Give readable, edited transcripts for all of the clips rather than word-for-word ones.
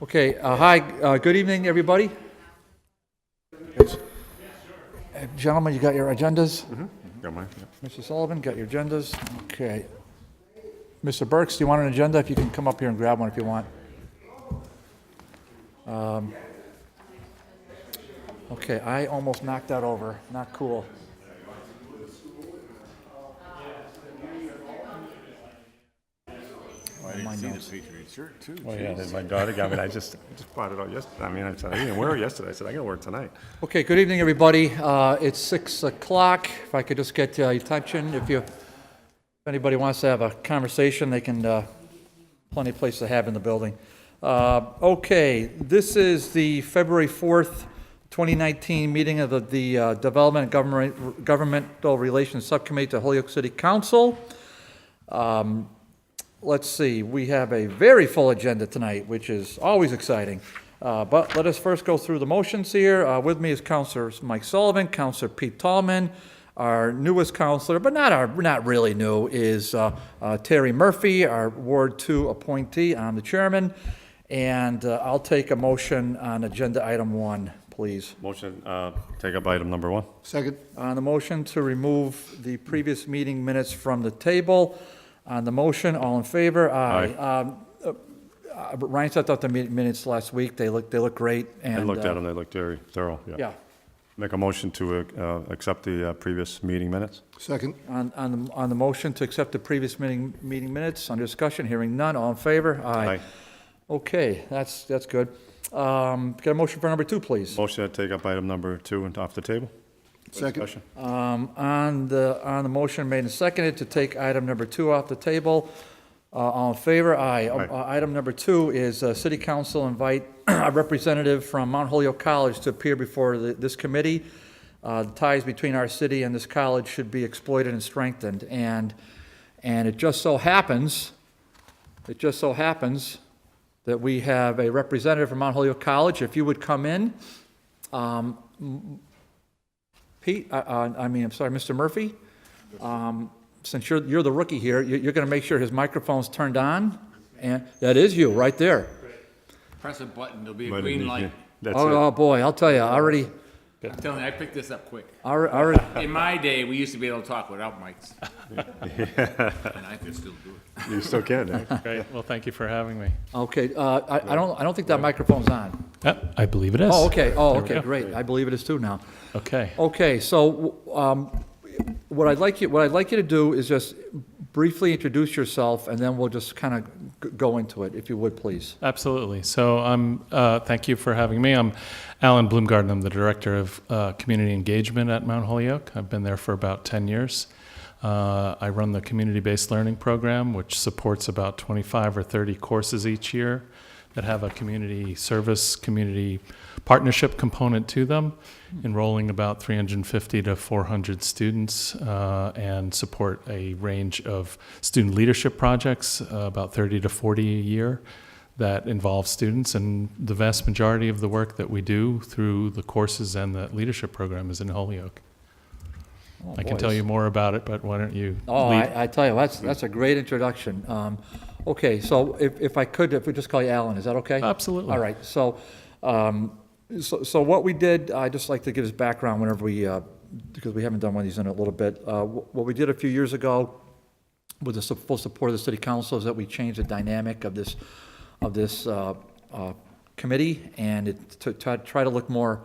Okay, hi, good evening, everybody. Gentlemen, you got your agendas? Got mine, yeah. Mr. Sullivan, got your agendas? Okay. Mr. Burks, do you want an agenda? If you can come up here and grab one if you want. Okay, I almost knocked that over. Not cool. I didn't see the Patriot shirt, too. Oh, yeah, my daughter got me. I just bought it out yesterday. I mean, I said, I didn't wear it yesterday. I said, I got to wear it tonight. Okay, good evening, everybody. It's 6 o'clock. If I could just get your attention. If anybody wants to have a conversation, they can, plenty of places to have in the building. Okay, this is the February 4th, 2019 meeting of the Development and Governmental Relations Subcommittee to Holyoke City Council. Let's see, we have a very full agenda tonight, which is always exciting. But let us first go through the motions here. With me is Councilor Mike Sullivan, Councilor Pete Tallman. Our newest councilor, but not really new, is Terry Murphy, our Ward 2 appointee. I'm the chairman, and I'll take a motion on agenda item 1, please. Motion, take up item number 1. Second. On the motion to remove the previous meeting minutes from the table. On the motion, all in favor? Aye. Ryan sent out the minutes last week. They look great. And I looked at them. They look very thorough. Yeah. Make a motion to accept the previous meeting minutes. Second. On the motion to accept the previous meeting minutes, on discussion, hearing none, all in favor? Aye. Okay, that's good. Get a motion for number 2, please. Motion to take up item number 2 and off the table. Second. Discussion. On the motion made and seconded to take item number 2 off the table, all in favor? Aye. Aye. Item number 2 is City Council invite a representative from Mount Holyoke College to appear before this committee. The ties between our city and this college should be exploited and strengthened, and it just so happens that we have a representative from Mount Holyoke College. If you would come in, Pete, Mr. Murphy, since you're the rookie here, you're going to make sure his microphone's turned on, and that is you right there. Press a button, there'll be a But green light. That's Oh boy, I'll tell you, already. I'm telling you, I picked this up quick. Already. In my day, we used to be able to talk without mics. And I could still do it. it. You still can, eh? Great. Well, thank you for having me. Okay, I don't think that microphone's on. I believe it is. Oh, okay. Oh, There we okay, go. great. I believe it is too now. Okay. Okay, so what I'd like you to do is just briefly introduce yourself, and then we'll just kind of go into it, if you would, please. Absolutely. So thank you for having me. I'm Alan Bloomgarden. I'm the Director of Community Engagement at Mount Holyoke. I've been there for about 10 years. I run the community-based learning program, which supports about 25 or 30 courses each year that have a community service, community partnership component to them, enrolling about 350 to 400 students, and support a range of student leadership projects, about 30 to 40 a year, that involve students. And the vast majority of the work that we do through the courses and the leadership program is in Holyoke. Oh, I can boy. tell you more about it, but why don't you Oh, lead? I tell you, that's a great introduction. Okay, so if we just call you Alan, is that okay? Absolutely. All right, so what we did, I'd just like to give us background whenever because we haven't done one of these in a little bit. What we did a few years ago with the full support of the city council is that we changed the dynamic of this committee, and to try to look more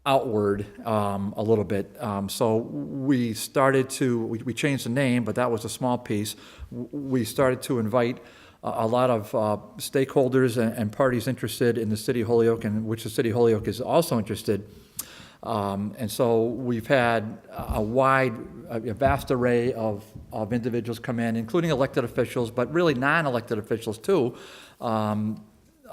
outward a little bit. So we changed the name, but that was a small piece. We started to invite a lot of stakeholders and parties interested in the city of Holyoke, and which the city of Holyoke is also interested. And so we've had a vast array of individuals come in, including elected officials, but really non-elected officials too.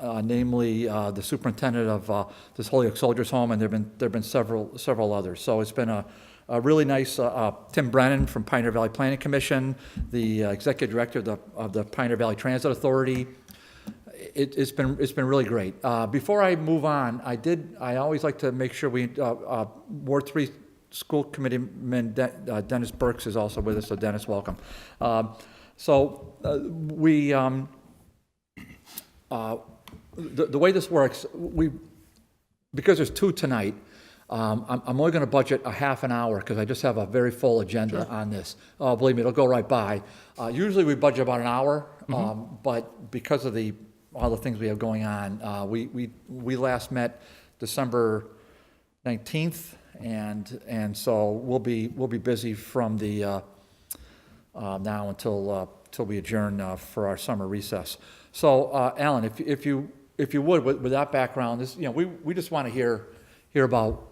Namely the superintendent of this Holyoke Soldiers Home, and there've been several others. So it's been a really nice. Tim Brennan from Pioneer Valley Planning Commission, the executive director of the Pioneer Valley Transit Authority. It's been really great. Before I move on, I always like to make sure we Ward 3 School Committeeman Dennis Burks is also with us. So Dennis, welcome. the way this works, because there's two tonight, I'm only going to budget a half an hour because I just have a very full agenda on this. Believe me, it'll go right by. Usually we budget about an hour, but because of all the things we have going on, we last met December 19th, and so we'll be busy from the now until we adjourn for our summer recess. So, Alan, if you would, with that background, this, we just want to hear about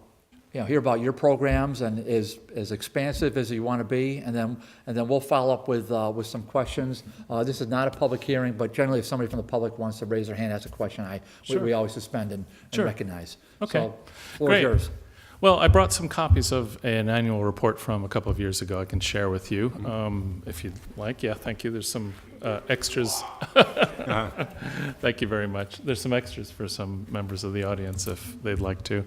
your programs and as expansive as you want to be, and then we'll follow up with some questions. This is not a public hearing, but generally, if somebody from the public wants to raise their hand, ask a question, we always suspend and recognize. Okay. So, floor Great. is yours. Well, I brought some copies of an annual report from a couple of years ago I can share with you, if you'd like. Yeah, thank you. There's some extras. Thank you very much. There's some extras for some members of the audience if they'd like to.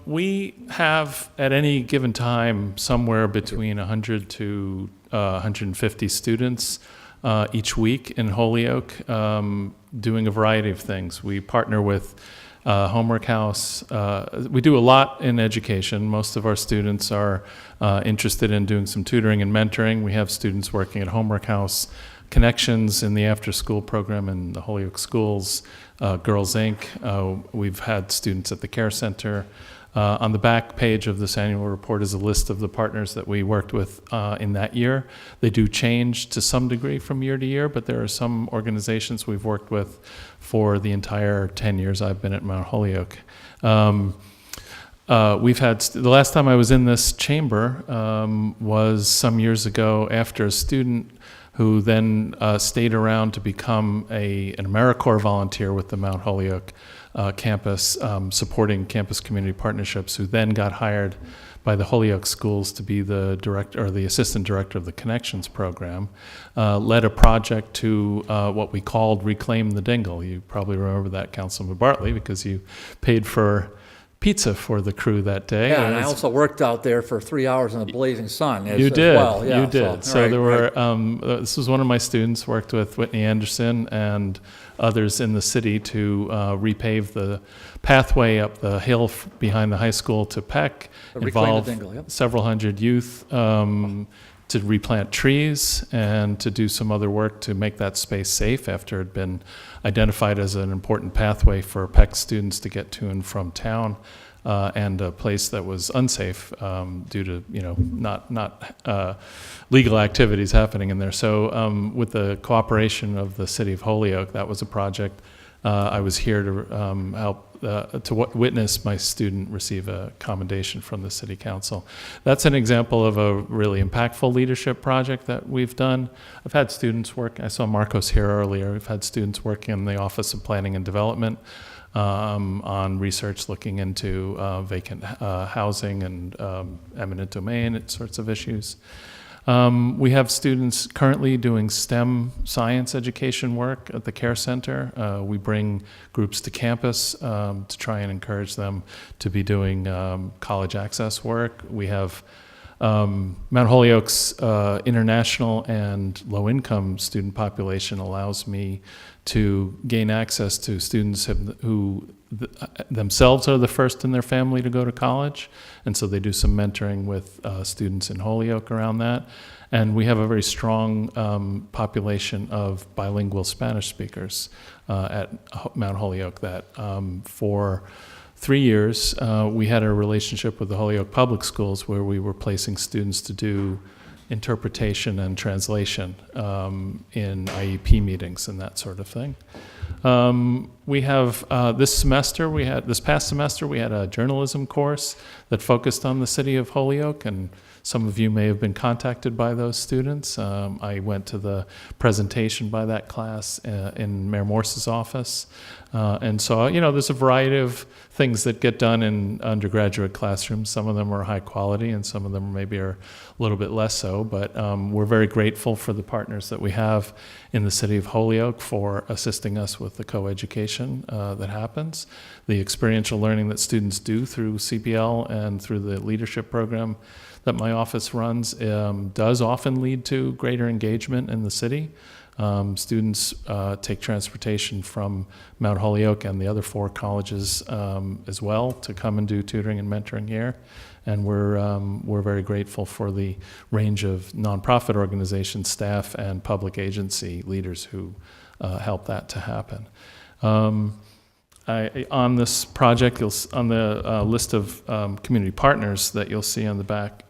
We have, at any given time, somewhere between 100 to 150 students each week in Holyoke, doing a variety of things. We partner with Homework House. We do a lot in education. Most of our students are interested in doing some tutoring and mentoring. We have students working at Homework House, Connections in the after-school program in the Holyoke schools, Girls Inc. We've had students at the Care Center. On the back page of this annual report is a list of the partners that we worked with in that year. They do change to some degree from year to year, but there are some organizations we've worked with for the entire 10 years I've been at Mount Holyoke. We've had, the last time I was in this chamber was some years ago after a student who then stayed around to become an AmeriCorps volunteer with the Mount Holyoke campus, supporting campus community partnerships, who then got hired by the Holyoke schools to be the director or the assistant director of the Connections program, led a project to what we called Reclaim the Dingle. You probably remember that, Councilman Bartley, because you paid for pizza for the crew that day. Yeah, and I also worked out there for 3 hours in the blazing sun You did. well. Yeah, you did. So right, there were, this was one of my students, worked with Whitney Anderson and others in the city to repave the pathway up the hill behind the high school to Peck, Reclaim the Dingle, yep. several hundred youth to replant trees and to do some other work to make that space safe after it had been identified as an important pathway for Peck students to get to and from town, and a place that was unsafe due to not legal activities happening in there. So with the cooperation of the city of Holyoke, that was a project. I was here to help witness my student receive a commendation from the city council. That's an example of a really impactful leadership project that we've done. I've had students work, I saw Marcos here earlier, we've had students working in the Office of Planning and Development on research looking into vacant housing and eminent domain sorts of issues. We have students currently doing STEM science education work at the Care Center. We bring groups to campus to try and encourage them to be doing college access work. We have Mount Holyoke's international and low-income student population allows me to gain access to students who themselves are the first in their family to go to college, and so they do some mentoring with students in Holyoke around that. And we have a very strong population of bilingual Spanish speakers at Mount Holyoke that for 3 years we had a relationship with the Holyoke Public Schools where we were placing students to do interpretation and translation in IEP meetings and that sort of thing. We have this past semester we had a journalism course that focused on the city of Holyoke, and some of you may have been contacted by those students. I went to the presentation by that class in Mayor Morse's office. And so, there's a variety of things that get done in undergraduate classrooms. Some of them are high quality and some of them maybe are a little bit less so, but we're very grateful for the partners that we have in the city of Holyoke for assisting us with the co-education that happens. The experiential learning that students do through CPL and through the leadership program that my office runs does often lead to greater engagement in the city. Students take transportation from Mount Holyoke and the other 4 colleges as well to come and do tutoring and mentoring here. And we're very grateful for the range of nonprofit organizations, staff, and public agency leaders who help that to happen. On this project, on the list of community partners that you'll see on the back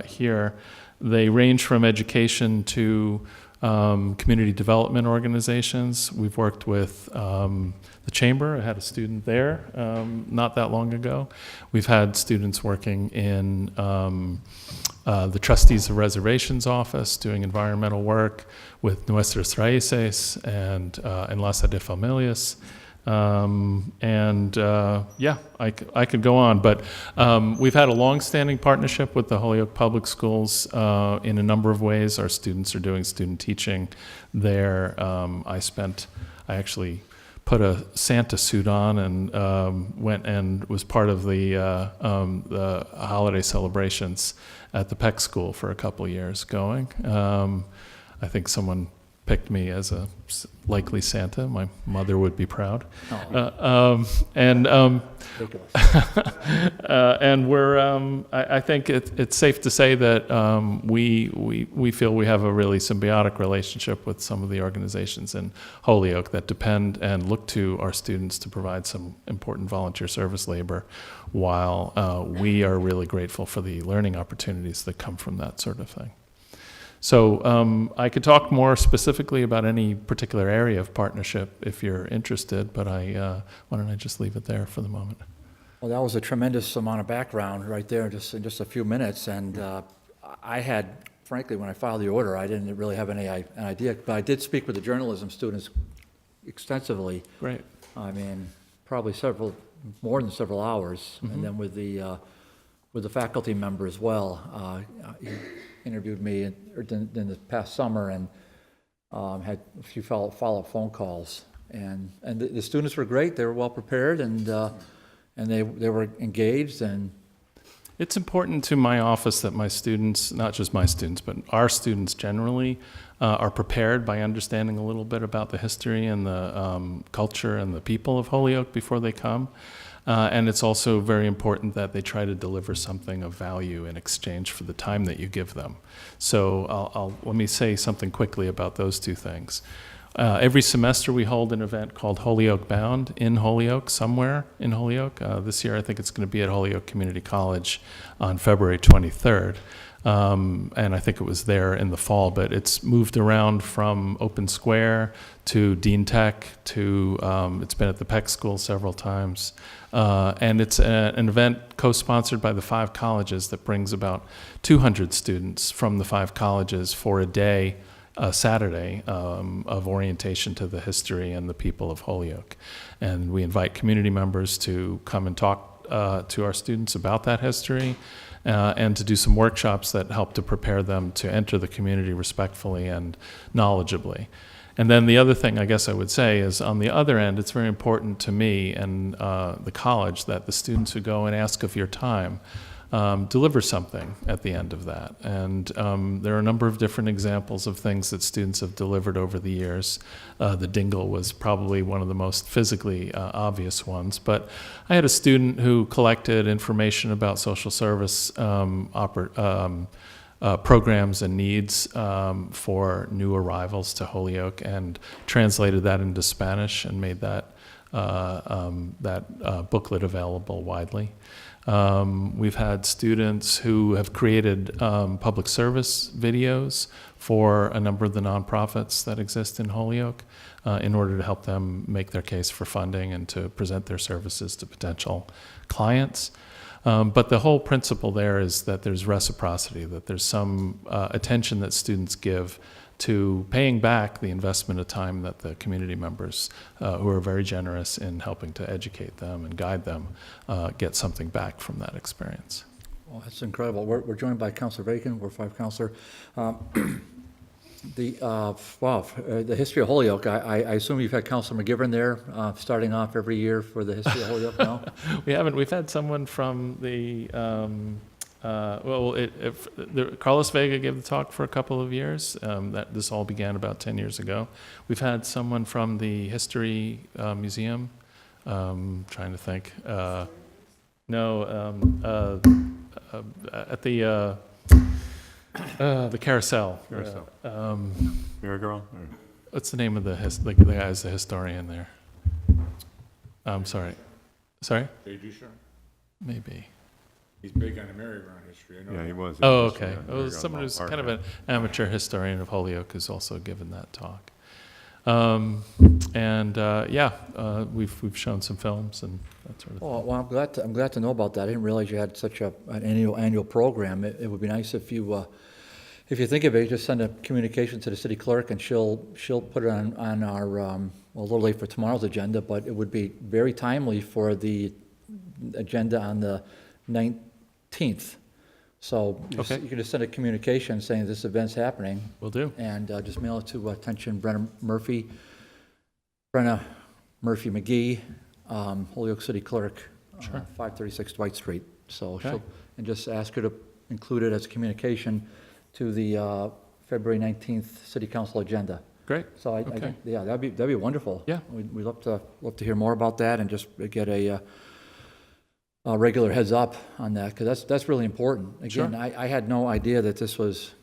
here, they range from education to community development organizations. We've worked with the Chamber. I had a student there not that long ago. We've had students working in the Trustees of Reservations Office doing environmental work with Nuestras Raíces and Enlace de Familias. Yeah, I could go on, but we've had a long-standing partnership with the Holyoke Public Schools in a number of ways. Our students are doing student teaching there. I actually put a Santa suit on and went and was part of the holiday celebrations at the Peck School for a couple of years going. I think someone picked me as a likely Santa. My mother would be proud. And we're, I think it's safe to say that we feel we have a really symbiotic relationship with some of the organizations in Holyoke that depend and look to our students to provide some important volunteer service labor, while we are really grateful for the learning opportunities that come from that sort of thing. So I could talk more specifically about any particular area of partnership if you're interested, but why don't I just leave it there for the moment? Well, that was a tremendous amount of background right there, in just a few minutes. And I had, frankly, when I filed the order, I didn't really have any idea. But I did speak with the journalism students extensively. Great. I mean, probably more than several hours. Mm-hmm. And then with the faculty member as well. He interviewed me in the past summer and had a few follow-up phone calls. And the students were great. They were well prepared, and they were engaged. And it's important to my office that my students, not just my students, but our students generally, are prepared by understanding a little bit about the history and the culture and the people of Holyoke before they come. And it's also very important that they try to deliver something of value in exchange for the time that you give them. So let me say something quickly about those two things. Every semester we hold an event called Holyoke Bound in Holyoke, somewhere in Holyoke. This year I think it's going to be at Holyoke Community College on February 23rd. And I think it was there in the fall, but it's moved around from Open Square to Dean Tech to, it's been at the Peck School several times. And it's an event co-sponsored by the 5 colleges that brings about 200 students from the 5 colleges for a day, Saturday, of orientation to the history and the people of Holyoke. And we invite community members to come and talk to our students about that history. And to do some workshops that help to prepare them to enter the community respectfully and knowledgeably. And then the other thing I guess I would say is, on the other end, it's very important to me and the college that the students who go and ask of your time deliver something at the end of that. And there are a number of different examples of things that students have delivered over the years. The dingle was probably one of the most physically obvious ones. But I had a student who collected information about social service programs and needs for new arrivals to Holyoke and translated that into Spanish and made that booklet available widely. We've had students who have created public service videos for a number of the nonprofits that exist in Holyoke in order to help them make their case for funding and to present their services to potential clients. But the whole principle there is that there's reciprocity, that there's some attention that students give to paying back the investment of time that the community members, who are very generous in helping to educate them and guide them, get something back from that experience. well, that's incredible. We're joined by Councilor Bacon, Ward 5 Councilor. The history of Holyoke, I assume you've had Councilor McGivern there starting off every year for the history of Holyoke now? We haven't. We've had someone from the Carlos Vega gave the talk for a couple of years. This all began about 10 years ago. We've had someone from the History Museum, trying to think. At the Carousel. Carousel. Miracle? What's the name of the guy's the historian there? I'm sorry. Sorry? Jay Ducharme? Maybe. He's big on the merry-go-round history, I know. Yeah, he was. Oh, okay. Well, someone who's kind of an amateur historian of Holyoke has also given that talk. We've shown some films and that sort of thing. Well, I'm glad to know about that. I didn't realize you had such an annual program. It would be nice if you think of it, just send a communication to the city clerk and she'll put it on our, well, a little late for tomorrow's agenda, but it would be very timely for the agenda on the 19th. So you can just send a communication saying this event's happening. Will do. And just mail it to attention Brenna Murphy McGee, Holyoke City Clerk, 536 Dwight Street. So and just ask her to include it as a communication to the February 19th City Council agenda. Great. So I think, yeah, that'd be wonderful. Yeah. We'd love to hear more about that and just get a regular heads up on that, because that's really important. Again, Sure. I had no idea that this was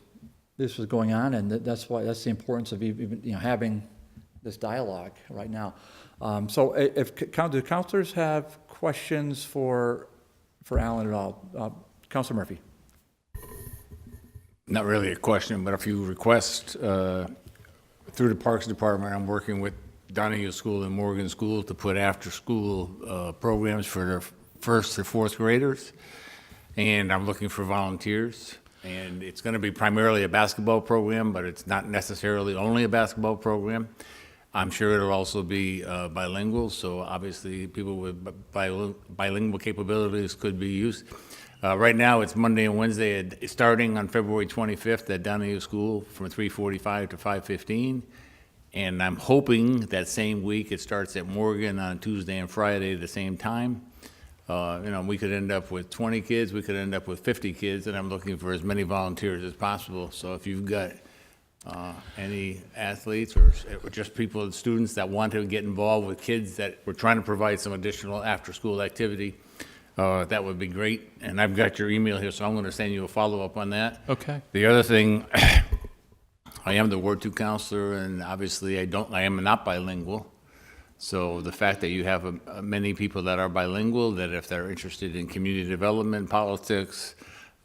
going on, and that's the importance of even having this dialogue right now. So do councilors have questions for Alan at all? Councilor Murphy. Not really a question, but a few requests. Through the Parks Department, I'm working with Donahue School and Morgan School to put after-school programs for their first to fourth graders, and I'm looking for volunteers. And it's going to be primarily a basketball program, but it's not necessarily only a basketball program. I'm sure it'll also be bilingual, so obviously people with bilingual capabilities could be used. Right now, it's Monday and Wednesday, starting on February 25th at Donahue School from 3:45 to 5:15. And I'm hoping that same week it starts at Morgan on Tuesday and Friday at the same time. We could end up with 20 kids, we could end up with 50 kids, and I'm looking for as many volunteers as possible. So if you've got any athletes or just people, students that want to get involved with kids that we're trying to provide some additional after-school activity, that would be great. And I've got your email here, so I'm going to send you a follow-up on that. Okay. The other thing, I am the Ward 2 counselor, and obviously I am not bilingual. So the fact that you have many people that are bilingual, that if they're interested in community development, politics,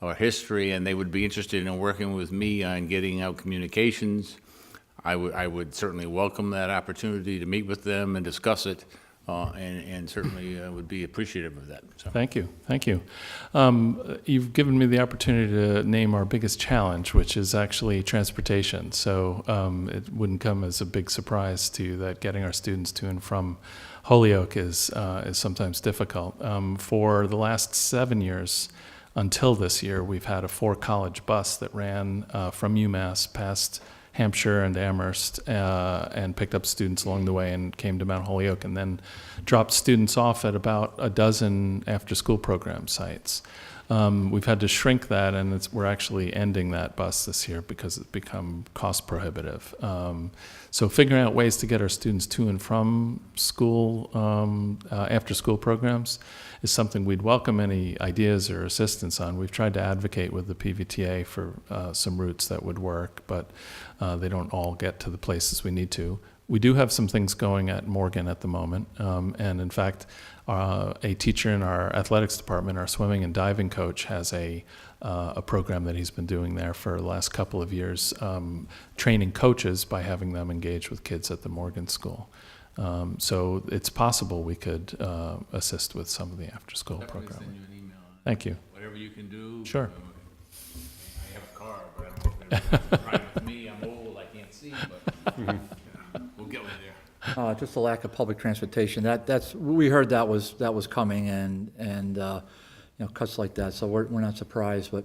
or history, and they would be interested in working with me on getting out communications, I would certainly welcome that opportunity to meet with them and discuss it, and certainly would be appreciative of that. So. Thank you. You've given me the opportunity to name our biggest challenge, which is actually transportation. So it wouldn't come as a big surprise to you that getting our students to and from Holyoke is sometimes difficult. For the last 7 years, until this year, we've had a 4-college bus that ran from UMass past Hampshire and Amherst and picked up students along the way and came to Mount Holyoke and then dropped students off at about a dozen after-school program sites. We've had to shrink that, and we're actually ending that bus this year because it's become cost prohibitive. So figuring out ways to get our students to and from school, after-school programs is something we'd welcome any ideas or assistance on. We've tried to advocate with the PVTA for some routes that would work, but they don't all get to the places we need to. We do have some things going at Morgan at the moment, and in fact, a teacher in our athletics department, our swimming and diving coach, has a program that he's been doing there for the last couple of years, training coaches by having them engage with kids at the Morgan School. So it's possible we could assist with some of the after-school programming. Send you an email on Thank you. whatever you can do. Sure. I have a car, but I don't know if it's right with me. I'm old, I can't see, but we'll get with there. Just the lack of public transportation. We heard that was coming, and cuts like that. So we're not surprised, but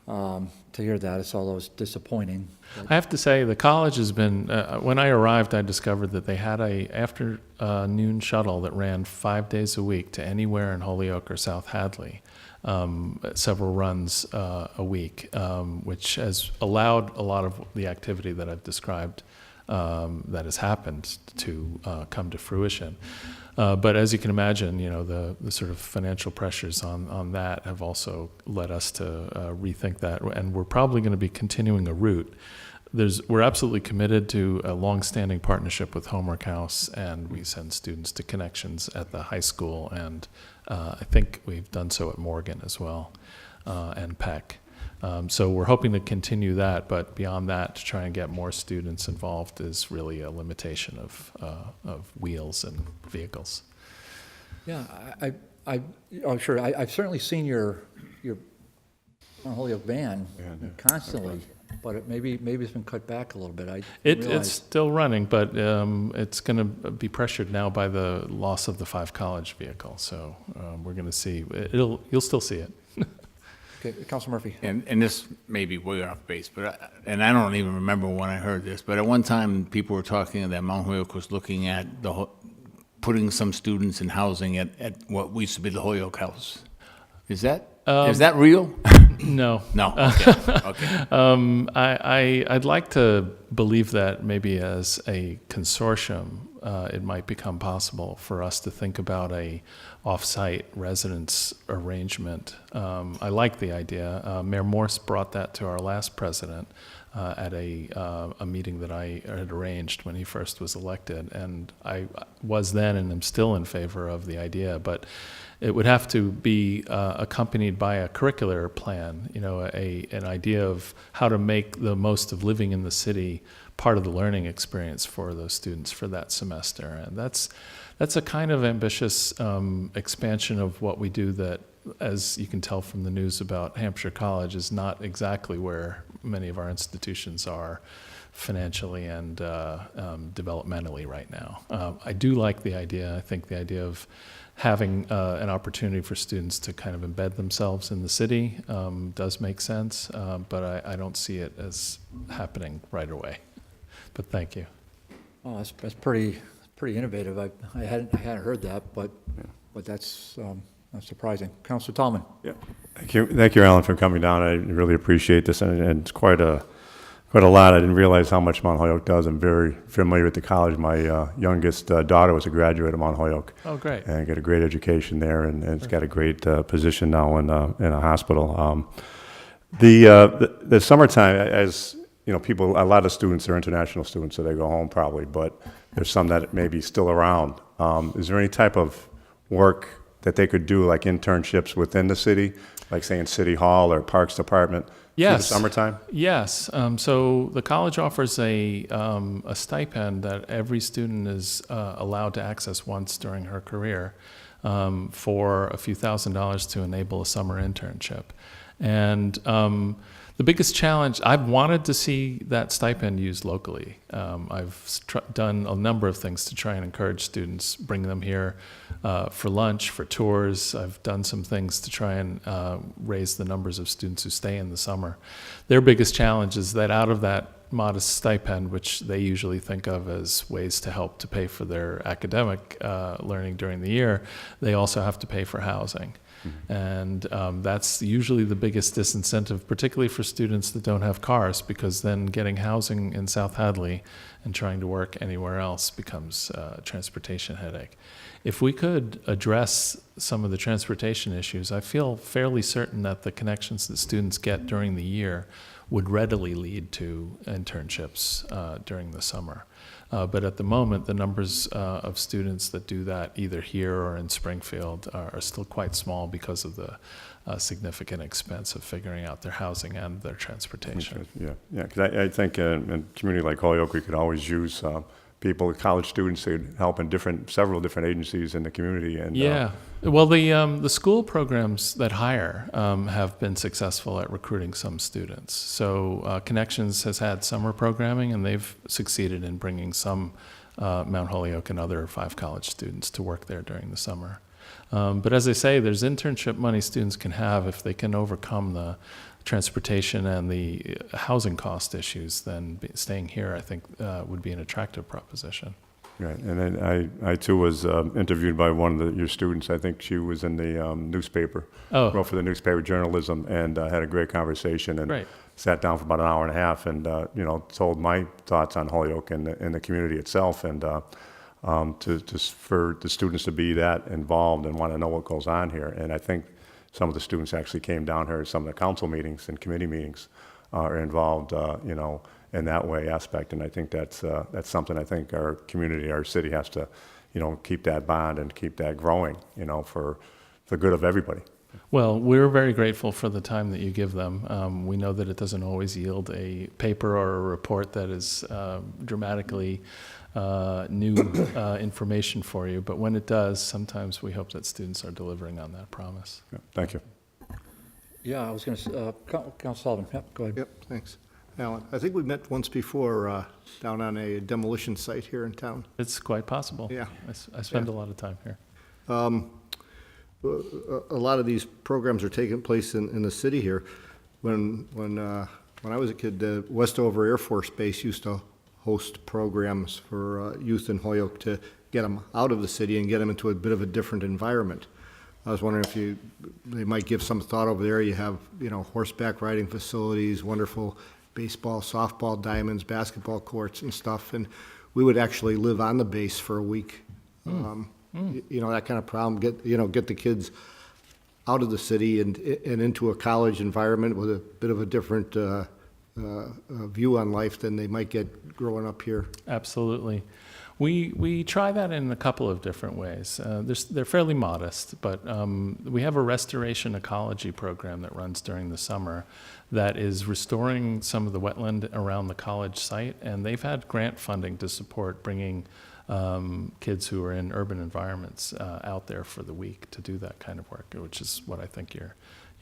to hear that. It's always disappointing. I have to say, the college has been, when I arrived, I discovered that they had a afternoon shuttle that ran 5 days a week to anywhere in Holyoke or South Hadley, several runs a week, which has allowed a lot of the activity that I've described that has happened to come to fruition. But as you can imagine, you know, the sort of financial pressures on that have also led us to rethink that, and we're probably going to be continuing a route. We're absolutely committed to a long-standing partnership with Homework House, and we send students to connections at the high school, and I think we've done so at Morgan as well, and Peck. So we're hoping to continue that, but beyond that, to try and get more students involved is really a limitation of wheels and vehicles. Yeah, sure. I've certainly seen your Holyoke van constantly, but maybe it's been cut back a little bit. I didn't It's realize. still running, but it's going to be pressured now by the loss of the 5 College vehicle. So we're going to see. You'll still see it. Okay, Council Murphy. And this may be way off base, but and I don't even remember when I heard this, but at one time, people were talking that Mount Holyoke was looking at putting some students in housing at what used to be the Holyoke House. Is that real? No. No, okay, okay. I'd like to believe that maybe as a consortium, it might become possible for us to think about a off-site residence arrangement. I like the idea. Mayor Morse brought that to our last president at a meeting that I had arranged when he first was elected, and I was then and am still in favor of the idea, but it would have to be accompanied by a curricular plan, you know, an idea of how to make the most of living in the city part of the learning experience for those students for that semester. And that's a kind of ambitious expansion of what we do that, as you can tell from the news about Hampshire College, is not exactly where many of our institutions are financially and developmentally right now. I do like the idea. I think the idea of having an opportunity for students to kind of embed themselves in the city does make sense, but I don't see it as happening right away. But thank you. Oh, that's pretty innovative. I hadn't heard that, but that's surprising. Councilor Tallman. Yeah. Thank you, Alan, for coming down. I really appreciate this, and it's quite a lot. I didn't realize how much Mount Holyoke does. I'm very familiar with the college. My youngest daughter was a graduate of Mount Holyoke. Oh, great. And got a great education there, and it's got a great position now in a hospital. The summertime, as you know, a lot of students are international students, so they go home probably, but there's some that may be still around. Is there any type of work that they could do, like internships within the city, like say in City Hall or Parks Department? Yes. Through the summertime? Yes. So the college offers a stipend that every student is allowed to access once during her career for a few $1,000s to enable a summer internship. And the biggest challenge, I've wanted to see that stipend used locally. I've done a number of things to try and encourage students, bring them here for lunch, for tours. I've done some things to try and raise the numbers of students who stay in the summer. Their biggest challenge is that out of that modest stipend, which they usually think of as ways to help to pay for their academic learning during the year, they also have to pay for housing. And that's usually the biggest disincentive, particularly for students that don't have cars, because then getting housing in South Hadley and trying to work anywhere else becomes a transportation headache. If we could address some of the transportation issues, I feel fairly certain that the connections that students get during the year would readily lead to internships during the summer. But at the moment, the numbers of students that do that either here or in Springfield are still quite small because of the significant expense of figuring out their housing and their transportation. Yeah, because I think in a community like Holyoke, we could always use people, college students, to help in several different agencies in the community. And yeah, well, the school programs that hire have been successful at recruiting some students. So Connections has had summer programming, and they've succeeded in bringing some Mount Holyoke and other 5 College students to work there during the summer. But as I say, there's internship money students can have if they can overcome the transportation and the housing cost issues, then staying here, I think, would be an attractive proposition. Right, and then I too was interviewed by one of your students. I think she was in the newspaper, Oh. wrote for the newspaper journalism, and had a great conversation. And Great. sat down for about an hour and a half, and told my thoughts on Holyoke and the community itself, and for the students to be that involved and want to know what goes on here. And I think some of the students actually came down here at some of the council meetings and committee meetings, are involved, in that way aspect. And I think that's something I think our community, our city has to, keep that bond and keep that growing, for the good of everybody. Well, we're very grateful for the time that you give them. We know that it doesn't always yield a paper or a report that is dramatically new information for you, but when it does, sometimes we hope that students are delivering on that promise. Yeah, thank you. Yeah, I was going to, Council Sullivan, yep, go ahead. Yep, thanks. Alan, I think we met once before down on a demolition site here in town. It's quite possible. Yeah. I spend a lot of time here. A lot of these programs are taking place in the city here. When I was a kid, the Westover Air Force Base used to host programs for youth in Holyoke to get them out of the city and get them into a bit of a different environment. I was wondering if they might give some thought over there. You have, horseback riding facilities, wonderful baseball, softball diamonds, basketball courts and stuff, and we would actually live on the base for a week. That kind of problem, get the kids out of the city and into a college environment with a bit of a different view on life than they might get growing up here. Absolutely. We try that in a couple of different ways. They're fairly modest, but we have a restoration ecology program that runs during the summer that is restoring some of the wetland around the college site, and they've had grant funding to support bringing kids who are in urban environments out there for the week to do that kind of work, which is what I think you're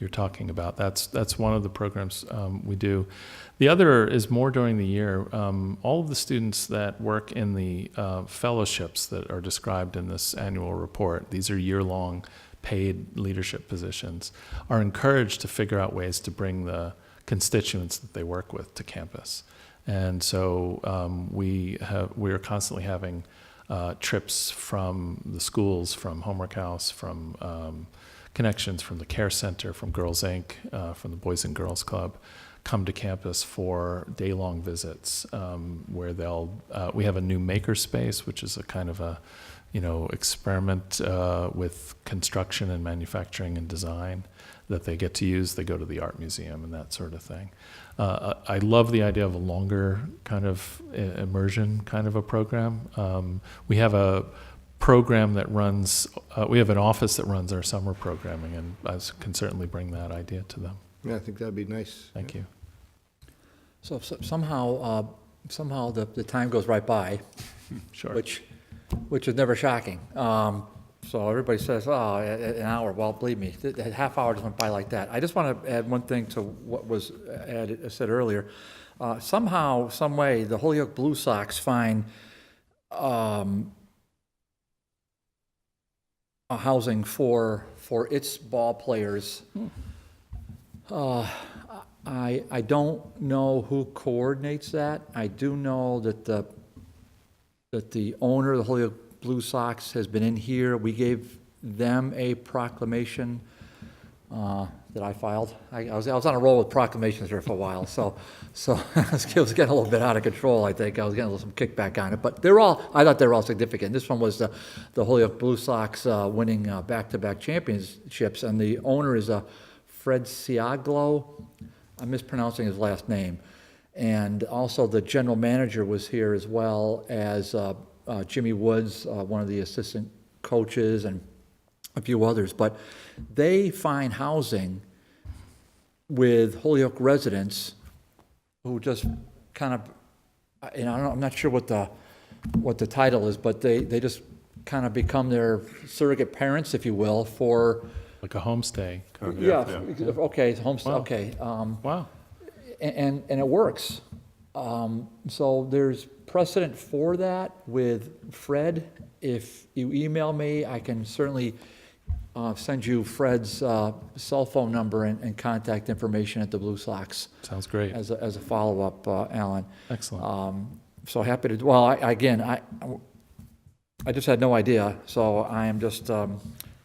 talking about. That's one of the programs we do. The other is more during the year. All of the students that work in the fellowships that are described in this annual report, these are year-long paid leadership positions, are encouraged to figure out ways to bring the constituents that they work with to campus. And so we are constantly having trips from the schools, from Homework House, from connections from the Care Center, from Girls Inc., from the Boys and Girls Club, come to campus for day-long visits where we have a new makerspace, which is a kind of a, experiment with construction and manufacturing and design that they get to use. They go to the art museum and that sort of thing. I love the idea of a longer kind of immersion kind of a program. We have a program that runs, we have an office that runs our summer programming, and I can certainly bring that idea to them. Yeah, I think that'd be nice. Thank you. So somehow the time goes right by, Sure. which is never shocking. So everybody says, oh, an hour. Well, believe me, a half hour just went by like that. I just want to add one thing to what was said earlier. Somehow, some way, the Holyoke Blue Sox find housing for its ball players. I don't know who coordinates that. I do know that the owner of the Holyoke Blue Sox has been in here. We gave them a proclamation that I filed. I was on a roll with proclamations there for a while, so it was getting a little bit out of control, I think. I was getting some kickback on it, but I thought they were all significant. This one was the Holyoke Blue Sox winning back-to-back championships, and the owner is Fred Ciaglo. I'm mispronouncing his last name. And also the general manager was here, as well as Jimmy Woods, one of the assistant coaches, and a few others. But they find housing with Holyoke residents who just kind of, I'm not sure what the title is, but they just kind of become their surrogate parents, if you will, for Like a homestay. yeah. Okay, homestay. Wow. Okay. Wow. And it works. So there's precedent for that with Fred. If you email me, I can certainly send you Fred's cell phone number and contact information at the Blue Sox Sounds great. as a follow-up, Alan. Excellent. So happy to, well, I just had no idea, so I am just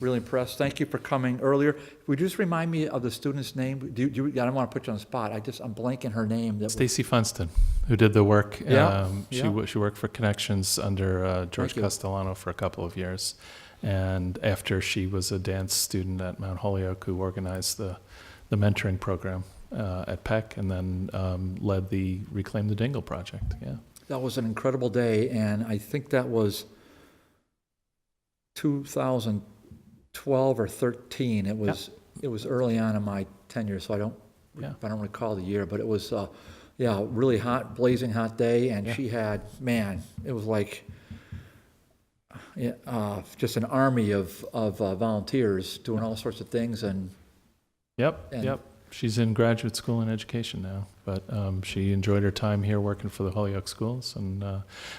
really impressed. Thank you for coming earlier. Would you just remind me of the student's name? I don't want to put you on the spot. I'm blanking her name. Stacy Funston, who did the work. Yeah, She worked for Connections under George Thank you. Castellano for a couple of years. And after she was a dance student at Mount Holyoke who organized the mentoring program at Peck and then led the Reclaim the Dingle project. Yeah. That was an incredible day, and I think that was 2012 or 13. It was early on in my tenure, so I don't recall the year, but it was really hot, blazing hot day, and she had, man, it was like just an army of volunteers doing all sorts of things, and Yep. She's in graduate school in education now, but she enjoyed her time here working for the Holyoke schools, and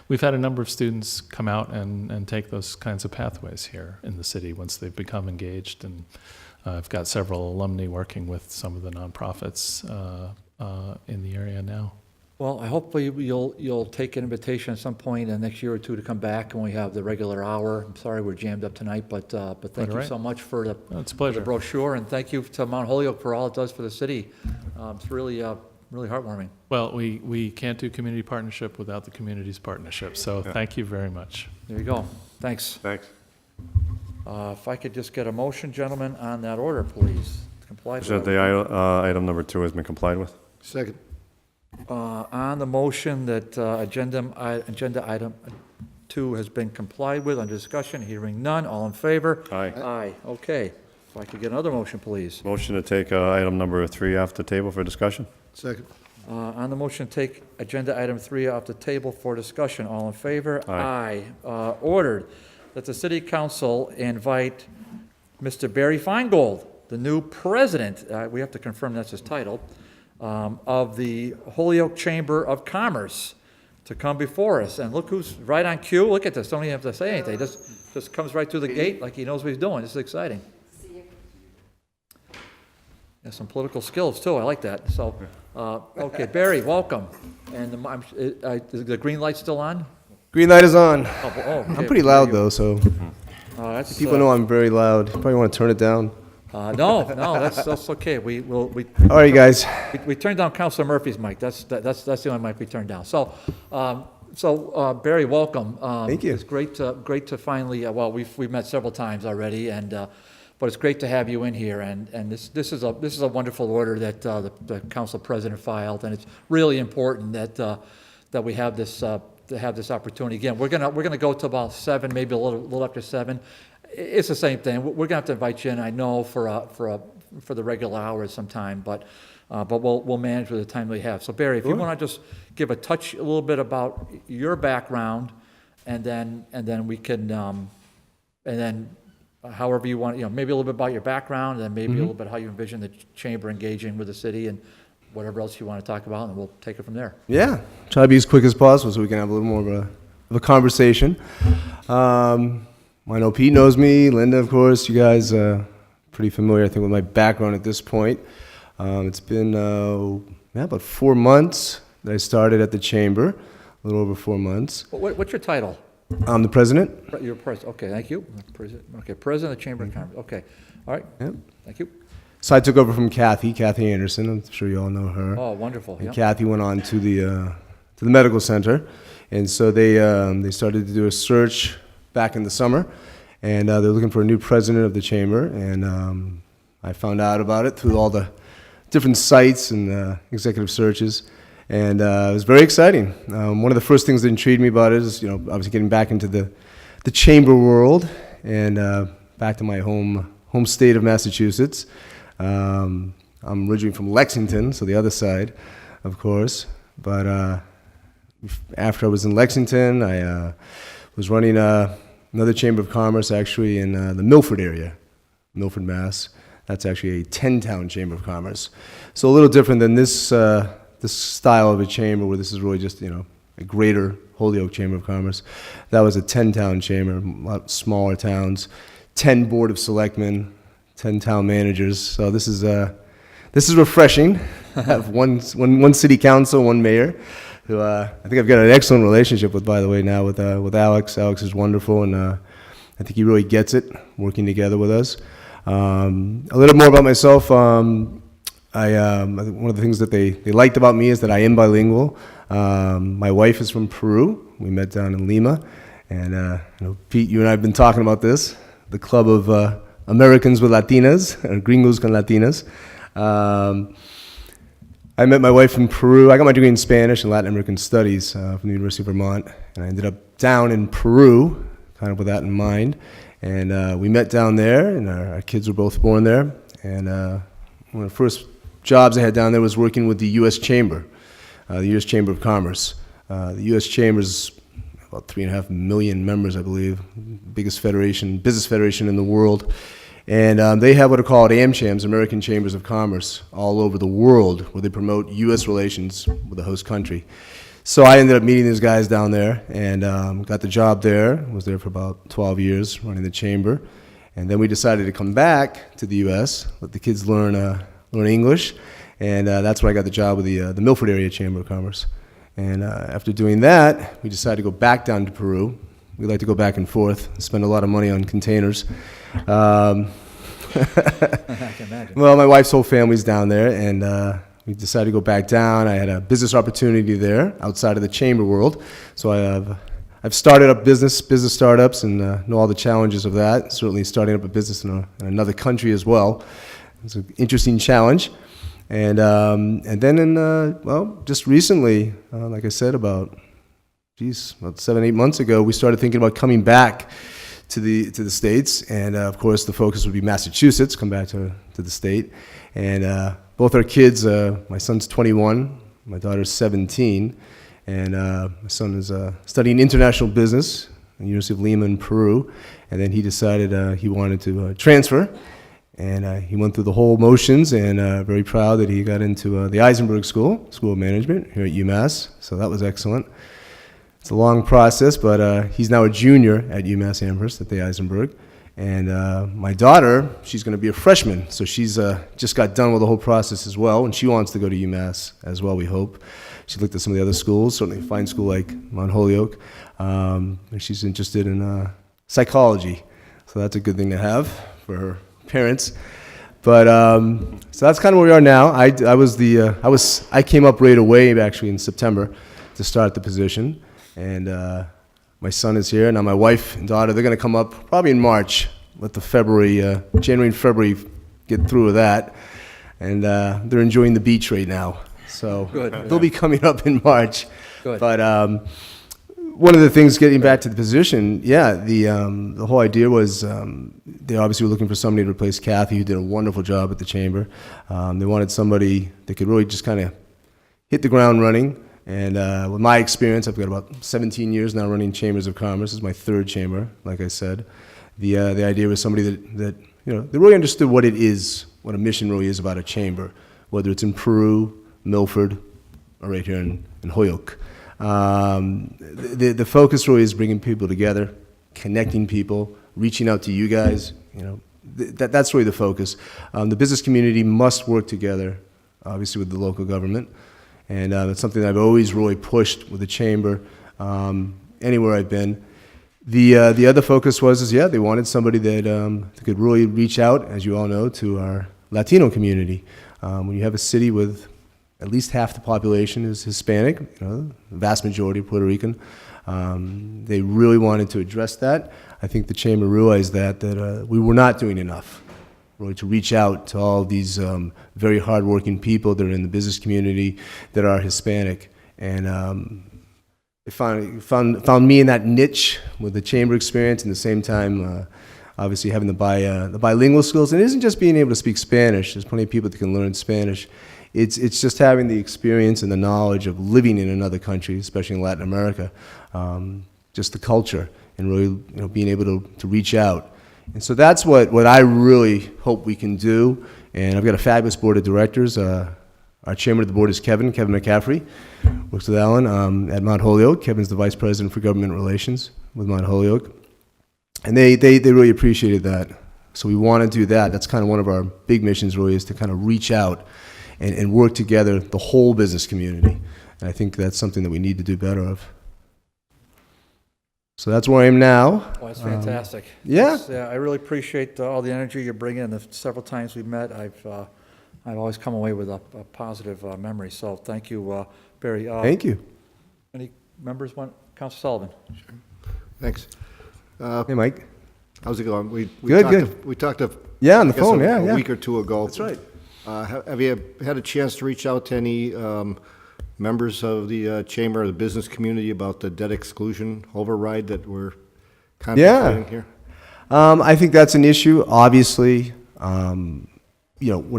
we've had a number of students come out and take those kinds of pathways here in the city once they've become engaged, and I've got several alumni working with some of the nonprofits in the area now. well, I hope you'll take an invitation at some point in the next year or two to come back when we have the regular hour. I'm sorry we're jammed up tonight, but thank you right. so much for the Oh, it's a for the pleasure. brochure, and thank you to Mount Holyoke for all it does for the city. It's really heartwarming. Well, we can't do community partnership without the community's partnership, so thank you very much. There you go. Thanks. Thanks. If I could just get a motion, gentlemen, on that order, please. Comply So with the item number 2 has been complied with? Second. on the motion that agenda item 2 has been complied with, under discussion, hearing none, all in favor? Aye. Aye, okay. If I could get another motion, please. Motion to take item number 3 off the table for discussion? Second. On the motion, take agenda item 3 off the table for discussion, all in favor? Aye. Aye. Ordered that the city council invite Mr. Barry Feingold, the new president, we have to confirm that's his title, of the Holyoke Chamber of Commerce to come before us. And look who's right on cue. Look at this. Don't even have to say anything. Just comes right through the gate like he knows what he's doing. This is exciting. Has some political skills too. I like that. So, okay, Barry, welcome. And is the green light still on? Green light is on. Okay. I'm pretty loud though, so That's, people know I'm very loud. You probably want to turn it down. no, that's okay. We All right, guys. we turned down Councilor Murphy's mic. That's the only mic we turned down. So, Barry, welcome. Thank you. It's great to finally. Well, we've met several times already, and but it's great to have you in here. And this is a wonderful order that the council president filed, and it's really important that we have this to have this opportunity again. We're gonna go to about 7, maybe a little after 7. It's the same thing. We're gonna have to invite you in, I know, for the regular hours sometime, but we'll manage with the time we have. So Barry, if you want to just give a little bit about your background, and then we can, and then however you want, maybe a little bit about your background, and then maybe a little bit how you envision the chamber engaging with the city, and whatever else you want to talk about, and we'll take it from there. Yeah, try to be as quick as possible so we can have a little more of a conversation. I know Pete knows me, Linda, of course. You guys pretty familiar, I think, with my background at this point. It's been about 4 months that I started at the chamber, a little over 4 months. What's your title? I'm the president. You're president. Okay, thank you. President. Okay, president of the Chamber of Commerce. Okay, all right. Yep. Thank you. So I took over from Kathy Anderson. I'm sure you all know her. Oh, wonderful. And Yeah. Kathy went on to the medical center, and so they started to do a search back in the summer, and they're looking for a new president of the chamber. And I found out about it through all the different sites and executive searches, and it was very exciting. One of the first things that intrigued me about it is, obviously getting back into the chamber world and back to my home state of Massachusetts. I'm originally from Lexington, so the other side, of course. But after I was in Lexington, I was running another Chamber of Commerce, actually, in the Milford area, Milford, Mass. That's actually a 10-town Chamber of Commerce. So a little different than this style of a chamber, where this is really just, a greater Holyoke Chamber of Commerce. That was a 10-town chamber, a lot smaller towns, 10 board of selectmen, 10 town managers. So this is refreshing. I have one city council, one mayor, who I think I've got an excellent relationship with, by the way, now with Alex. Alex is wonderful, and I think he really gets it, working together with us. A little more about myself. I think one of the things that they liked about me is that I am bilingual. My wife is from Peru. We met down in Lima. And Pete, you and I have been talking about this, the club of Americans with Latinas, or gringos con Latinas. I met my wife in Peru. I got my degree in Spanish and Latin American Studies from the University of Vermont. And I ended up down in Peru, kind of with that in mind. And we met down there, and our kids were both born there. And one of the first jobs I had down there was working with the U.S. Chamber, the U.S. Chamber of Commerce. The U.S. Chamber's about 3.5 million members, I believe, biggest federation, business federation in the world. And they have what are called AmChams, American Chambers of Commerce, all over the world, where they promote U.S. relations with the host country. So I ended up meeting these guys down there, and got the job there. Was there for about 12 years, running the chamber. And then we decided to come back to the U.S., let the kids learn English, and that's where I got the job with the Milford Area Chamber of Commerce. And after doing that, we decided to go back down to Peru. We like to go back and forth, spend a lot of money on containers. I can imagine. Well, my wife's whole family's down there, and we decided to go back down. I had a business opportunity there outside of the chamber world, so I've started up business startups, and know all the challenges of that. Certainly starting up a business in another country as well. It's an interesting challenge. And then just recently, like I said, about 7-8 months ago, we started thinking about coming back to the States, and of course the focus would be Massachusetts, come back to the state. And both our kids, my son's 21, my daughter's 17, and my son is studying international business at the University of Lima in Peru, and then he decided he wanted to transfer. And he went through the whole motions, and very proud that he got into the Eisenberg School of Management here at UMass. So that was excellent. It's a long process, but he's now a junior at UMass Amherst at the Eisenberg. And my daughter, she's going to be a freshman, so she's just got done with the whole process as well, and she wants to go to UMass as well, we hope. She looked at some of the other schools, certainly a fine school like Mount Holyoke, and she's interested in psychology. So that's a good thing to have for her parents. But so that's kind of where we are now. I came up right away actually in September to start the position, and my son is here. Now my wife and daughter, they're going to come up probably in March. Let the January and February get through with that, and they're enjoying the beach right now. So Good. they'll be coming up in March. Good. But one of the things, getting back to the position, the whole idea was they obviously were looking for somebody to replace Kathy, who did a wonderful job at the chamber. They wanted somebody that could really just kind of hit the ground running. And with my experience, I've got about 17 years now running chambers of commerce. This is my third chamber, like I said. The idea was somebody that they really understood what it is, what a mission really is about a chamber, whether it's in Peru, Milford, or right here in Holyoke. The focus really is bringing people together, connecting people, reaching out to you guys. That's really the focus. The business community must work together, obviously with the local government, and that's something that I've always really pushed with the chamber anywhere I've been. The other focus was they wanted somebody that could really reach out, as you all know, to our Latino community. When you have a city with at least half the population is Hispanic, the vast majority Puerto Rican. They really wanted to address that. I think the chamber realized that we were not doing enough, really, to reach out to all these very hardworking people that are in the business community that are Hispanic. And they found me in that niche with the chamber experience, and at the same time, obviously having the bilingual skills. And it isn't just being able to speak Spanish. There's plenty of people that can learn Spanish. It's just having the experience and the knowledge of living in another country, especially in Latin America, just the culture, and really being able to reach out. And so that's what I really hope we can do. And I've got a fabulous board of directors. Our chairman of the board is Kevin McCaffrey, works with Alan at Mount Holyoke. Kevin's the vice president for government relations with Mount Holyoke. And they really appreciated that. So we want to do that. That's kind of one of our big missions really, is to kind of reach out and work together, the whole business community. And I think that's something that we need to do better of. So that's where I am now. Well, that's fantastic. yeah. Yeah, I really appreciate all the energy you're bringing. The several times we've met, I've always come away with a positive memory. So thank you, Barry. Thank you. Any members want, Council Sullivan? Thanks. Hey, Mike. How's it going? Good. We talked Yeah, on the I guess phone, a yeah. week or two ago. That's right. Have you had a chance to reach out to any members of the chamber or the business community about the debt exclusion override that we're contemplating here? I think that's an issue. Obviously, when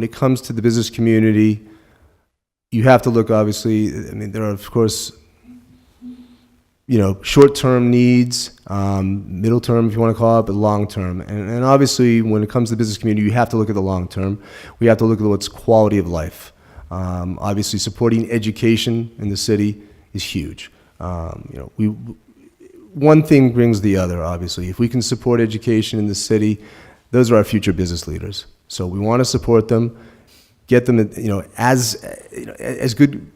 it comes to the business community, you have to look, obviously, I mean, there are, of course, short-term needs, middle-term, if you want to call it, but long-term. And obviously, when it comes to the business community, you have to look at the long-term. We have to look at what's quality of life. Obviously, supporting education in the city is huge. One thing brings the other, obviously. If we can support education in the city, those are our future business leaders. So we want to support them, get them, as good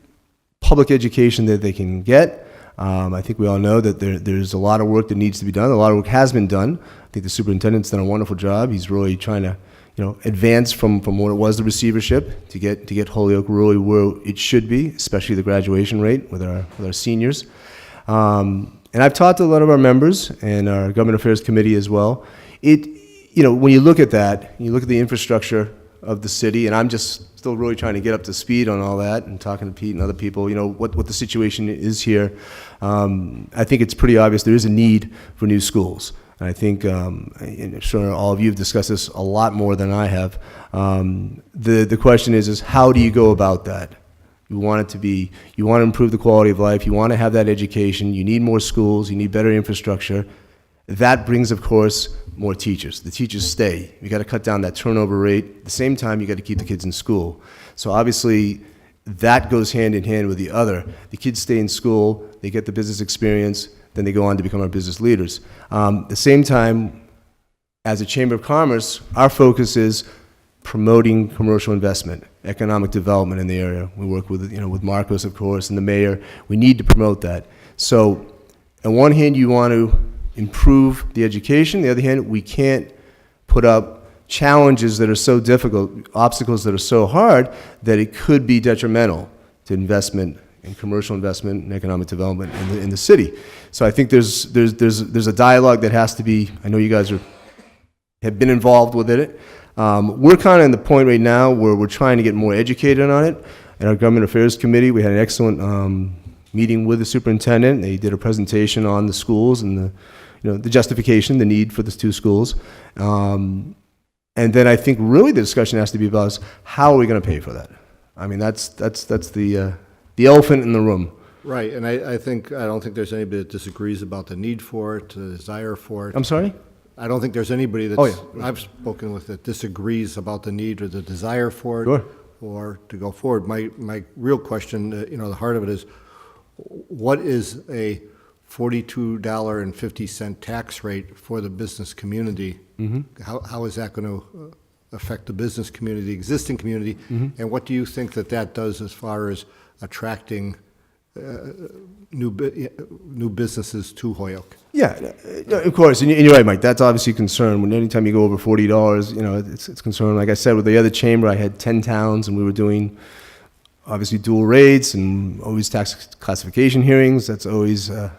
public education that they can get. I think we all know that there's a lot of work that needs to be done. A lot of work has been done. I think the superintendent's done a wonderful job. He's really trying to, advance from what it was, the receivership, to get Holyoke really where it should be, especially the graduation rate with our seniors. And I've talked to a lot of our members and our Government Affairs Committee as well. When you look at that, you look at the infrastructure of the city, and I'm just still really trying to get up to speed on all that and talking to Pete and other people, what the situation is here. I think it's pretty obvious there is a need for new schools. And I think, and I'm sure all of you have discussed this a lot more than I have. The question is how do you go about that? You want to improve the quality of life, you want to have that education, you need more schools, you need better infrastructure. That brings, of course, more teachers. The teachers stay. You got to cut down that turnover rate. At the same time, you got to keep the kids in school. So obviously, that goes hand in hand with the other. The kids stay in school, they get the business experience, then they go on to become our business leaders. At the same time, as a Chamber of Commerce, our focus is promoting commercial investment, economic development in the area. We work with Marcos, of course, and the mayor. We need to promote that. So, on one hand, you want to improve the education. On the other hand, we can't put up challenges that are so difficult, obstacles that are so hard, that it could be detrimental to investment and commercial investment and economic development in the city. So I think there's a dialogue that has to be. I know you guys have been involved with it. We're kind of in the point right now where we're trying to get more educated on it. In our Government Affairs Committee, we had an excellent meeting with the superintendent. They did a presentation on the schools and the justification, the need for the two schools. And then I think really the discussion has to be about how are we going to pay for that? I mean, that's the elephant in the room. Right, and I don't think there's anybody that disagrees about the need for it, the desire for it. I'm sorry? I don't think there's anybody I've spoken with that disagrees about the need or the desire for it. Sure. Or to go forward. My real question, the heart of it is, what is a $42.50 tax rate for the business community? Mm-hmm. How is that going to affect the business community, the existing community? Mm-hmm. And what do you think that does as far as attracting new businesses to Holyoke? Yeah, of course, and you're right, Mike. That's obviously a concern. When anytime you go over $40, it's a concern. Like I said, with the other chamber, I had 10 towns, and we were doing obviously dual rates and always tax classification hearings. That's always a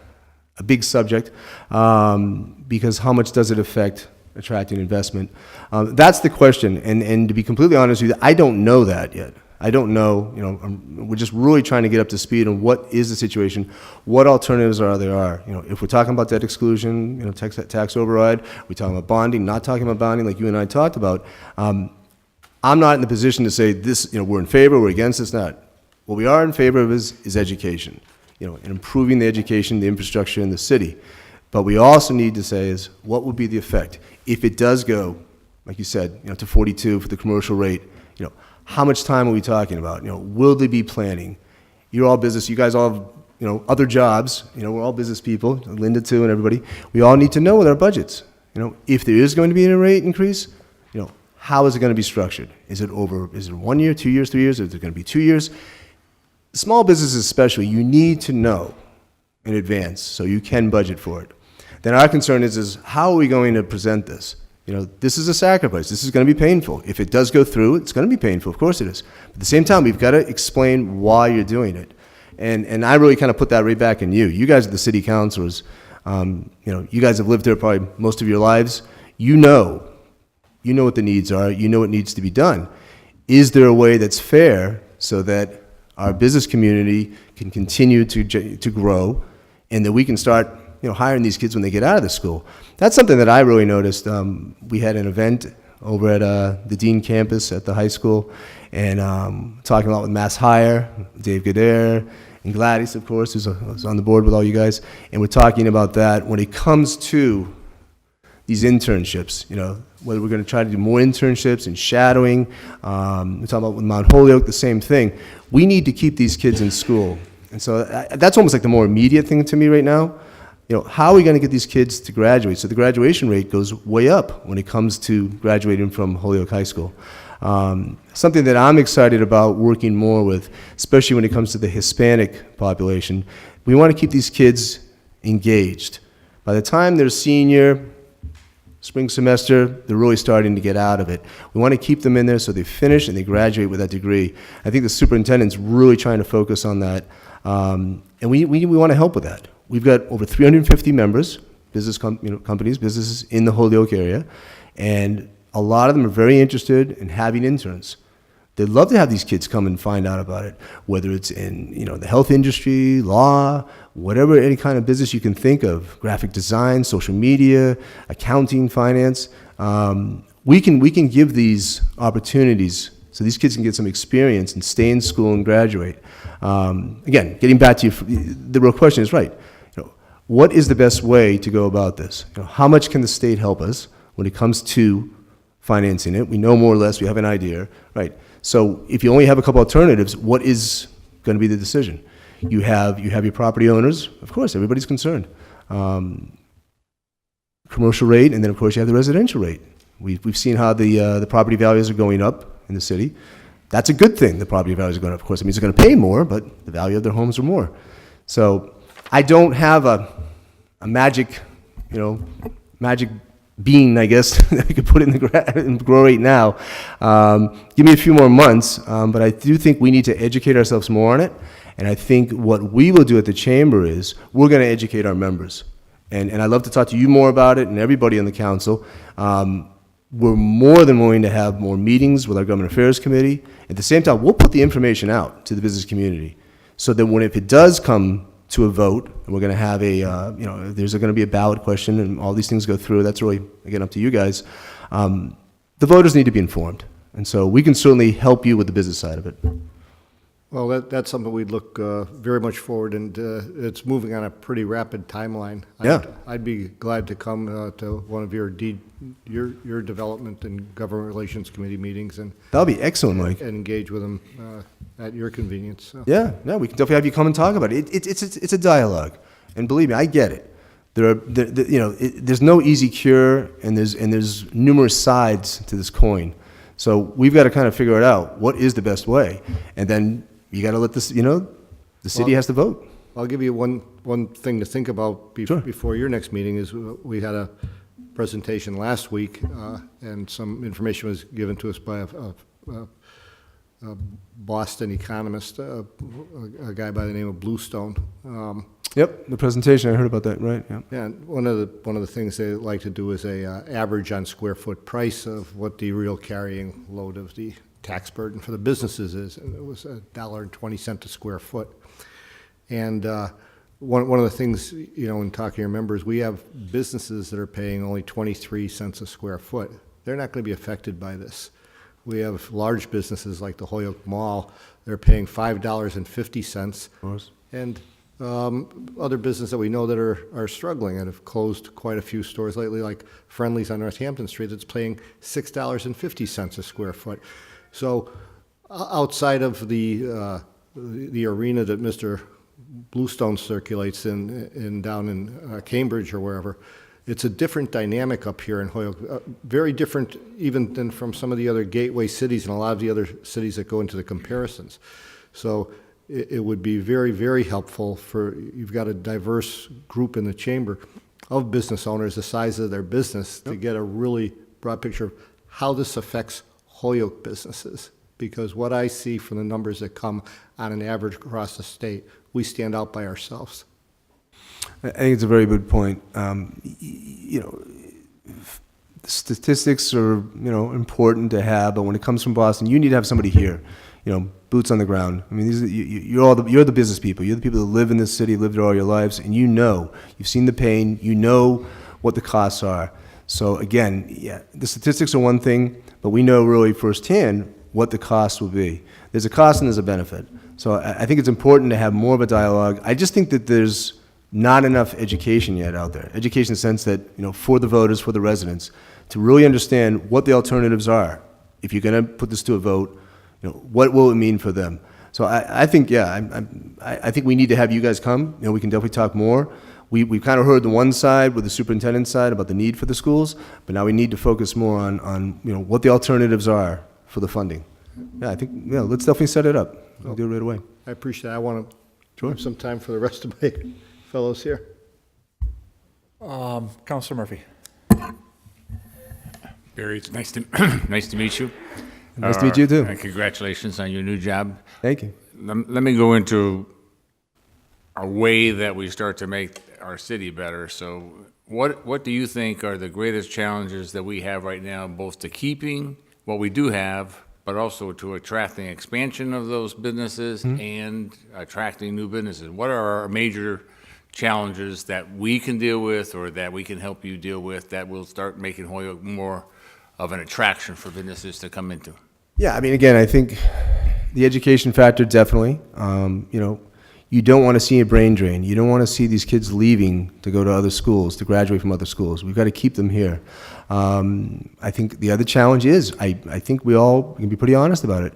big subject because how much does it affect attracting investment? That's the question, and to be completely honest with you, I don't know that yet. I don't know, we're just really trying to get up to speed on what is the situation, what alternatives there are. If we're talking about debt exclusion, tax override, we're talking about bonding, not talking about bonding like you and I talked about. I'm not in the position to say this, we're in favor, we're against this, not. What we are in favor of is education, and improving the education, the infrastructure in the city. But we also need to say is what would be the effect if it does go, like you said, to 42 for the commercial rate. How much time are we talking about? Will they be planning? You're all business. You guys all have, other jobs. We're all business people. Linda too, and everybody. We all need to know with our budgets. If there is going to be a rate increase, how is it going to be structured? Is it 1 year, 2 years, 3 years? Is it going to be 2 years? Small businesses especially, you need to know in advance so you can budget for it. Then our concern is how are we going to present this? This is a sacrifice. This is going to be painful. If it does go through, it's going to be painful. Of course it is. But at the same time, we've got to explain why you're doing it. And I really kind of put that right back in you. You guys are the city councilors. You guys have lived there probably most of your lives. You know what the needs are. You know what needs to be done. Is there a way that's fair so that our business community can continue to grow and that we can start hiring these kids when they get out of the school? That's something that I really noticed. We had an event over at the Dean campus at the high school, and talking a lot with Mass Hire, Dave Godair, and Gladys, of course, who's on the board with all you guys, and we're talking about that when it comes to these internships, whether we're going to try to do more internships and shadowing. We're talking about with Mount Holyoke, the same thing. We need to keep these kids in school. And so that's almost like the more immediate thing to me right now. How are we going to get these kids to graduate? So the graduation rate goes way up when it comes to graduating from Holyoke High School. Something that I'm excited about working more with, especially when it comes to the Hispanic population. We want to keep these kids engaged. By the time they're senior, spring semester, they're really starting to get out of it. We want to keep them in there so they finish and they graduate with that degree. I think the superintendent's really trying to focus on that, and we want to help with that. We've got over 350 members, companies, businesses in the Holyoke area, and a lot of them are very interested in having interns. They'd love to have these kids come and find out about it, whether it's in the health industry, law, whatever, any kind of business you can think of, graphic design, social media, accounting, finance. We can give these opportunities so these kids can get some experience and stay in school and graduate. Again, getting back to you, the real question is right. What is the best way to go about this? How much can the state help us when it comes to financing it? We know more or less, we have an idea, right? So if you only have a couple alternatives, what is going to be the decision? You have your property owners, of course, everybody's concerned. Commercial rate, and then of course you have the residential rate. We've seen how the property values are going up in the city. That's a good thing, the property values are going up. Of course, it means they're going to pay more, but the value of their homes are more. So I don't have a magic, magic bean, I guess, that we could put in the and grow right now. Give me a few more months, but I do think we need to educate ourselves more on it. And I think what we will do at the chamber is we're going to educate our members. And I'd love to talk to you more about it and everybody on the council. We're more than willing to have more meetings with our Government Affairs Committee. At the same time, we'll put the information out to the business community so that if it does come to a vote, and we're going to have there's going to be a ballot question and all these things go through, that's really, again, up to you guys. The voters need to be informed. And so we can certainly help you with the business side of it. Well, that's something we'd look very much forward, and it's moving on a pretty rapid timeline. Yeah. I'd be glad to come to one of your Development and Government Relations Committee meetings and That'll be excellent, Mike. and engage with them at your convenience. So. Yeah, we can definitely have you come and talk about it. It's a dialogue, and believe me, I get it. There's no easy cure, and there's numerous sides to this coin. So we've got to kind of figure it out. What is the best way? And then you got to let this, the city has to vote. I'll give you one thing to think about Sure. before your next meeting is we had a presentation last week, and some information was given to us by a Boston economist, a guy by the name of Bluestone. Yep, the presentation, I heard about that, right? Yeah. Yeah, and one of the things they like to do is a average on square foot price of what the real carrying load of the tax burden for the businesses is, and it was $1.20 a square foot. And one of the things, in talking to your members, we have businesses that are paying only 23 cents a square foot. They're not going to be affected by this. We have large businesses like the Holyoke Mall. They're paying $5.50. Of course. And other businesses that we know that are struggling and have closed quite a few stores lately, like Friendly's on Northampton Street, that's paying $6.50 a square foot. So outside of the arena that Mr. Bluestone circulates in down in Cambridge or wherever, it's a different dynamic up here in Holyoke, very different even than from some of the other gateway cities and a lot of the other cities that go into the comparisons. So it would be very, very helpful you've got a diverse group in the chamber of business owners, the size of their business, to get a really broad picture of how this affects Holyoke businesses. Because what I see from the numbers that come on an average across the state, we stand out by ourselves. I think it's a very good point. Statistics are, important to have, but when it comes from Boston, you need to have somebody here, boots on the ground. I mean, you're the business people. You're the people that live in this city, lived there all your lives, and you've seen the pain, you know what the costs are. So again, yeah, the statistics are one thing, but we know really firsthand what the cost will be. There's a cost and there's a benefit. So I think it's important to have more of a dialogue. I just think that there's not enough education yet out there. Education in the sense that, for the voters, for the residents, to really understand what the alternatives are. If you're going to put this to a vote, what will it mean for them? So I think, I think we need to have you guys come. We can definitely talk more. We've kind of heard the one side with the superintendent's side about the need for the schools, but now we need to focus more on what the alternatives are for the funding. Yeah, I think, let's definitely set it up. I'll do it right away. I appreciate that. I want to have some time for the rest of my fellows here. Councilor Murphy. Barry, it's nice to nice to meet you. Nice to meet you too. And congratulations on your new job. Thank you. Let me go into a way that we start to make our city better. So what do you think are the greatest challenges that we have right now, both to keeping what we do have, but also to attracting expansion of those businesses and attracting new businesses? What are our major challenges that we can deal with or that we can help you deal with that will start making Holyoke more of an attraction for businesses to come into? Yeah, I mean, again, I think the education factor, definitely. You don't want to see a brain drain. You don't want to see these kids leaving to go to other schools, to graduate from other schools. We've got to keep them here. I think the other challenge is, I think we all can be pretty honest about it.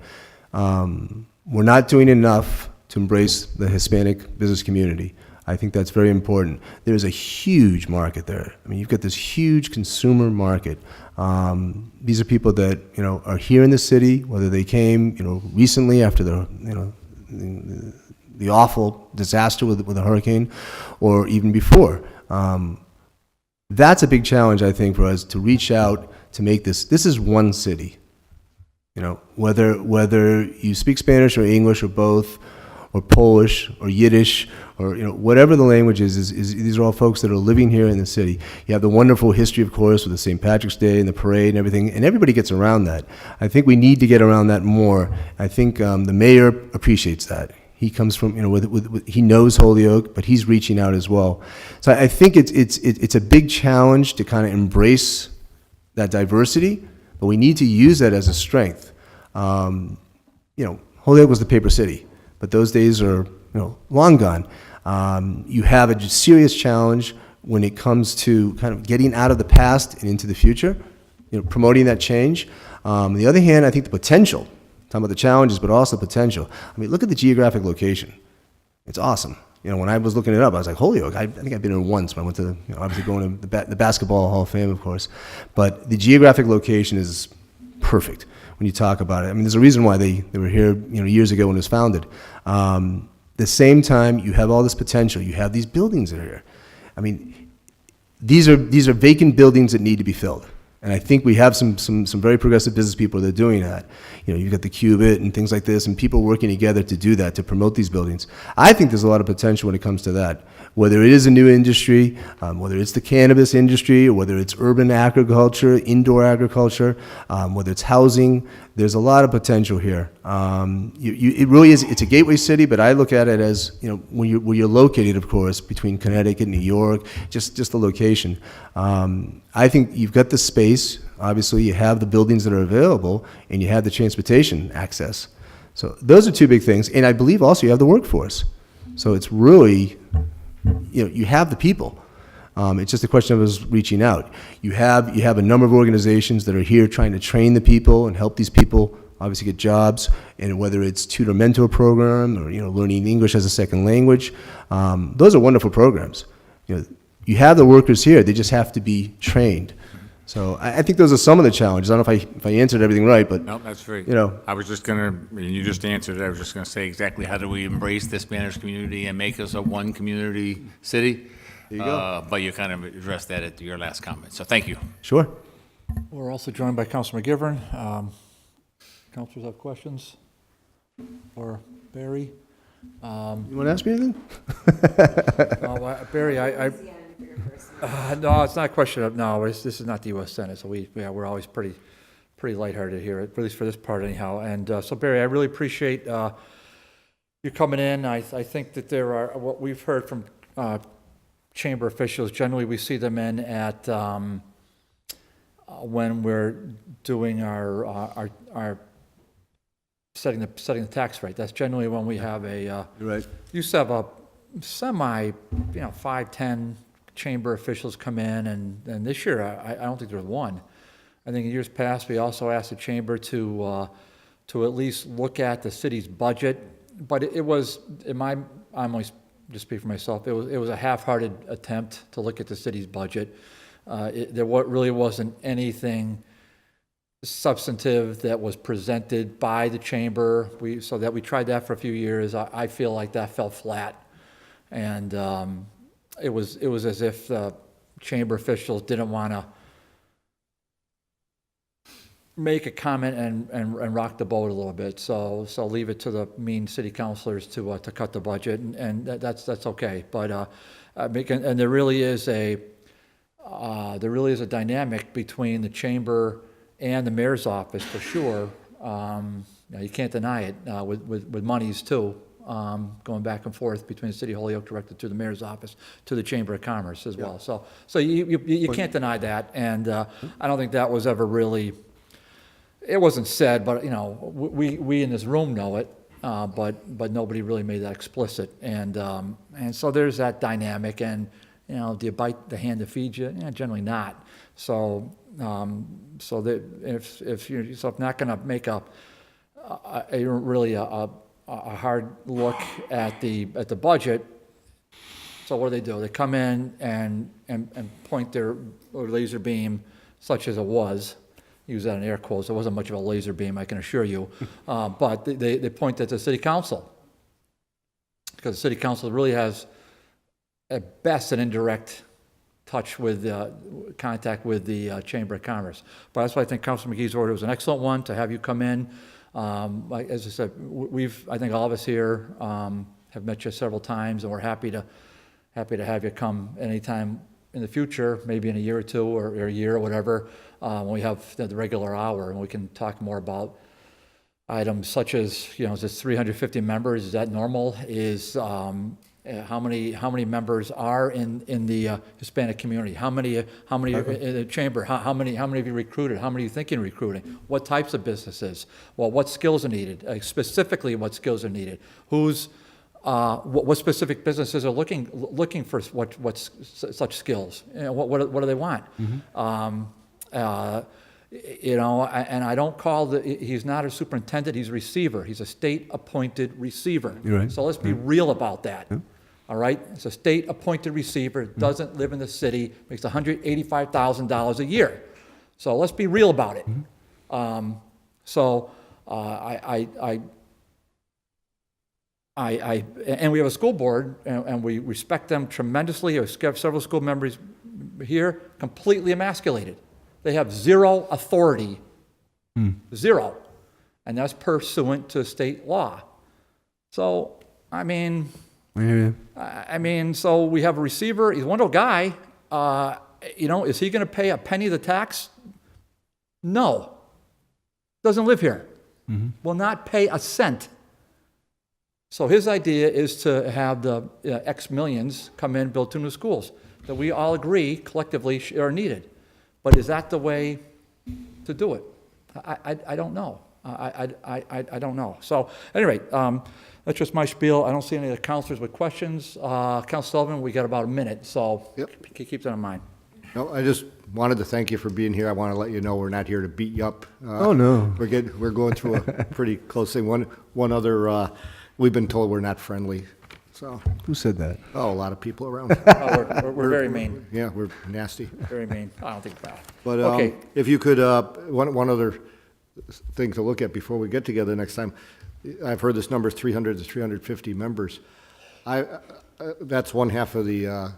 We're not doing enough to embrace the Hispanic business community. I think that's very important. There's a huge market there. I mean, you've got this huge consumer market. These are people that, are here in the city, whether they came, recently after the awful disaster with the hurricane, or even before. That's a big challenge, I think, for us to reach out to make this is one city. Whether you speak Spanish or English or both, or Polish or Yiddish, or whatever the language is these are all folks that are living here in the city. You have the wonderful history, of course, with the St. Patrick's Day and the parade and everything, and everybody gets around that. I think we need to get around that more. I think the mayor appreciates that. He comes from, he knows Holyoke, but he's reaching out as well. So I think it's a big challenge to kind of embrace that diversity, but we need to use that as a strength. Holyoke was the paper city, but those days are, long gone. You have a serious challenge when it comes to kind of getting out of the past and into the future, promoting that change. On the other hand, I think the potential, talking about the challenges, but also the potential. I mean, look at the geographic location. It's awesome. When I was looking it up, I was like, Holyoke, I think I've been here once when I went to, obviously going to the Basketball Hall of Fame, of course. But the geographic location is perfect when you talk about it. I mean, there's a reason why they were here, years ago when it was founded. The same time, you have all this potential. You have these buildings that are here. I mean, these are vacant buildings that need to be filled. And I think we have some very progressive business people that are doing that. You've got the Cubit and things like this, and people working together to do that, to promote these buildings. I think there's a lot of potential when it comes to that. Whether it is a new industry, whether it's the cannabis industry, or whether it's urban agriculture, indoor agriculture, whether it's housing, there's a lot of potential here. It really is, it's a gateway city, but I look at it as, where you're located, of course, between Connecticut, New York, just the location. I think you've got the space, obviously you have the buildings that are available, and you have the transportation access. So those are two big things, and I believe also you have the workforce. So it's really, you have the people. It's just a question of us reaching out. You have a number of organizations that are here trying to train the people and help these people obviously get jobs, and whether it's tutor mentor program or learning English as a second language, those are wonderful programs. you have the workers here, they just have to be trained. So I think those are some of the challenges. I don't know if I answered everything right, but No, that's very, you know. I was just gonna, and you just answered it, I was just gonna say exactly how do we embrace the Spanish community and make us a one community city? There you go. But you kind of addressed that at your last comment, so thank you. Sure. We're also joined by Councilor McGivern. Councilors have questions? Or Barry? You want to ask me anything? Barry, no, it's not a question of, no, this is not the U.S. Senate, so we're always pretty lighthearted here, at least for this part anyhow. And so Barry, I really appreciate you coming in. I think that there are, what we've heard from chamber officials, generally we see them in at when we're doing our setting the tax rate. That's generally when we have a, You're right. used to have a 5, 10 chamber officials come in, and this year, I don't think there was one. I think in years past, we also asked the chamber to at least look at the city's budget, but it was, I'm only just speak for myself, it was a half-hearted attempt to look at the city's budget. There really wasn't anything substantive that was presented by the chamber. So that we tried that for a few years. I feel like that fell flat, and it was as if the chamber officials didn't want to make a comment and rock the boat a little bit. So leave it to the mean city councilors to cut the budget, and that's okay. But and there really is a dynamic between the chamber and the mayor's office for sure. You can't deny it with monies too. Going back and forth between the city of Holyoke directed to the mayor's office to the Chamber of Commerce as well. So you can't deny that, and I don't think that was ever really. It wasn't said, but we in this room know it, but nobody really made that explicit, and so there's that dynamic, and do you bite the hand that feeds you? Generally not. So that if you're not going to make a hard look at the budget, so what do? They come in and point their laser beam, such as it was. Use that in air quotes. It wasn't much of a laser beam, I can assure you. But they point at the city council, because the city council really has, at best, an indirect touch with contact with the Chamber of Commerce. But that's why I think Councilor McGee's order was an excellent one to have you come in. As I said, I think all of us here have met you several times, and we're happy to have you come anytime in the future, maybe in a year or two or a year or whatever, when we have the regular hour, and we can talk more about items such as, is this 350 members? Is that normal? Is how many members are in the Hispanic community? How many in the chamber? How many have you recruited? How many are you thinking of recruiting? What types of businesses? Well, what skills are needed? Specifically, what skills are needed? What specific businesses are looking for what such skills? What do they want? And I don't call he's not a superintendent, he's a receiver. He's a state-appointed receiver. You're right. So let's be real about that. Yeah. All right? It's a state-appointed receiver, doesn't live in the city, makes $185,000 a year. So let's be real about it. And we have a school board, and we respect them tremendously. We have several school members here, completely emasculated. They have zero authority, zero, and that's pursuant to state law. So, so we have a receiver. He's a wonderful guy. Is he going to pay a penny of the tax? No. Doesn't live here. Will not pay a cent. So his idea is to have the X millions come in, build 2 new schools that we all agree collectively are needed. But is that the way to do it? I don't know. I don't know. So at any rate, that's just my spiel. I don't see any of the counselors with questions. Councilor Sullivan, we got about a minute, so keep that in mind. No, I just wanted to thank you for being here. I want to let you know we're not here to beat you up. Oh, no. We're going through a pretty close thing. One other, we've been told we're not friendly. so, Who said that? oh, a lot of people around. We're very mean, Yeah, we're nasty. very mean. I don't think that. But Okay. if you could, one other thing to look at before we get together next time, I've heard this number is 300 to 350 members. That's one half of the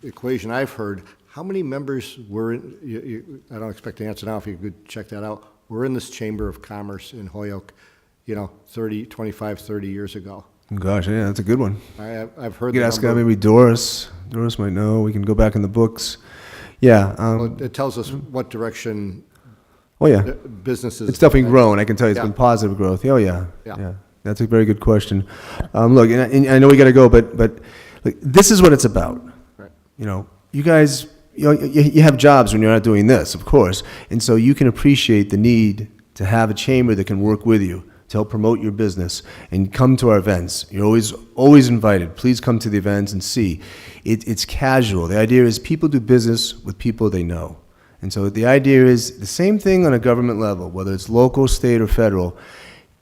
equation I've heard. How many members were in, I don't expect to answer now, if you could check that out, were in this Chamber of Commerce in Holyoke, 25, 30 years ago? Gosh, yeah, that's a good one. I've heard You the could ask number. maybe Doris. Doris might know. We can go back in the books. Yeah. Well, it tells us what direction Oh, yeah. businesses. It's definitely grown. I can tell you it's Yeah. been positive growth. Oh, yeah. Yeah. That's a very good question. Look, and I know we got to go, but look, this is what it's about. Right. You guys, you have jobs when you're not doing this, of course. And so you can appreciate the need to have a chamber that can work with you to help promote your business and come to our events. You're always invited. Please come to the events and see. It's casual. The idea is people do business with people they know. And so the idea is the same thing on a government level, whether it's local, state, or federal.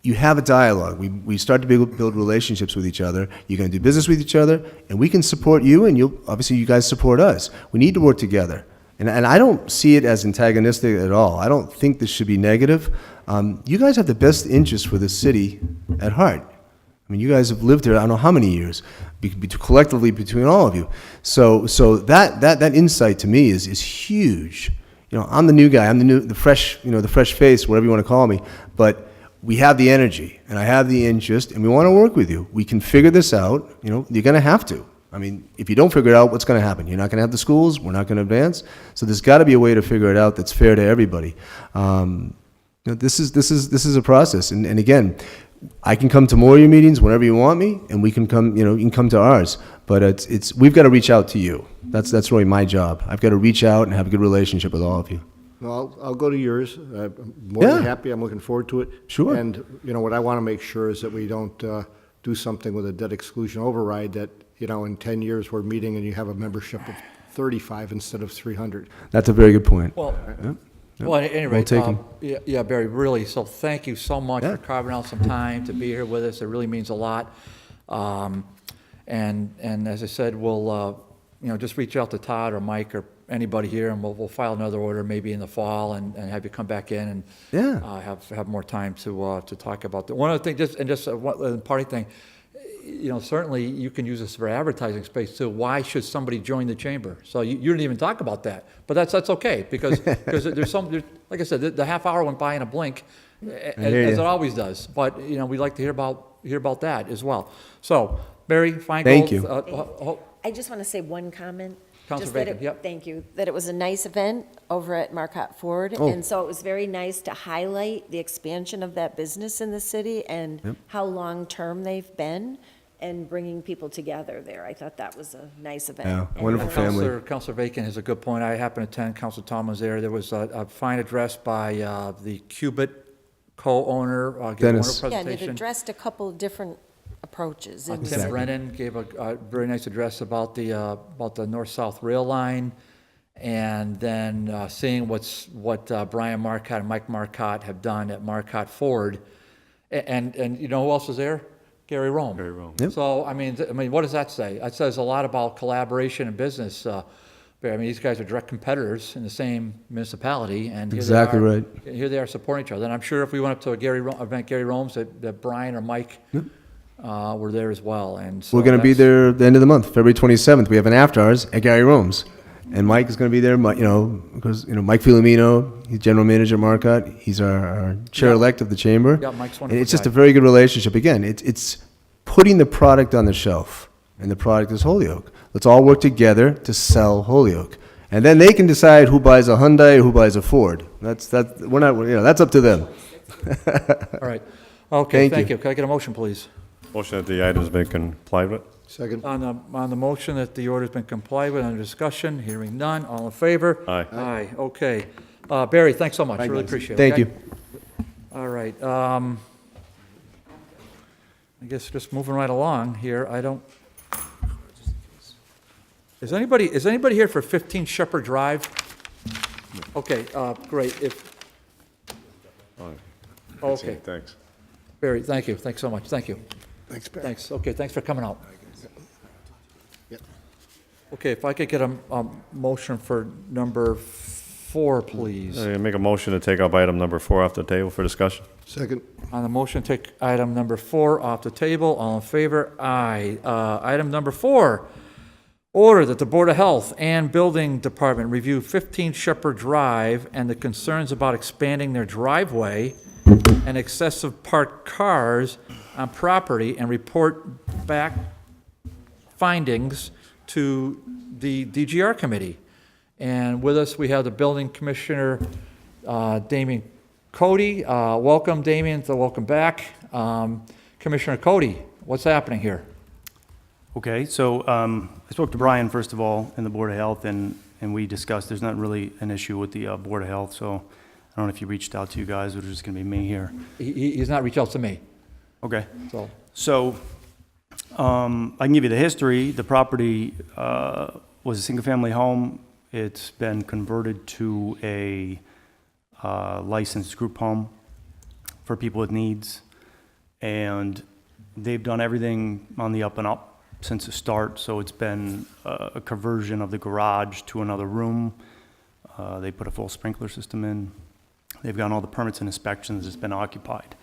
You have a dialogue. We start to build relationships with each other. You're going to do business with each other, and we can support you, and obviously you guys support us. We need to work together. And I don't see it as antagonistic at all. I don't think this should be negative. You guys have the best interest for the city at heart. I mean, you guys have lived here I don't know how many years, collectively between all of you. So that insight to me is huge. I'm the new guy. I'm the fresh face, whatever you want to call me. But we have the energy, and I have the interest, and we want to work with you. We can figure this out. You're going to have to. I mean, if you don't figure it out, what's going to happen? You're not going to have the schools. We're not going to advance. So there's got to be a way to figure it out that's fair to everybody. This is a process, and again, I can come to more of your meetings whenever you want me, and we can come. You can come to ours. But we've got to reach out to you. That's really my job. I've got to reach out and have a good relationship with all of you. No, I'll go to yours. I'm more than Yeah. happy. I'm looking forward to it. Sure. And, what I want to make sure is that we don't do something with a debt exclusion override that, in 10 years we're meeting and you have a membership of 35 instead of 300. That's a very good point. Well, Yep. well, at any Well rate, taken. yeah, Barry, really, so thank you so much Yeah. for carving out some time to be here with us. It really means a lot. And as I said, we'll, just reach out to Todd or Mike or anybody here, and we'll file another order maybe in the fall and have you come back in and Yeah. have more time to talk about that. One other thing, just one party thing, certainly you can use this for advertising space too. Why should somebody join the chamber? So you didn't even talk about that, but that's okay because like I said, the half hour went by in a blink, as it always does. But we'd like to hear about that as well. So Barry Feingold. Thank you. I just want to say one comment. Counselor Just that Bacon, yep. Thank you. That it was a nice event over at Marcotte Ford. Oh. And so it was very nice to highlight the expansion of that business in the city and how long-term they've been and bringing people together there. I thought that was a nice event. Yeah, And wonderful family. Counselor Bacon has a good point. I happened to attend. Counselor Tom was there. There was a fine address by the Cubit co-owner, gave a Dennis. wonderful Yeah, and it presentation. addressed a couple of different approaches. It was- Tim Brennan gave a very nice address about the north-south rail line, and then seeing what Brian Marcotte and Mike Marcotte have done at Marcotte Ford, and who else was there? Gary Rome. Gary Rome. Yep. So I mean, what does that say? That says a lot about collaboration and business. These guys are direct competitors in the same municipality, and here Exactly they are, right. Here they are supporting each other. And I'm sure if we went up to a event Gary Rome's, that Brian or Mike were there as well. And so We're going to be that's- there at the end of the month, February 27th. We have an after hours at Gary Rome's. And Mike is going to be there, because, Mike Filomeno, he's general manager at Marcotte. He's our chair-elect of the chamber. Yeah, Mike's a And wonderful it's just guy. a very good relationship. Again, it's putting the product on the shelf, and the product is Holyoke. Let's all work together to sell Holyoke. And then they can decide who buys a Hyundai or who buys a Ford. That's up to them. All right. Okay, Thank thank you. you. Can I get a motion, please? Motion that the item's been complied with? Second? On the motion that the order's been complied with, under discussion, hearing none, all in favor? Aye. Aye, okay. Barry, thanks so much, really appreciate it. Thank okay? you. All right, I guess just moving right along here, is anybody here for 15 Shepard Drive? Okay, great, okay, Thanks. Barry, thank you, thanks so much, thank you. Thanks, Barry. Thanks, okay, thanks for coming out. Okay, if I could get a motion for number 4, please. Make a motion to take up item number 4 off the table for discussion. Second. On the motion, take item number 4 off the table. All in favor? Aye. Item number 4, order that the Board of Health and Building Department review 15 Shepard Drive and the concerns about expanding their driveway and excessive parked cars on property and report back findings to the DG&R committee. And with us, we have the Building Commissioner, Damien Cody. Welcome, Damien, welcome back. Commissioner Cody, what's happening here? Okay, so I spoke to Brian, first of all, in the Board of Health, and we discussed there's not really an issue with the Board of Health, so I don't know if he reached out to you guys, or it's just going to be me here. He's not reached out to me, Okay, so. I can give you the history. The property was a single-family home. It's been converted to a licensed group home for people with needs, and they've done everything on the up and up since the start. So it's been a conversion of the garage to another room. They put a full sprinkler system in. They've gotten all the permits and inspections. It's been occupied.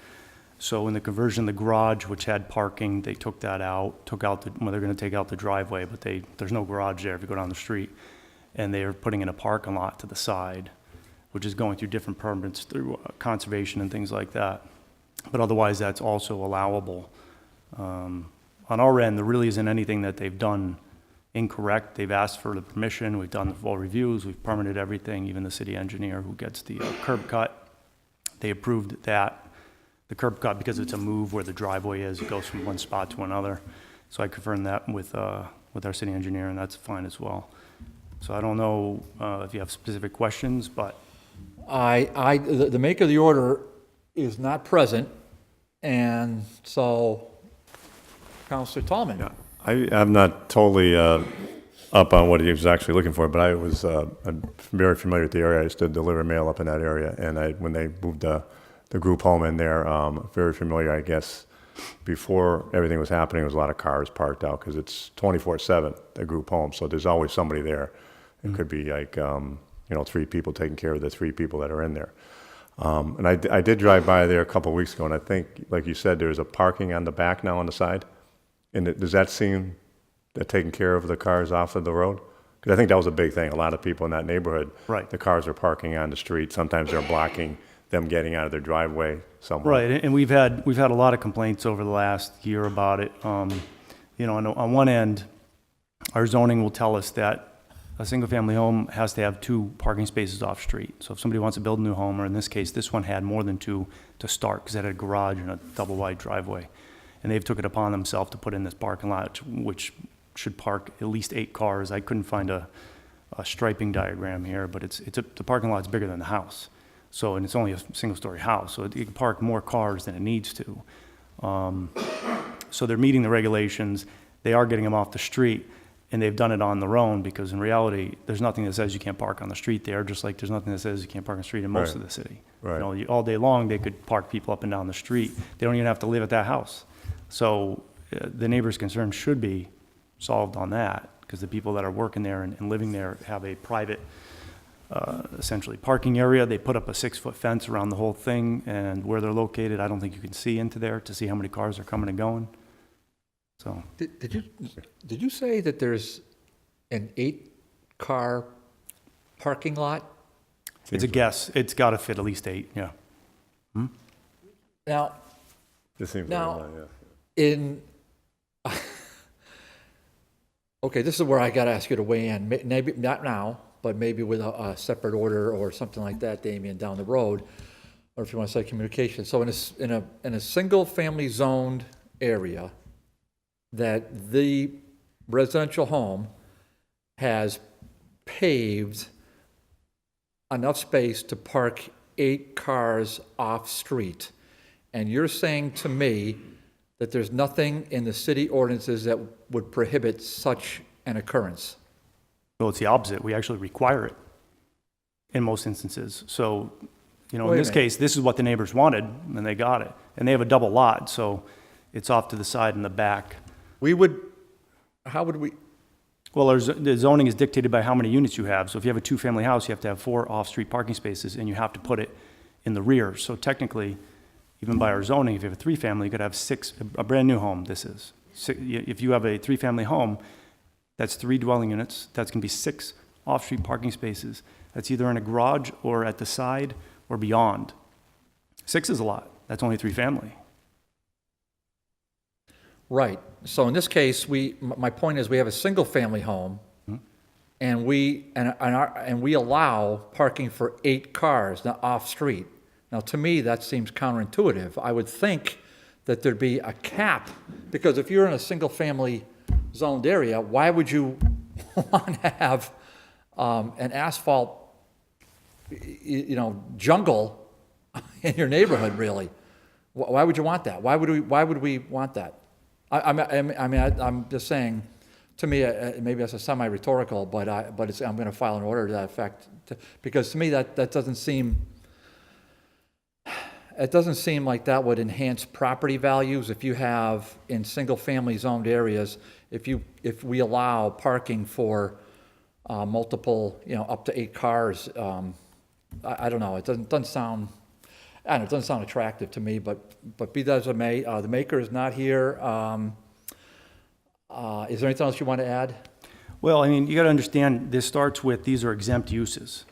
So in the conversion, the garage, which had parking, they took that out, well, they're gonna take out the driveway, but there's no garage there if you go down the street. And they are putting in a parking lot to the side, which is going through different permits through conservation and things like that. But otherwise, that's also allowable. On our end, there really isn't anything that they've done incorrect. They've asked for the permission, we've done the full reviews, we've permitted everything, even the city engineer who gets the curb cut. They approved that. The curb cut, because it's a move where the driveway is, it goes from one spot to another. So I confirmed that with our city engineer, and that's fine as well. So I don't know if you have specific questions, but. The maker of the order is not present, and so, Counselor Tallman. I'm not totally up on what he was actually looking for, but I'm very familiar with the area. I used to deliver mail up in that area, and when they moved the group home in there, very familiar, I guess. Before everything was happening, there was a lot of cars parked out because it's 24/7, the group home, so there's always somebody there. It could be like, 3 people taking care of the 3 people that are in there. And I did drive by there a couple of weeks ago, and I think, like you said, there's a parking on the back now on the side. And does that seem that taking care of the cars off of the road? Because I think that was a big thing. A lot of people in that neighborhood, Right. The cars are parking on the street. Sometimes they're blocking them getting out of their driveway somewhere. Right, and we've had a lot of complaints over the last year about it. On one end, our zoning will tell us that a single-family home has to have 2 parking spaces off-street. So if somebody wants to build a new home, or in this case, this one had more than 2 to start, because it had a garage and a double-wide driveway. And they've took it upon themselves to put in this parking lot, which should park at least 8 cars. I couldn't find a striping diagram here, but the parking lot's bigger than the house. So, and it's only a single-story house, so it can park more cars than it needs to. So they're meeting the regulations. They are getting them off the street, and they've done it on their own, because in reality, there's nothing that says you can't park on the street there, just like there's nothing that says you can't park on the street in most Right. of the city. Right. All day long, they could park people up and down the street. They don't even have to live at that house. So the neighbor's concern should be solved on that, because the people that are working there and living there have a private, essentially parking area. They put up a 6-foot fence around the whole thing, and where they're located, I don't think you can see into there to see how many cars are coming and going. So, Did you say that there's an 8-car parking lot? it's a guess. It's got to fit at least 8, yeah. Now, This seems Now- very low, yeah. okay, this is where I got to ask you to weigh in. Maybe not now, but maybe with a separate order or something like that, Damien, down the road, or if you want to say communication. So in a single-family zoned area, that the residential home has paved enough space to park 8 cars off-street, and you're saying to me that there's nothing in the city ordinances that would prohibit such an occurrence? Well, it's the opposite. We actually require it in most instances. So, Wait in a this minute. case, this is what the neighbors wanted, and they got it. And they have a double lot, so it's off to the side and the back. How would we, Well, the zoning is dictated by how many units you have. So if you have a two-family house, you have to have 4 off-street parking spaces, and you have to put it in the rear. So technically, even by our zoning, if you have a 3-family, you could have 6, a brand-new home, this is. If you have a 3-family home, that's 3 dwelling units, that's gonna be 6 off-street parking spaces. That's either in a garage or at the side or beyond. 6 is a lot, that's only 3-family. Right. So in this case, my point is we have a single-family home, and we allow parking for 8 cars now off-street. Now, to me, that seems counterintuitive. I would think that there'd be a cap, because if you're in a single-family zoned area, why would you want to have an asphalt, jungle in your neighborhood, really? Why would you want that? Why would we want that? I'm just saying, to me, maybe that's a semi-rhetorical, but I'm going to file an order to that effect, because to me, that doesn't seem, it doesn't seem like that would enhance property values if you have, in single-family zoned areas, if we allow parking for multiple, up to 8 cars. I don't know, it doesn't sound, I don't know, it doesn't sound attractive to me, but be that as it may, the maker is not here. Is there anything else you want to add? Well, I mean, you got to understand, this starts with, these are exempt uses.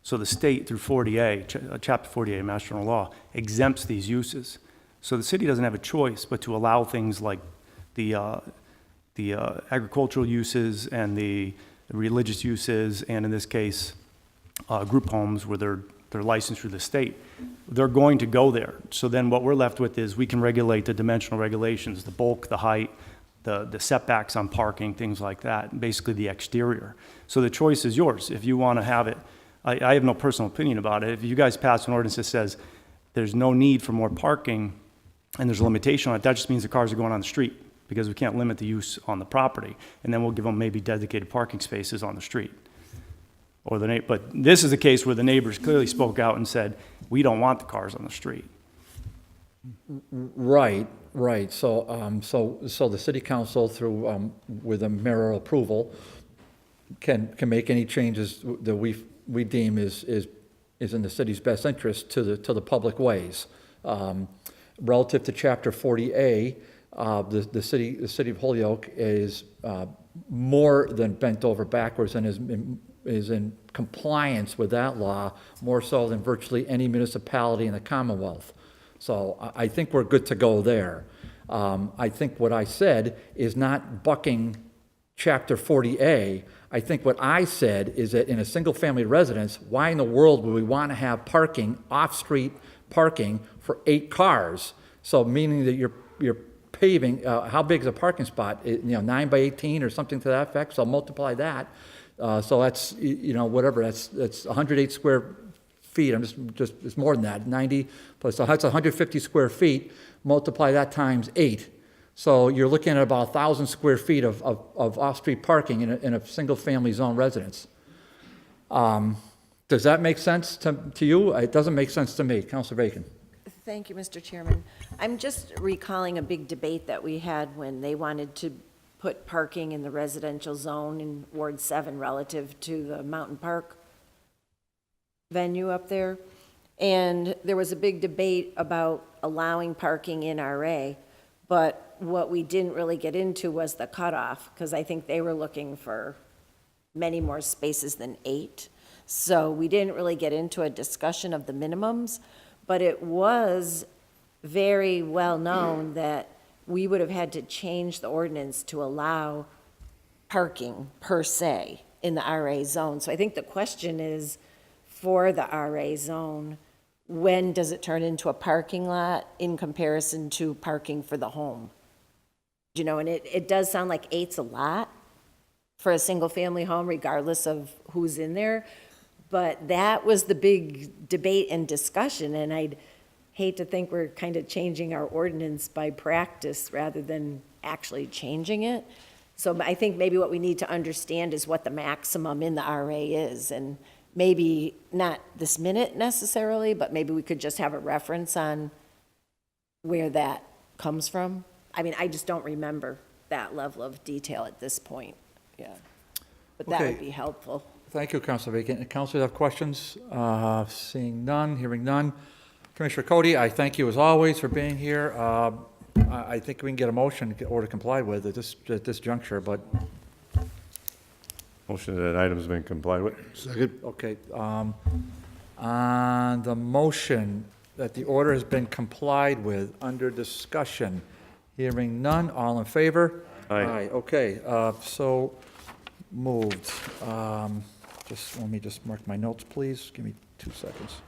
So the state through 40A, Chapter 40A, Master General Law, exempts these uses. So the city doesn't have a choice but to allow things like the agricultural uses and the religious uses, and in this case, group homes where they're licensed through the state. They're going to go there. So then what we're left with is we can regulate the dimensional regulations, the bulk, the height, the setbacks on parking, things like that, basically the exterior. So the choice is yours. If you want to have it, I have no personal opinion about it. If you guys pass an ordinance that says there's no need for more parking and there's a limitation on it, that just means the cars are going on the street because we can't limit the use on the property. And then we'll give them maybe dedicated parking spaces on the street. But this is a case where the neighbors clearly spoke out and said, we don't want the cars on the street. Right. So the city council, through with a mayoral approval, can make any changes that we deem is in the city's best interest to the public ways. Relative to Chapter 40A, the city of Holyoke is more than bent over backwards and is in compliance with that law more so than virtually any municipality in the Commonwealth. So I think we're good to go there. I think what I said is not bucking Chapter 40A. I think what I said is that in a single-family residence, why in the world would we want to have parking, off-street parking for 8 cars? So meaning that you're paving, how big is a parking spot? 9 by 18 or something to that effect, so multiply that. So that's, whatever, that's 108 square feet. I'm just it's more than that, 90 plus, so that's 150 square feet, multiply that times 8. So you're looking at about 1,000 square feet of off-street parking in a single-family zone residence. Does that make sense to you? It doesn't make sense to me. Councilor Bacon. Thank you, Mr. Chairman. I'm just recalling a big debate that we had when they wanted to put parking in the residential zone in Ward 7 relative to the Mountain Park venue up there. And there was a big debate about allowing parking in RA, but what we didn't really get into was the cutoff, because I think they were looking for many more spaces than 8. So we didn't really get into a discussion of the minimums, but it was very well known that we would have had to change the ordinance to allow parking per se in the RA zone. So I think the question is, for the RA zone, when does it turn into a parking lot in comparison to parking for the home? And it does sound like 8's a lot for a single-family home, regardless of who's in there. But that was the big debate and discussion, and I'd hate to think we're kind of changing our ordinance by practice rather than actually changing it. So I think maybe what we need to understand is what the maximum in the RA is, and maybe not this minute necessarily, but maybe we could just have a reference on where that comes from. I mean, I just don't remember that level of detail at this point. Yeah. but that Okay. would be helpful. Thank you, Councilor Bacon. Councilors have questions? Seeing none, hearing none. Commissioner Cody, I thank you as always for being here. I think we can get a motion or to comply with at this juncture, but, Motion that item's been complied with. Second? okay. On the motion that the order has been complied with, under discussion, hearing none, all in favor? Aye. Okay, so moved. Let me just mark my notes, please. Give me 2 seconds.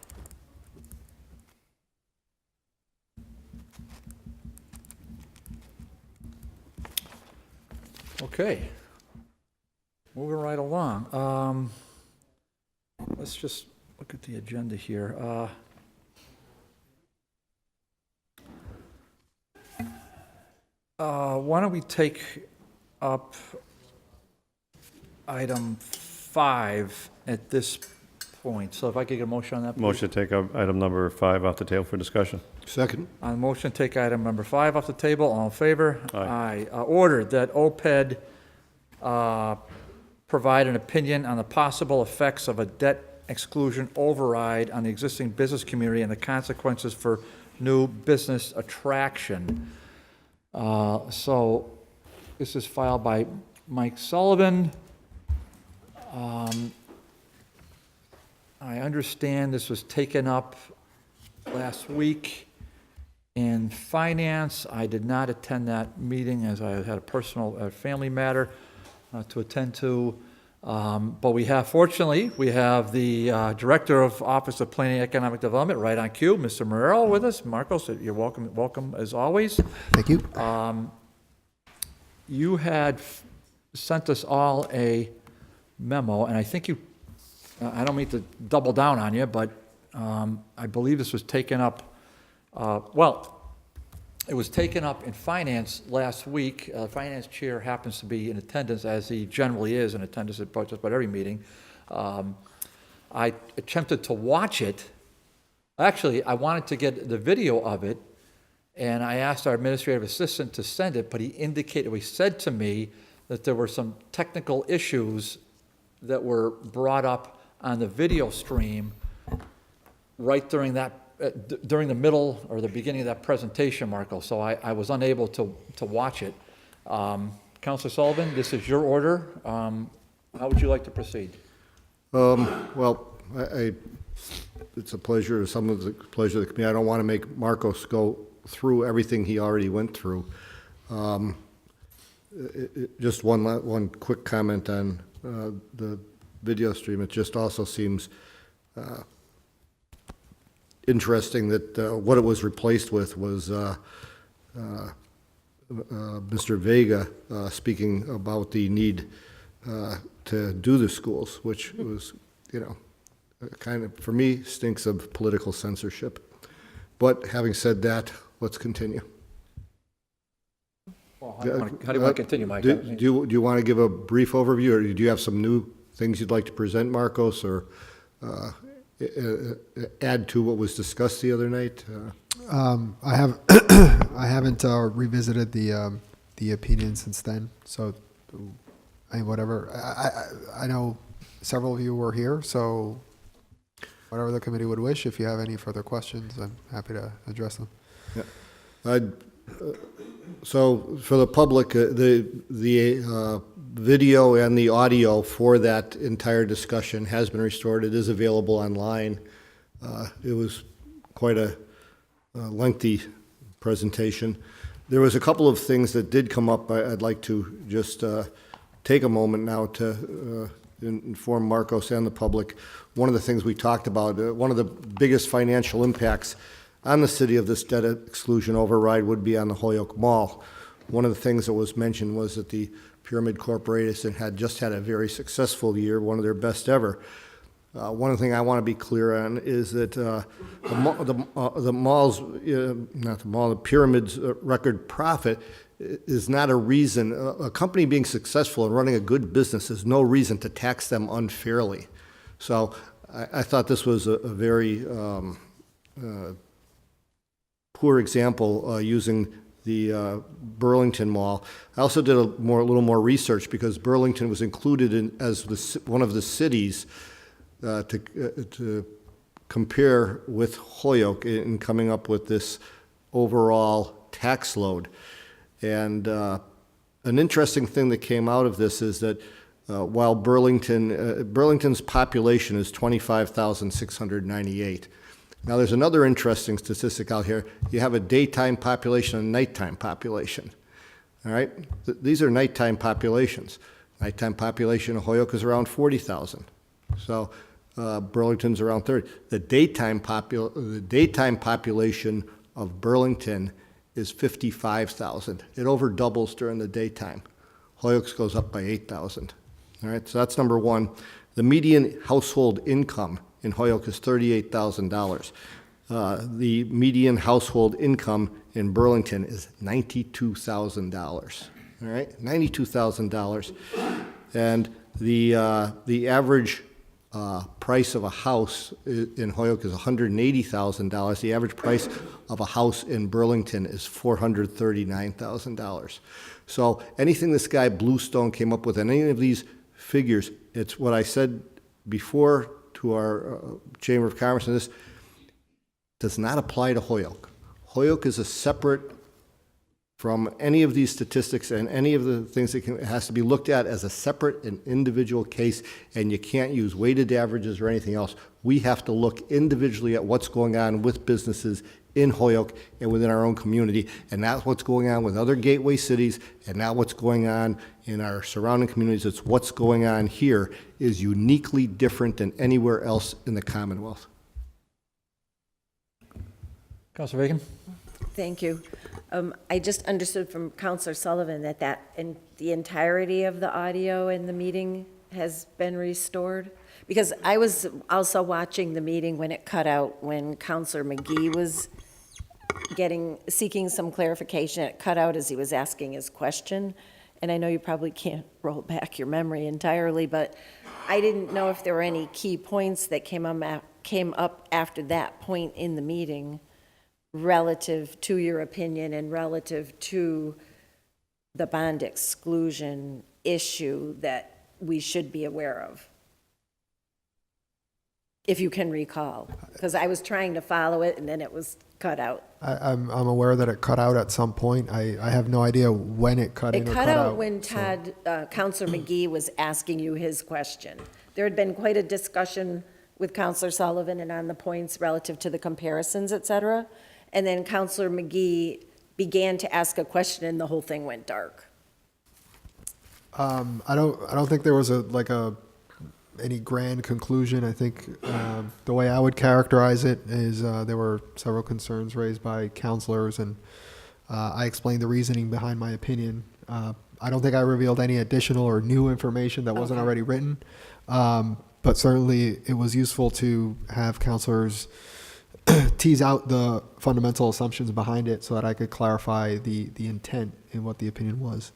Okay. Moving right along. Let's just look at the agenda here. Why don't we take up item 5 at this point? So if I could get a motion on that, please. Motion to take up item number 5 off the table for discussion. Second? On motion, to take item number 5 off the table. All in favor? Aye. Ordered that OPED provide an opinion on the possible effects of a debt exclusion override on the existing business community and the consequences for new business attraction. So this is filed by Mike Sullivan. I understand this was taken up last week in finance. I did not attend that meeting as I had a personal family matter to attend to. But we have, fortunately, we have the Director of Office of Planning and Economic Development right on cue, Mr. Morero, with us. Marcos, you're welcome as always. Thank you. You had sent us all a memo, and I think you, I don't mean to double down on you, but I believe this was taken up, it was taken up in finance last week. Finance chair happens to be in attendance, as he generally is in attendance at just about every meeting. I attempted to watch it. Actually, I wanted to get the video of it, and I asked our administrative assistant to send it, but he said to me that there were some technical issues that were brought up on the video stream right during the middle or the beginning of that presentation, Marco, so I was unable to watch it. Councilor Sullivan, this is your order. How would you like to proceed? Well, it's a pleasure, someone's a pleasure to me. I don't want to make Marcos go through everything he already went through. Just one quick comment on the video stream. It just also seems interesting that what it was replaced with was Mr. Vega speaking about the need to do the schools, which was, kind of, for me, stinks of political censorship. But having said that, let's continue. Well, how do you want to continue, Mike? Do you want to give a brief overview, or do you have some new things you'd like to present, Marcos, or add to what was discussed the other night? I have I haven't revisited the opinion since then. So, I mean, whatever. I know several of you were here, so whatever the committee would wish. If you have any further questions, I'm happy to address them. Yeah. So for the public, the video and the audio for that entire discussion has been restored. It is available online. It was quite a lengthy presentation. There was a couple of things that did come up. I'd like to just take a moment now to inform Marcos and the public. One of the things we talked about, one of the biggest financial impacts on the city of this debt exclusion override would be on the Holyoke Mall. One of the things that was mentioned was that the Pyramid Corporation had just had a very successful year, one of their best ever. One thing I want to be clear on is that the Pyramid's record profit is not a reason. A company being successful and running a good business is no reason to tax them unfairly. So I thought this was a very poor example using the Burlington Mall. I also did a little more research because Burlington was included as one of the cities to compare with Holyoke in coming up with this overall tax load. And an interesting thing that came out of this is that while Burlington's population is 25,698. Now, there's another interesting statistic out here. You have a daytime population and a nighttime population. All right? These are nighttime populations. Nighttime population of Holyoke is around 40,000. So Burlington's around 30. The daytime population of Burlington is 55,000. It over doubles during the daytime. Holyoke's goes up by 8,000. All right, so that's number one. The median household income in Holyoke is $38,000. The median household income in Burlington is $92,000. All right, $92,000. And the average price of a house in Holyoke is $180,000. The average price of a house in Burlington is $439,000. So anything this guy Bluestone came up with, and any of these figures, it's what I said before to our Chamber of Commerce, and this does not apply to Holyoke. Holyoke is a separate from any of these statistics and any of the things that it has to be looked at as a separate and individual case, and you can't use weighted averages or anything else. We have to look individually at what's going on with businesses in Holyoke and within our own community, and that's what's going on with other gateway cities, and not what's going on in our surrounding communities. It's what's going on here is uniquely different than anywhere else in the Commonwealth. Councilor Reagan? Thank you. I just understood from Councilor Sullivan that in the entirety of the audio in the meeting has been restored. Because I was also watching the meeting when it cut out, when Councilor McGee was seeking some clarification. It cut out as he was asking his question. And I know you probably can't roll back your memory entirely, but I didn't know if there were any key points that came up after that point in the meeting relative to your opinion and relative to the bond exclusion issue that we should be aware of, if you can recall, because I was trying to follow it and then it was cut out. I'm aware that it cut out at some point. I have no idea when it cut in or It cut cut out out. when Councilor McGee was asking you his question. There had been quite a discussion with Councilor Sullivan and on the points relative to the comparisons, et cetera. And then Councilor McGee began to ask a question and the whole thing went dark. I don't think there was any grand conclusion. I think the way I would characterize it is there were several concerns raised by councilors, and I explained the reasoning behind my opinion. I don't think I revealed any additional or new information that wasn't already written, but certainly it was useful to have councilors tease out the fundamental assumptions behind it so that I could clarify the intent and what the opinion was.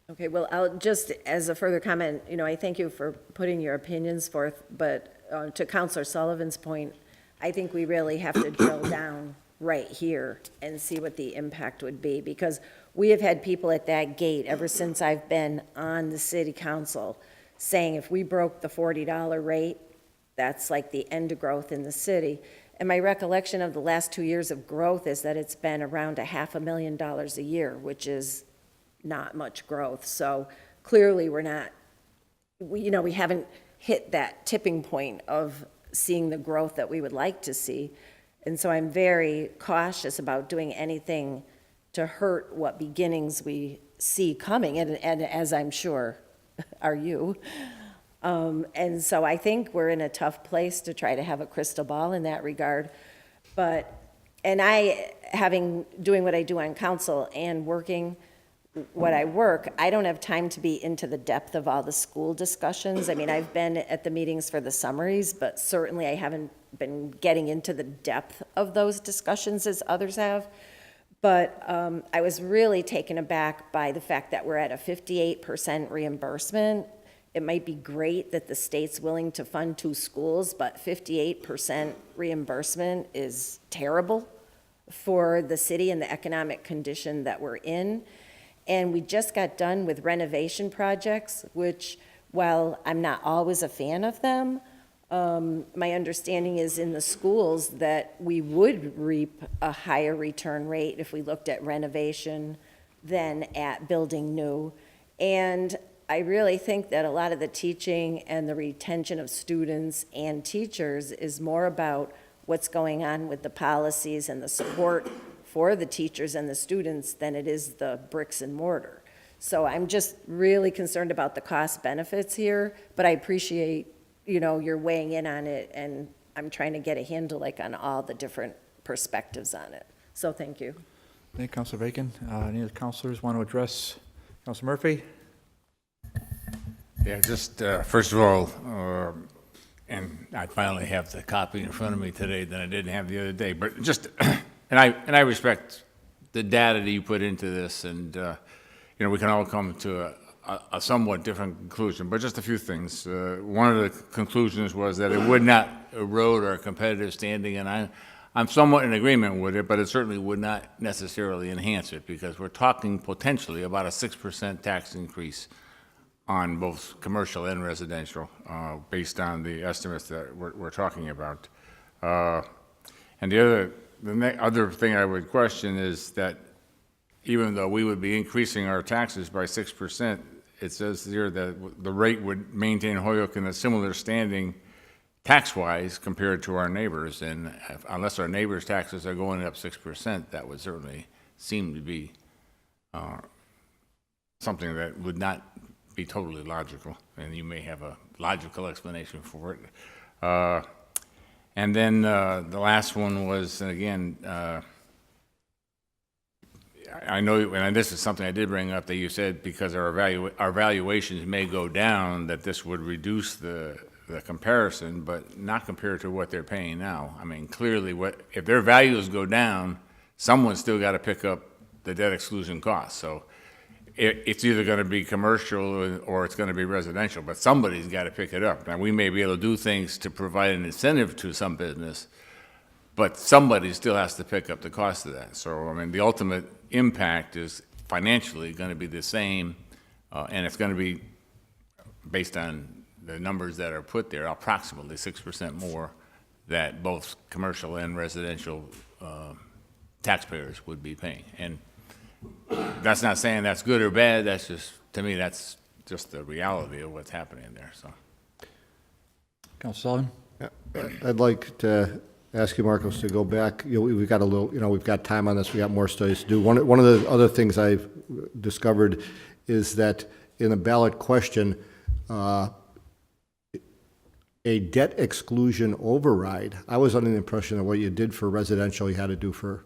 Okay, well, I'll just, as a further comment, I thank you for putting your opinions forth, but to Councilor Sullivan's point, I think we really have to drill down right here and see what the impact would be, because we have had people at that gate ever since I've been on the city council saying if we broke the $40 rate, that's like the end of growth in the city. And my recollection of the last 2 years of growth is that it's been around $500,000 a year, which is not much growth. So clearly we haven't hit that tipping point of seeing the growth that we would like to see. And so I'm very cautious about doing anything to hurt what beginnings we see coming, and as I'm sure are you. And so I think we're in a tough place to try to have a crystal ball in that regard. And I, doing what I do on council and working what I work, I don't have time to be into the depth of all the school discussions. I mean, I've been at the meetings for the summaries, but certainly I haven't been getting into the depth of those discussions as others have. But I was really taken aback by the fact that we're at a 58% reimbursement. It might be great that the state's willing to fund 2 schools, but 58% reimbursement is terrible. for the city and the economic condition that we're in. And we just got done with renovation projects, which, while I'm not always a fan of them, my understanding is in the schools that we would reap a higher return rate if we looked at renovation than at building new. And I really think that a lot of the teaching and the retention of students and teachers is more about what's going on with the policies and the support for the teachers and the students than it is the bricks and mortar. So I'm just really concerned about the cost benefits here, but I appreciate, you're weighing in on it, and I'm trying to get a handle on all the different perspectives on it. So thank you. Thank you, Councilor Bacon. Any other councilors want to address Councilor Murphy? Yeah, just first of all, and I finally have the copy in front of me today that I didn't have the other day, but just, and I respect the data that you put into this, and we can all come to a somewhat different conclusion, but just a few things. One of the conclusions was that it would not erode our competitive standing, and I'm somewhat in agreement with it, but it certainly would not necessarily enhance it, because we're talking potentially about a 6% tax increase on both commercial and residential, based on the estimates that we're talking about. And the other thing I would question is that even though we would be increasing our taxes by 6%, it says here that the rate would maintain Holyoke in a similar standing tax-wise compared to our neighbors. And unless our neighbors' taxes are going up 6%, that would certainly seem to be something that would not be totally logical. And you may have a logical explanation for it. And then the last one was, and again, I know, and this is something I did bring up, that you said because our valuations may go down, that this would reduce the comparison, but not compared to what they're paying now. I mean, clearly, if their values go down, someone's still got to pick up the debt exclusion costs. So it's either going to be commercial or it's going to be residential, but somebody's got to pick it up. Now, we may be able to do things to provide an incentive to some business, but somebody still has to pick up the cost of that. So, I mean, the ultimate impact is financially going to be the same, and it's going to be based on the numbers that are put there, approximately 6% more that both commercial and residential taxpayers would be paying. And that's not saying that's good or bad. That's just, to me, that's just the reality of what's happening there. So, Councilor Sullivan? I'd like to ask you, Marcos, to go back. We've got a little, we've got time on this. We got more studies to do. One of the other things I've discovered is that in a ballot question, a debt exclusion override, I was under the impression that what you did for residential, you had to do for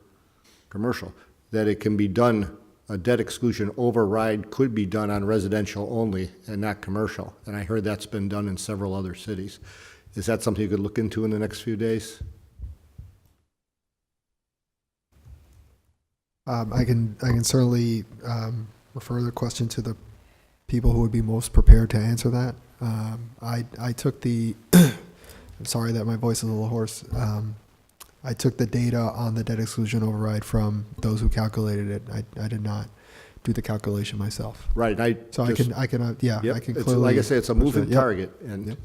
commercial, that it can be done, a debt exclusion override could be done on residential only and not commercial. And I heard that's been done in several other cities. Is that something you could look into in the next few days? I can certainly refer the question to the people who would be most prepared to answer that. I took the, I'm sorry that my voice is a little hoarse. I took the data on the debt exclusion override from those who calculated it. I did not do the calculation myself. Right. I can Yep, I can it's, clearly. like I say, it's a moving Yep. target, and Yep.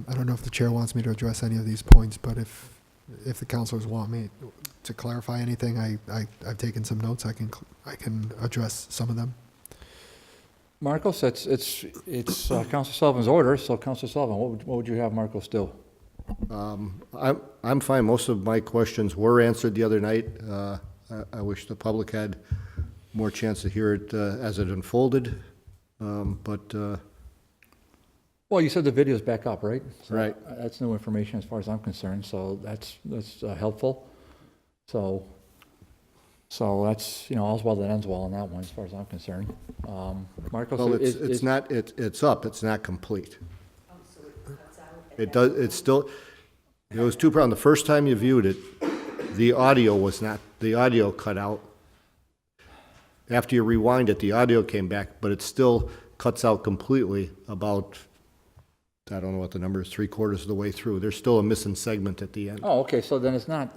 I don't know if the chair wants me to address any of these points, but if the councilors want me to clarify anything, I've taken some notes. I can address some of them. Marcos, it's Councilor Sullivan's order, so Councilor Sullivan, what would you have Marcos do? I'm fine. Most of my questions were answered the other night. I wish the public had more chance to hear it as it unfolded, but Well, you said the video's back up, right? So Right. That's new information as far as I'm concerned, so that's helpful. So that's, all's well that ends well on that one, as far as I'm concerned. Marcos? well, it's not, it's up. It's not complete. It does, it's still, there was two problems. The first time you viewed it, the audio cut out. After you rewind it, the audio came back, but it still cuts out completely about I don't know what the number is, 3/4 of the way through. There's still a missing segment at the end. Oh, okay, so then it's not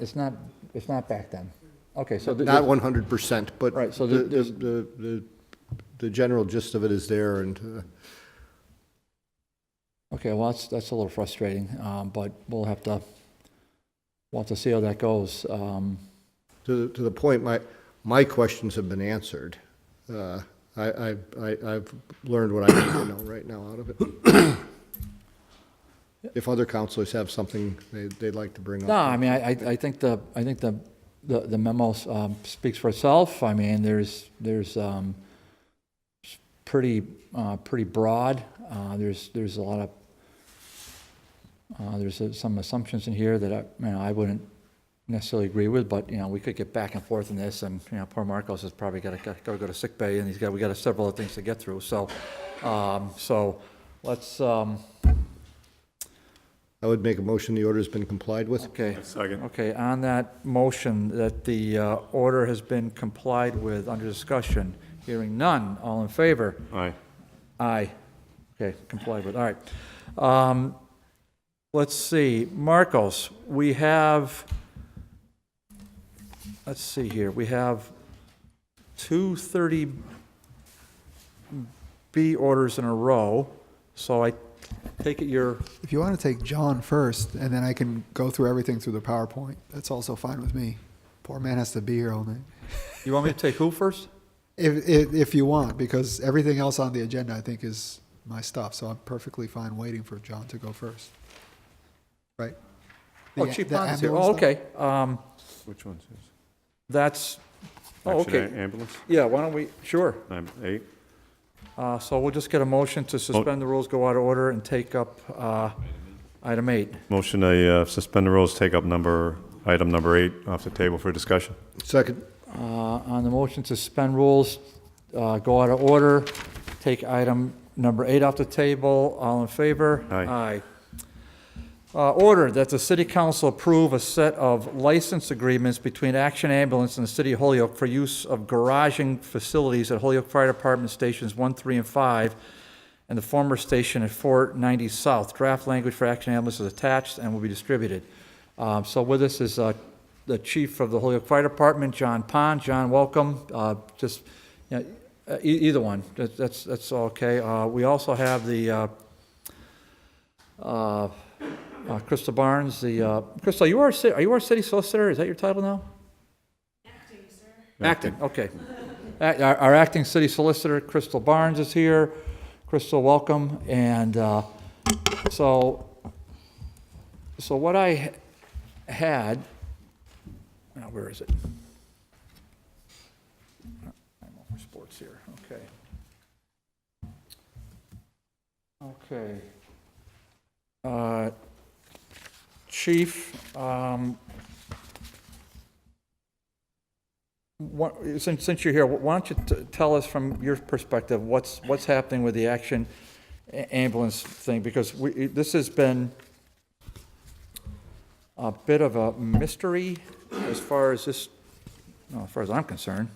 back then. Okay, so. Not 100%, but Right, so the general gist of it is there, and Okay, well, that's a little frustrating, but we'll have to see how that goes. to the point, my questions have been answered. I've learned what I need to know right now out of it. If other counselors have something they'd like to bring up. No, I mean, I think the memo speaks for itself. I mean, there's pretty broad. There's a lot of there's some assumptions in here that I wouldn't necessarily agree with, but we could get back and forth in this, and poor Marcos has probably got to go to sick bay, and we got several other things to get through. So let's. I would make a motion the order's been complied with. Okay. Second. Okay, on that motion that the order has been complied with, under discussion, hearing none, all in favor? Aye. Aye. Okay, complied with, all right. Let's see, Marcos, we have, let's see here, we have 2 30B orders in a row, so I take it you're, If you want to take John first, and then I can go through everything through the PowerPoint, that's also fine with me. Poor man has to be here all night. you want me to take who first? If you want, because everything else on the agenda, I think, is my stuff, so I'm perfectly fine waiting for John to go first. Right? Oh, The- Chief the Bond is here, ambulance oh, okay. Which one's this? That's, oh, Action okay. Ambulance? Yeah, why don't we, sure. I'm 8. So we'll just get a motion to suspend the rules, go out of order, and take up item 8. Motion to suspend the rules, take up item number 8 off the table for discussion. Second. On the motion to suspend rules, go out of order, take item number 8 off the table, all in favor? Aye. Order that the city council approve a set of license agreements between Action Ambulance and the city of Holyoke for use of garaging facilities at Holyoke Fire Department Stations 1, 3, and 5, and the former station at 490 South. Draft language for Action Ambulance is attached and will be distributed. So with us is the chief of the Holyoke Fire Department, John Pond. John, welcome. Either one. That's okay. We also have the Crystal Barnes. Crystal, are you our city solicitor? Is that your title now? Acting, sir. Acting. Okay. Our acting city solicitor, Crystal Barnes, is here. Crystal, welcome. And so what I had. Where is it? I'm over sports here. Okay. Okay. Chief, since you're here, why don't you tell us from your perspective what's happening with the Action Ambulance thing? Because this has been a bit of a mystery as far as as far as I'm concerned.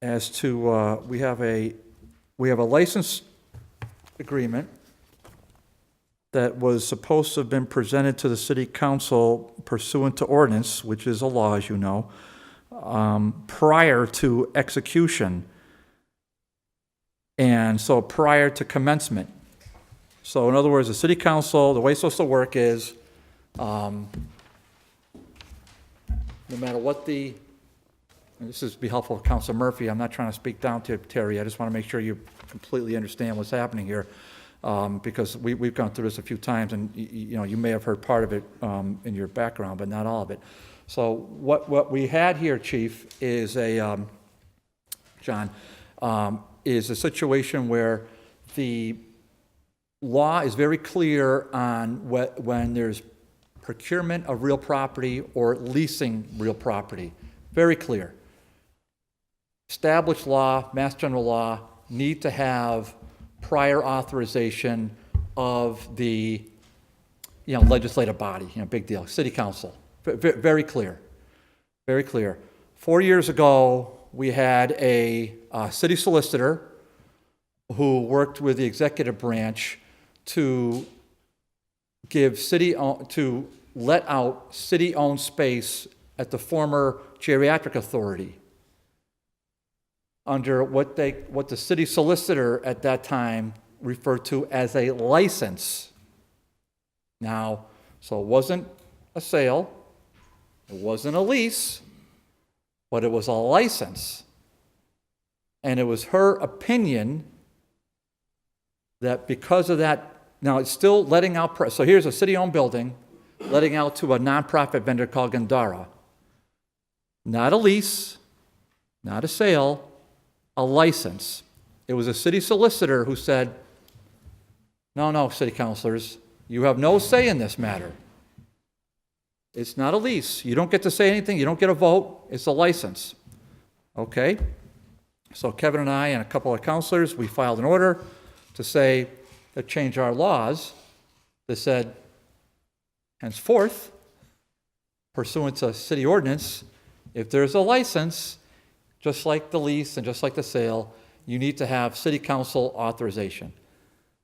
As to we have a license agreement that was supposed to have been presented to the city council pursuant to ordinance, which is a law, as you know, prior to execution, and so prior to commencement. So in other words, the city council, the way it's supposed to work is, no matter what and this is be helpful to Councilor Murphy, I'm not trying to speak down to Terry, I just want to make sure you completely understand what's happening here. Because we've gone through this a few times, and you may have heard part of it in your background, but not all of it. So what we had here, Chief, is John, is a situation where the law is very clear on when there's procurement of real property or leasing real property. Very clear. Established law, Mass General law, need to have prior authorization of the, legislative body, big deal, city council. Very clear, very clear. 4 years ago, we had a city solicitor who worked with the executive branch to give to let out city-owned space at the former geriatric authority under what the city solicitor at that time referred to as a license. Now, so it wasn't a sale, it wasn't a lease, but it was a license. And it was her opinion that because of that, now it's still letting out, so here's a city-owned building, letting out to a nonprofit vendor called Gandara. Not a lease, not a sale, a license. It was a city solicitor who said, no, city councilors, you have no say in this matter. It's not a lease. You don't get to say anything. You don't get a vote. It's a license. Okay? So Kevin and I and a couple of councilors, we filed an order to say, to change our laws that said, henceforth, pursuant to city ordinance, if there's a license, just like the lease and just like the sale, you need to have city council authorization.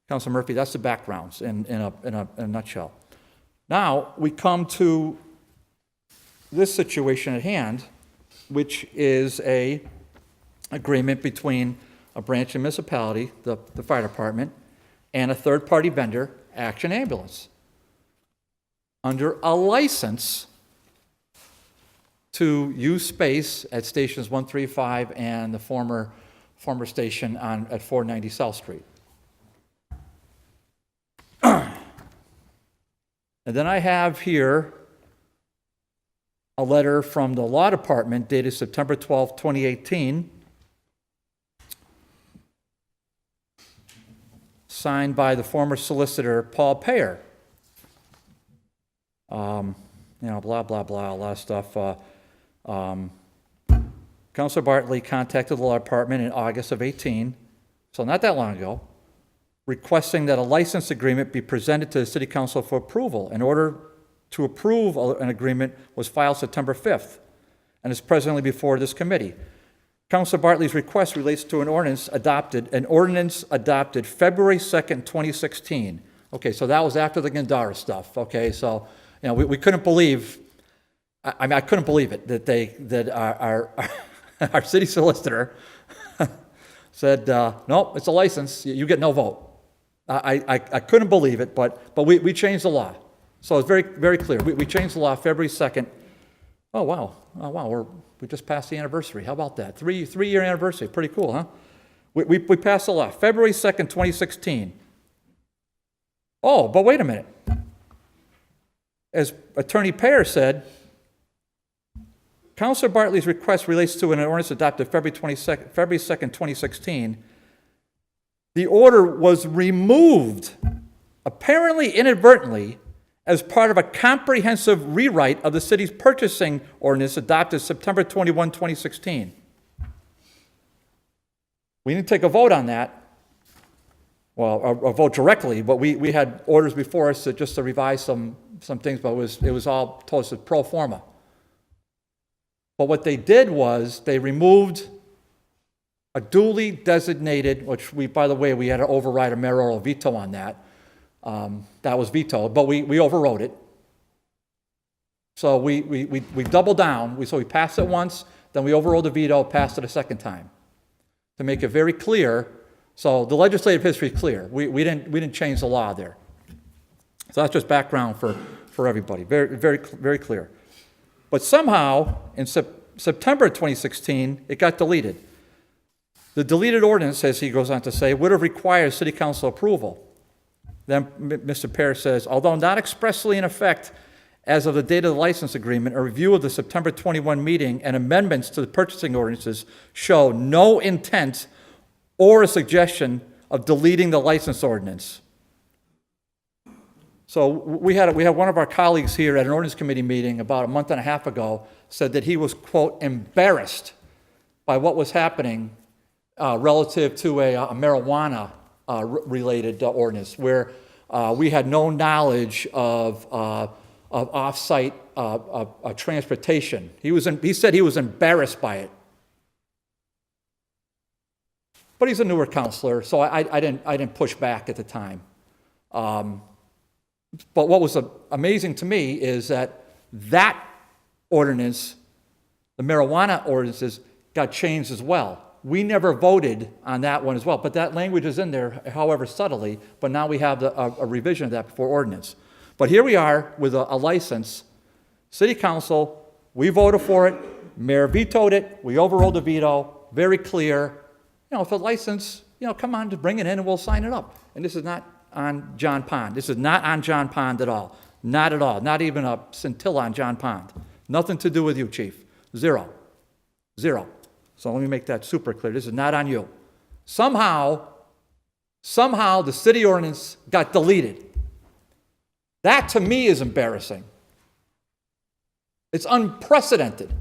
Councilor Murphy, that's the backgrounds in a nutshell. Now, we come to this situation at hand, which is a agreement between a branch of municipality, the fire department, and a third-party vendor, Action Ambulance, under a license to use space at stations 135 and the former station at 490 South Street. And then I have here a letter from the law department dated September 12, 2018, signed by the former solicitor, Paul Payer. Blah, blah, blah, a lot of stuff. Councilor Bartley contacted the law department in August of 18, so not that long ago, requesting that a license agreement be presented to the city council for approval. In order to approve an agreement was filed September 5th and is presently before this committee. Councilor Bartley's request relates to an ordinance adopted February 2nd, 2016. Okay, so that was after the Gandara stuff. Okay, so we couldn't believe. I couldn't believe it that our city solicitor said, no, it's a license. You get no vote. I couldn't believe it, but we changed the law. So it's very, very clear. We changed the law February 2nd. Oh, wow. We just passed the anniversary. How about that? Three-year anniversary. Pretty cool, huh? We passed the law February 2nd, 2016. Oh, but wait a minute. As Attorney Payer said, Councilor Bartley's request relates to an ordinance adopted February 2nd, 2016. The order was removed, apparently inadvertently, as part of a comprehensive rewrite of the city's purchasing ordinance adopted September 21, 2016. We didn't take a vote on that, well, a vote directly, but we had orders before us just to revise some things, but it was all told us pro forma. But what they did was they removed a duly designated, which by the way, we had to override a mayoral veto on that. That was vetoed, but we overrode it. So we doubled down. So we passed it once, then we overrode the veto, passed it a second time. To make it very clear, so the legislative history is clear. We didn't change the law there. So that's just background for everybody. Very, very, very clear. But somehow, in September 2016, it got deleted. The deleted ordinance, as he goes on to say, would have required city council approval. Then Mr. Payer says, although not expressly in effect as of the date of the license agreement, a review of the September 21 meeting and amendments to the purchasing ordinances show no intent or a suggestion of deleting the license ordinance. So we had one of our colleagues here at an ordinance committee meeting about a month and a half ago said that he was, quote, embarrassed by what was happening relative to a marijuana related ordinance where we had no knowledge of off-site transportation. He said he was embarrassed by it. But he's a newer counselor, so I didn't push back at the time. But what was amazing to me is that ordinance, the marijuana ordinances, got changed as well. We never voted on that one as well, but that language is in there, however subtly, but now we have a revision of that before ordinance. But here we are with a license. City council, we voted for it, mayor vetoed it, we overrode the veto, very clear. You know, if a license, you know, come on, just bring it in and we'll sign it up. And this is not on John Pond. This is not on John Pond at all. Not at all. Not even a scintilla on John Pond. Nothing to do with you, chief. Zero. Zero. So let me make that super clear. This is not on you. Somehow the city ordinance got deleted. That to me is embarrassing. It's unprecedented.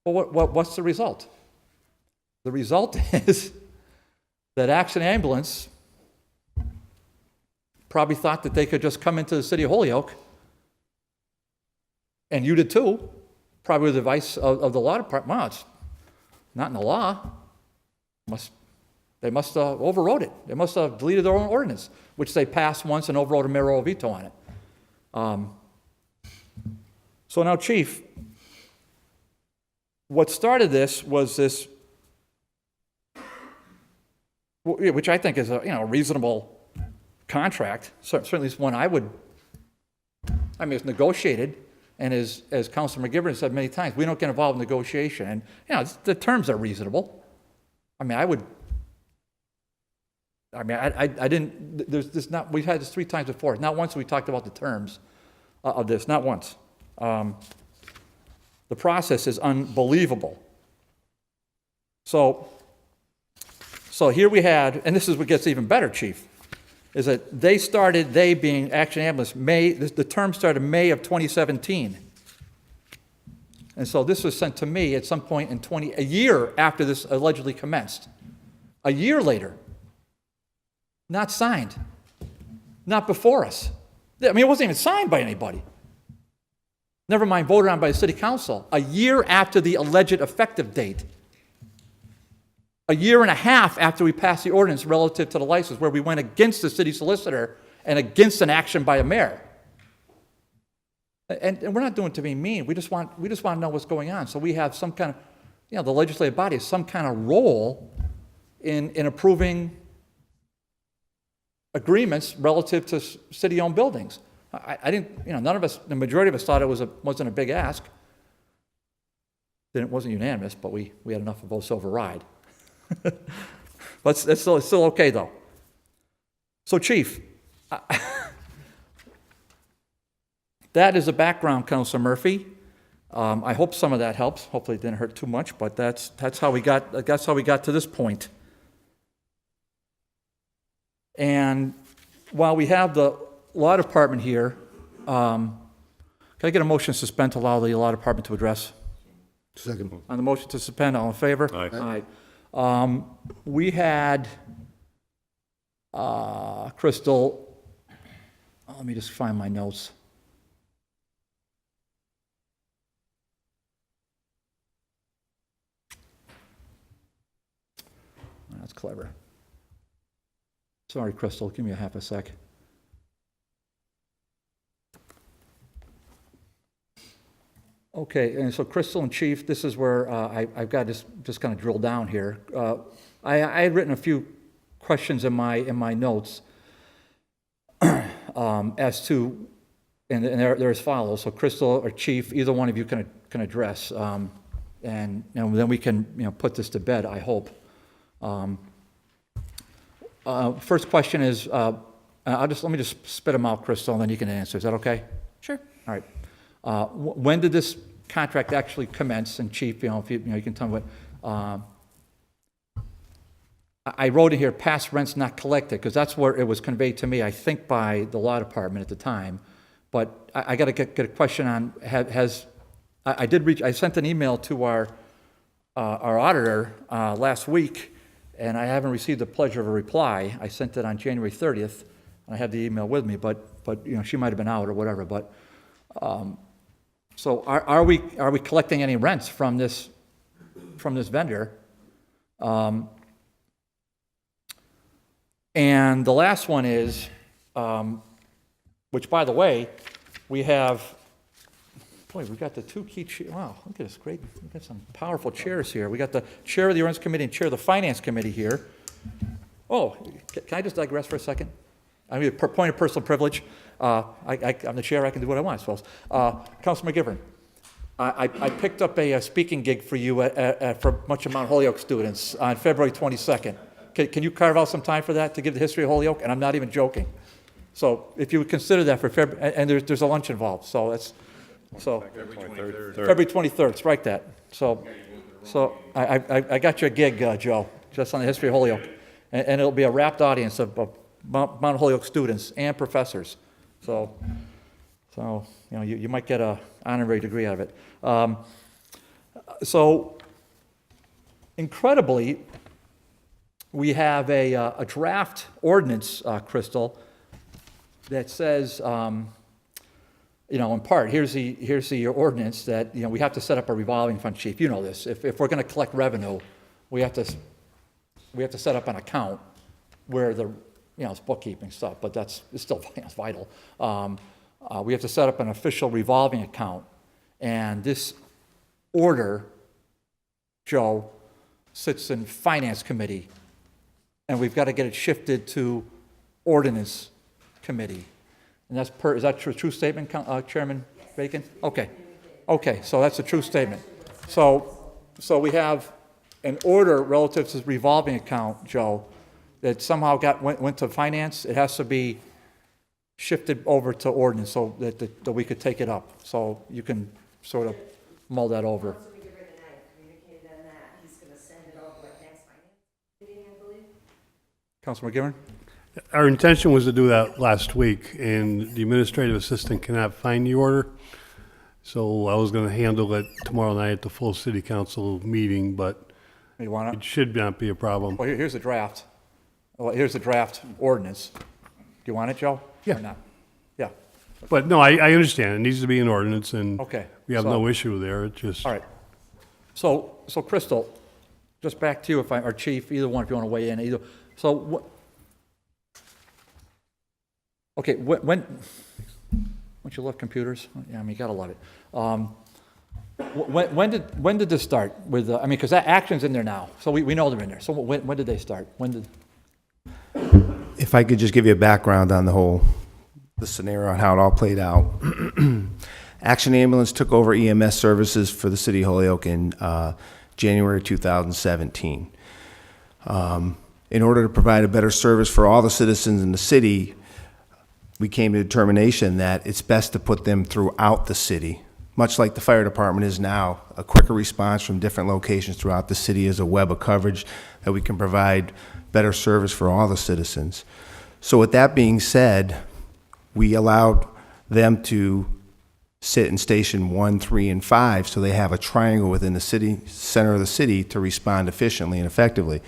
Well, what's the result? The result is that Action Ambulance probably thought that they could just come into the city of Holyoke, and you did too, probably with the advice of the law department. Well, it's not in the law. They must have overrode it. They must have deleted their own ordinance, which they passed once and overrode a mayoral veto on it. So now, Chief, what started this was this, which I think is a reasonable contract, certainly it's one it's negotiated, and as Councilor McGivern has said many times, we don't get involved in negotiation, and the terms are reasonable. I didn't, there's this not, we've had this 3 times before, not once have we talked about the terms of this, not once. The process is unbelievable. So here we had, and this is what gets even better, Chief, is that they being Action Ambulance, the term started May of 2017. And so this was sent to me at some point in a year after this allegedly commenced. A year later. Not signed. Not before us. It wasn't even signed by anybody. Never mind voted on by the city council. A year after the alleged effective date. A year and a half after we passed the ordinance relative to the license, where we went against the city solicitor and against an action by a mayor. And we're not doing it to be mean. We just want to know what's going on. So we have some kind of, the legislative body has some kind of role in approving agreements relative to city-owned buildings. I didn't, none of us, the majority of us thought it wasn't a big ask. Then it wasn't unanimous, but we had enough of votes to override. But it's still okay, though. So, Chief, that is the background, Councilor Murphy. I hope some of that helps. Hopefully, it didn't hurt too much. But that's how we got to this point. And while we have the law department here, can I get a motion to suspend to allow the law department to address? Second. On the motion to suspend, all in favor? Aye. Aye. We had Crystal. Let me just find my notes. That's clever. Sorry, Crystal. Give me a half a sec. Okay, and so Crystal and Chief, this is where I've got to just kind of drill down here. I had written a few questions in my notes as to, and they're as follows. So Crystal or Chief, either one of you can address, and then we can put this to bed, I hope. First question is, let me just spit them out, Crystal, and then you can answer. Is that okay? Sure. All right. When did this contract actually commence? And Chief, if you can tell me what. I wrote in here, past rents not collected, because that's where it was conveyed to me, I think, by the law department at the time. But I got to get a question on, I sent an email to our auditor last week, and I haven't received the pleasure of a reply. I sent it on January 30th, and I have the email with me, but she might have been out or whatever. But so are we collecting any rents from this vendor? And the last one is, which, by the way, we have, boy, we got the two key chairs. Wow, look at this great. We got some powerful chairs here. We got the chair of the Ordinance Committee and chair of the Finance Committee here. Oh, can I just digress for a second? I mean, per point of personal privilege. I'm the chair. I can do what I want, I suppose. Councilman McGivern, I picked up a speaking gig for you for a bunch of Mount Holyoke students on February 22nd. Can you carve out some time for that to give the history of Holyoke? And I'm not even joking. So if you would consider that for February, and there's a lunch involved, so that's, so. February 23rd, strike that. So I got your gig, Joe, just on the history of Holyoke. And it'll be a rapt audience of Mount Holyoke students and professors. So you know, you might get an honorary degree out of it. So incredibly, we have a draft ordinance, Crystal, that says, you know, in part, here's the ordinance that, you know, we have to set up a revolving fund, Chief. You know this. If we're going to collect revenue, we have to set up an account where the, you know, it's bookkeeping stuff, but it's still it's vital. We have to set up an official revolving account, and this order, Joe, sits in Finance Committee, and we've got to get it shifted to Ordinance Committee. And that's is that a true statement, Chairman Bacon? Okay. Okay, so that's a true statement. So we have an order relative to the revolving account, Joe, that somehow went to finance. It has to be shifted over to ordinance so that we could take it up. So you can sort of mull that over. Councilman McGivern and I communicated on that. He's going to send it over at next finance meeting, I believe. Councilman McGivern? Our intention was to do that last week, and the administrative assistant cannot find the order. So I was going to handle it tomorrow night at the full city council meeting, but You want it it? should not be a problem. Well, here's the draft. Well, here's the draft ordinance. Do you want it, Joe? Yeah. Or not? Yeah. But no, I understand. It needs to be an ordinance, and Okay. we have So- no issue there. It just, All right. So Crystal, just back to you, or Chief, either one, if you want to weigh in, either. So okay, once you love computers, yeah, I mean, you gotta love it. When did this start with, I mean, because that action's in there now, so we know they're in there. So when did they start? If I could just give you a background on the scenario and how it all played out. Action Ambulance took over EMS services for the city of Holyoke in January 2017. In order to provide a better service for all the citizens in the city, we came to the determination that it's best to put them throughout the city. Much like the fire department is now, a quicker response from different locations throughout the city is a web of coverage that we can provide better service for all the citizens. So with that being said, we allowed them to sit in station 1, 3, and 5, so they have a triangle within the center of the city to respond efficiently and effectively.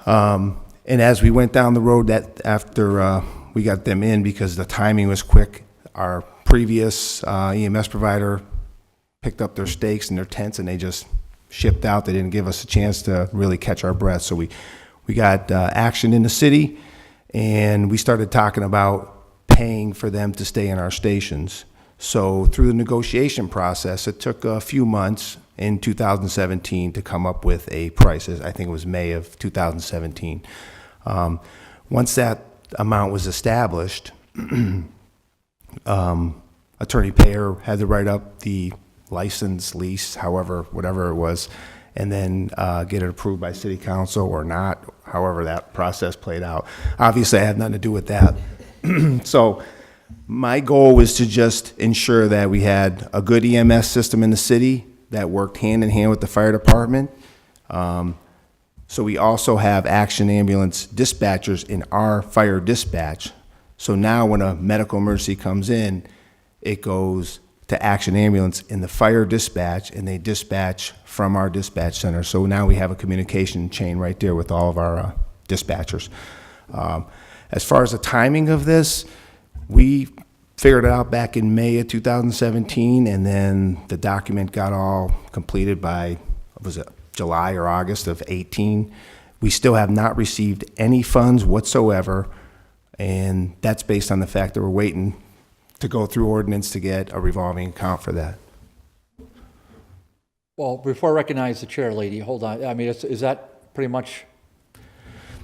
And as we went down the road, that after we got them in, because the timing was quick, our previous EMS provider picked up their stakes and their tents, and they just shipped out. They didn't give us a chance to really catch our breath. So we got action in the city, and we started talking about paying for them to stay in our stations. So through the negotiation process, it took a few months in 2017 to come up with a price. I think it was May of 2017. Once that amount was established, Attorney Payer had to write up the license, lease, whatever it was, and then get it approved by City Council or not, however that process played out. Obviously, I had nothing to do with that. So my goal was to just ensure that we had a good EMS system in the city that worked hand in hand with the fire department. So we also have Action Ambulance dispatchers in our fire dispatch. So now when a medical emergency comes in, it goes to Action Ambulance in the fire dispatch, and they dispatch from our dispatch center. So now we have a communication chain right there with all of our dispatchers. As far as the timing of this, we figured it out back in May of 2017, and then the document got all completed by, was it July or August of 18. We still have not received any funds whatsoever, and that's based on the fact that we're waiting to go through ordinance to get a revolving account for that. Well, before I recognize the chair lady, hold on. I mean, is that pretty much?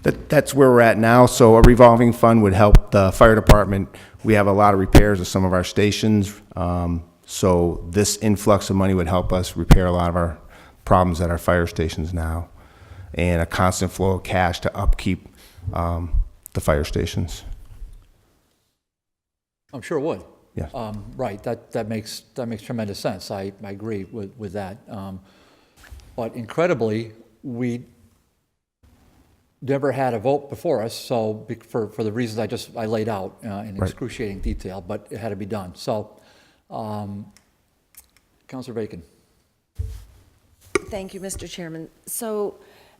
That's where we're at now. So a revolving fund would help the fire department. We have a lot of repairs of some of our stations. So this influx of money would help us repair a lot of our problems at our fire stations now, and a constant flow of cash to upkeep the fire stations. I'm sure it would. Yeah. Right, that makes tremendous sense. I agree with that. But incredibly, we never had a vote before us, so for the reasons I laid out in excruciating detail, but it had to be done. So, Councilor Bacon. Thank you, Mr. Chairman. So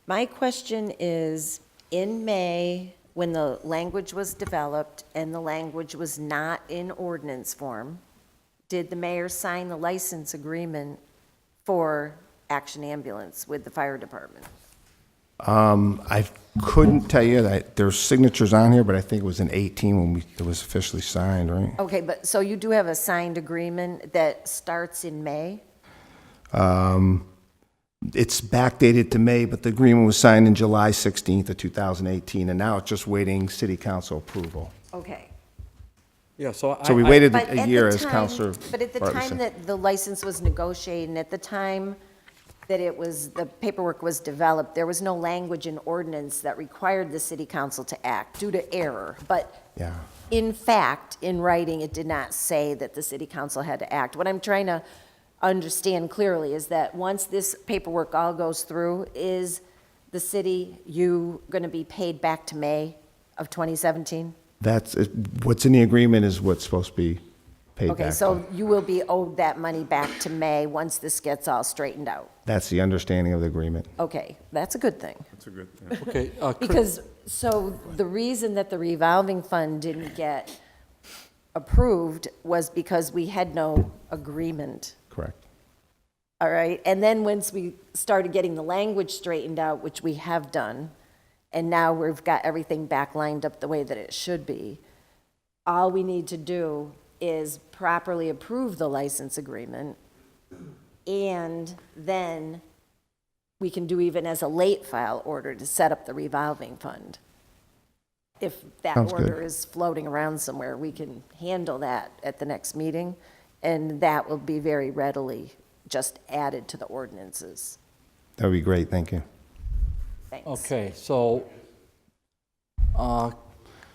my question is, in May, when the language was developed and the language was not in ordinance form, did the mayor sign the license agreement for Action Ambulance with the fire department? I couldn't tell you that there's signatures on here, but I think it was in 18 when it was officially signed, right? Okay, but so you do have a signed agreement that starts in May? It's backdated to May, but the agreement was signed in July 16th of 2018, and now it's just waiting city council approval. Okay. Yeah, so We waited But a at year, the as time- Councilor But at the Bartley time said. that the license was negotiated, and at the time that the paperwork was developed, there was no language in ordinance that required the city council to act due to error. But Yeah. in fact, in writing, it did not say that the city council had to act. What I'm trying to understand clearly is that once this paperwork all goes through, is the city, you going to be paid back to May of 2017? That's, what's in the agreement is what's supposed to be paid back. Okay, so you will be owed that money back to May once this gets all straightened out? That's the understanding of the agreement. Okay, that's a good thing. That's a good thing. okay, Because, so the reason that the revolving fund didn't get approved was because we had no agreement. Correct. All right, and then once we started getting the language straightened out, which we have done, and now we've got everything back lined up the way that it should be, all we need to do is properly approve the license agreement, and then we can do even as a late file order to set up the revolving fund. If that Sounds good. order is floating around somewhere, we can handle that at the next meeting, and that will be very readily just added to the ordinances. That would be great, thank you. Thanks. okay, so,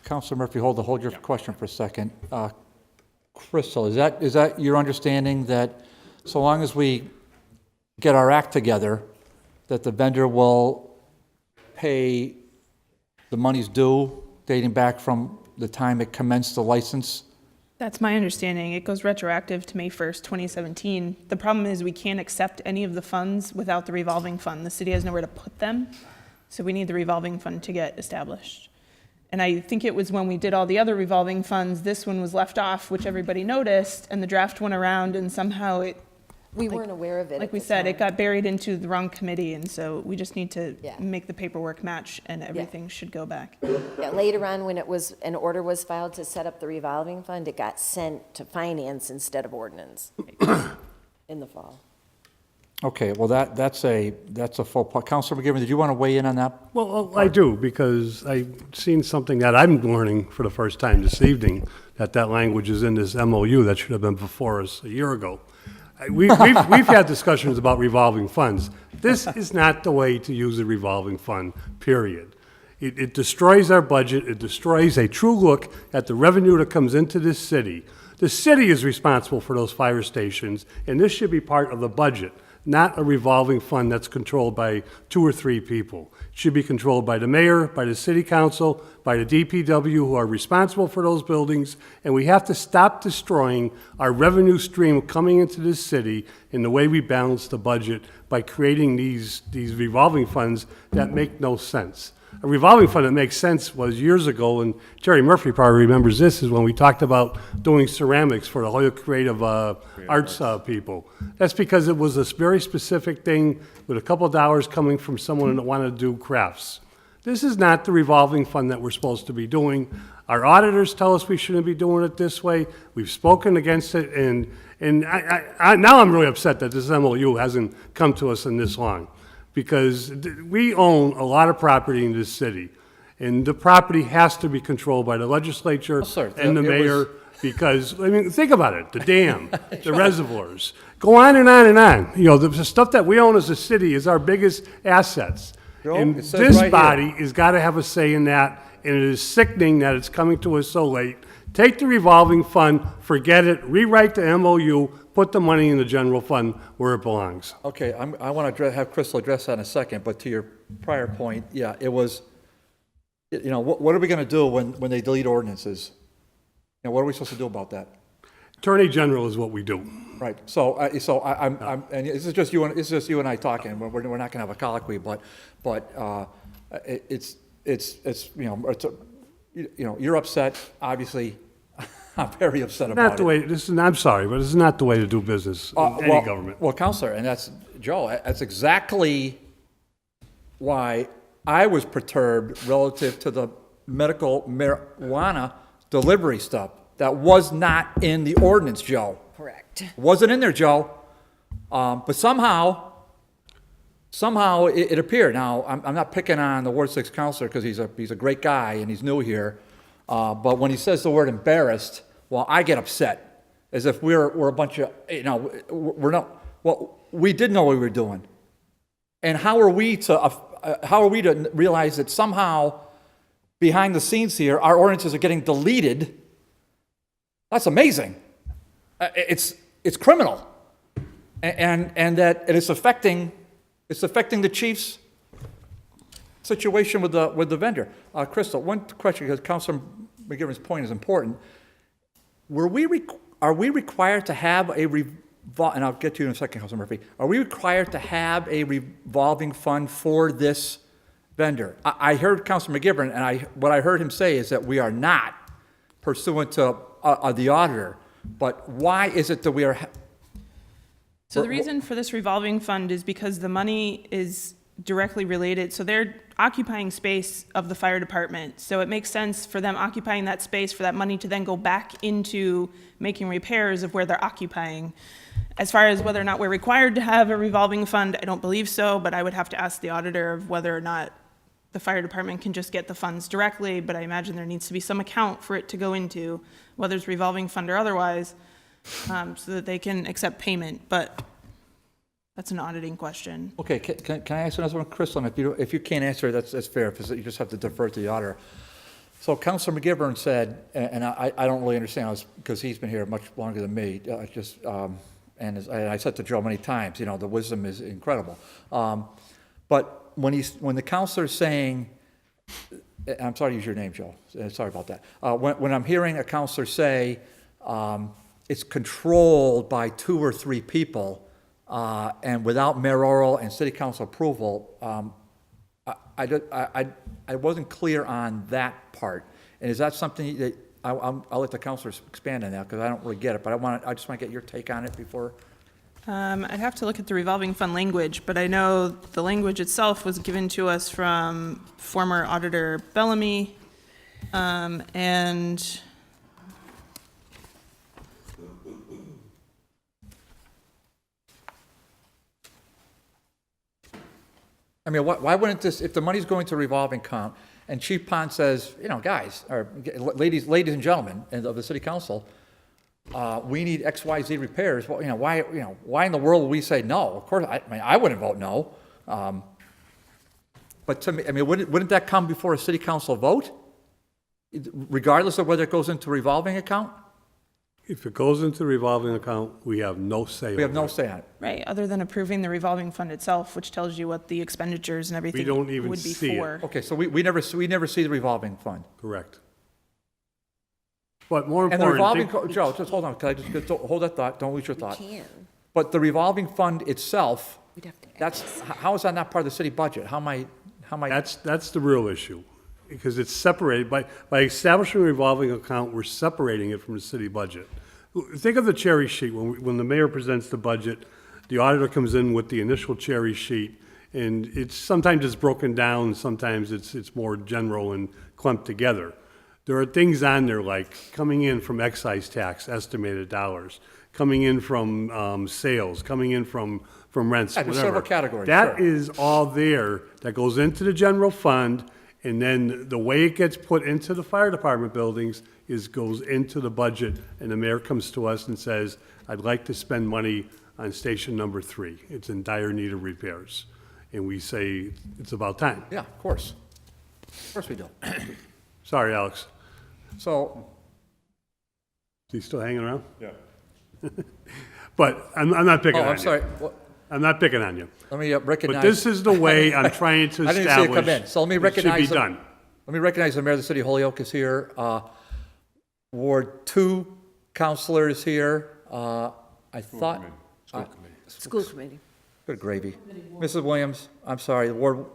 Councilor Murphy, hold your question for a second. Crystal, is that your understanding that so long as we get our act together, that the vendor will pay the monies due dating back from the time it commenced the license? That's my understanding. It goes retroactive to May 1st, 2017. The problem is we can't accept any of the funds without the revolving fund. The city has nowhere to put them, so we need the revolving fund to get established. And I think it was when we did all the other revolving funds, this one was left off, which everybody noticed, and the draft went around, and somehow it, We weren't aware of it. like at we the said, time. it got buried into the wrong committee, and so we just need to Yeah. make the paperwork match, and everything should go back. Yeah, later on, when an order was filed to set up the revolving fund, it got sent to finance instead of ordinance in the fall. Okay, well, that's a full part. Councilor McGivern, did you want to weigh in on that? Well, I do, because I've seen something that I'm learning for the first time this evening, that language is in this MOU that should have been before us a year ago. We've had discussions about revolving funds. This is not the way to use a revolving fund, period. It destroys our budget. It destroys a true look at the revenue that comes into this city. The city is responsible for those fire stations, and this should be part of the budget, not a revolving fund that's controlled by 2 or 3 people. It should be controlled by the mayor, by the city council, by the DPW, who are responsible for those buildings, and we have to stop destroying our revenue stream coming into this city in the way we balance the budget by creating these revolving funds that make no sense. A revolving fund that makes sense was years ago, and Terry Murphy probably remembers this, is when we talked about doing ceramics for the Holyoke Creative Arts people. That's because it was a very specific thing with a couple of dollars coming from someone that wanted to do crafts. This is not the revolving fund that we're supposed to be doing. Our auditors tell us we shouldn't be doing it this way. We've spoken against it, and now I'm really upset that this MOU hasn't come to us in this long, because we own a lot of property in this city, and the property has to be controlled by the legislature and the mayor, because, I mean, think about it, the dam, the reservoirs, go on and on and on. You know, the stuff that we own as a city is our biggest assets. And it says this right here. body has got to have a say in that, and it is sickening that it's coming to us so late. Take the revolving fund, forget it, rewrite the MOU, put the money in the general fund where it belongs. Okay, I want to have Crystal address that in a second, but to your prior point, yeah, it was, you know, what are we going to do when they delete ordinances? You know, what are we supposed to do about that? Attorney General is what we do. Right. So I'm, and this is just you and I talking. We're not going to have a colloquy, but it's you're upset. Obviously, I'm very upset about Not the way, I'm sorry, but this is not the way to do business in any government. Well, Counselor, and that's, Joe, that's exactly why I was perturbed relative to the medical marijuana delivery stuff. That was not in the ordinance, Joe. Correct. Wasn't in there, Joe. But somehow it appeared. Now, I'm not picking on the Ward 6 counselor because he's a great guy and he's new here. But when he says the word embarrassed, well, I get upset, as if we're a bunch of, you know, we're not. Well, we did know what we were doing, and how are we to realize that somehow behind the scenes here our ordinances are getting deleted? That's amazing. It's criminal, and that it's affecting the chief's situation with the vendor. Crystal, one question, because Councilor McGivern's point is important. Are we required to have and I'll get to you in a second, Councilor Murphy. Are we required to have a revolving fund for this vendor? I heard Councilor McGivern, and what I heard him say is that we are not, pursuant to the auditor. But why is it that we are? So the reason for this revolving fund is because the money is directly related. So they're occupying space of the fire department. So it makes sense for them occupying that space for that money to then go back into making repairs of where they're occupying. As far as whether or not we're required to have a revolving fund, I don't believe so, but I would have to ask the auditor of whether or not the fire department can just get the funds directly, but I imagine there needs to be some account for it to go into, whether it's revolving fund or otherwise, so that they can accept payment, but that's an auditing question. Okay, can I ask another one, Crystal? And if you can't answer, that's fair, because you just have to defer to the auditor. So Councilor McGivern said, and I don't really understand, because he's been here much longer than me, and I said to Joe many times, you know, the wisdom is incredible. But when the counselor's saying, I'm sorry to use your name, Joe, sorry about that. When I'm hearing a counselor say it's controlled by 2 or 3 people, and without mayoral and city council approval, I wasn't clear on that part. And is that something that I'll let the counselors expand on that, because I don't really get it, but I just want to get your take on it before. I'd have to look at the revolving fund language, but I know the language itself was given to us from former Auditor Bellamy, and I mean, why wouldn't this, if the money's going to revolving account, and Chief Pond says, you know, guys, or ladies and gentlemen of the city council, we need XYZ repairs. Well, why in the world would we say no? Of course, I wouldn't vote no. But to me, I mean, wouldn't that come before a city council vote, regardless of whether it goes into a revolving account? If it goes into the revolving account, we have no say. We have no say on it. right, other than approving the revolving fund itself, which tells you what the expenditures and everything don't even would be see it. for. Okay, so we never see the revolving fund. Correct. But more And the revolving, important, Joe, just hold on, can I just hold that thought, don't lose your thought. Can. But the revolving fund itself, We'd have to. how is that not part of the city budget? How am I? that's the real issue, because it's separated by establishing a revolving account. We're separating it from the city budget. Think of the cherry sheet when the mayor presents the budget. The auditor comes in with the initial cherry sheet, And sometimes it's broken down, sometimes it's more general and clumped together. There are things on there like coming in from excise tax, estimated dollars, coming in from sales, coming in from rents, Yeah, there's whatever. several categories, That sure. is all there, that goes into the general fund, and then the way it gets put into the fire department buildings goes into the budget, and the mayor comes to us and says, I'd like to spend money on station number 3. It's in dire need of repairs. And we say, it's about time. Yeah, of course. Of course we do. Sorry, Alex. So, Is he still hanging around? Yeah. But I'm not picking oh, on you. I'm sorry. Well, I'm not picking on you. let me recognize. But this is the way I'm trying to I didn't see it come in. establish So let me it should recognize. be the- done. Let me recognize the mayor of the city of Holyoke is here. Ward 2 counselor is here. I thought. School committee. Good gravy. Mrs. Williams, I'm sorry, Ward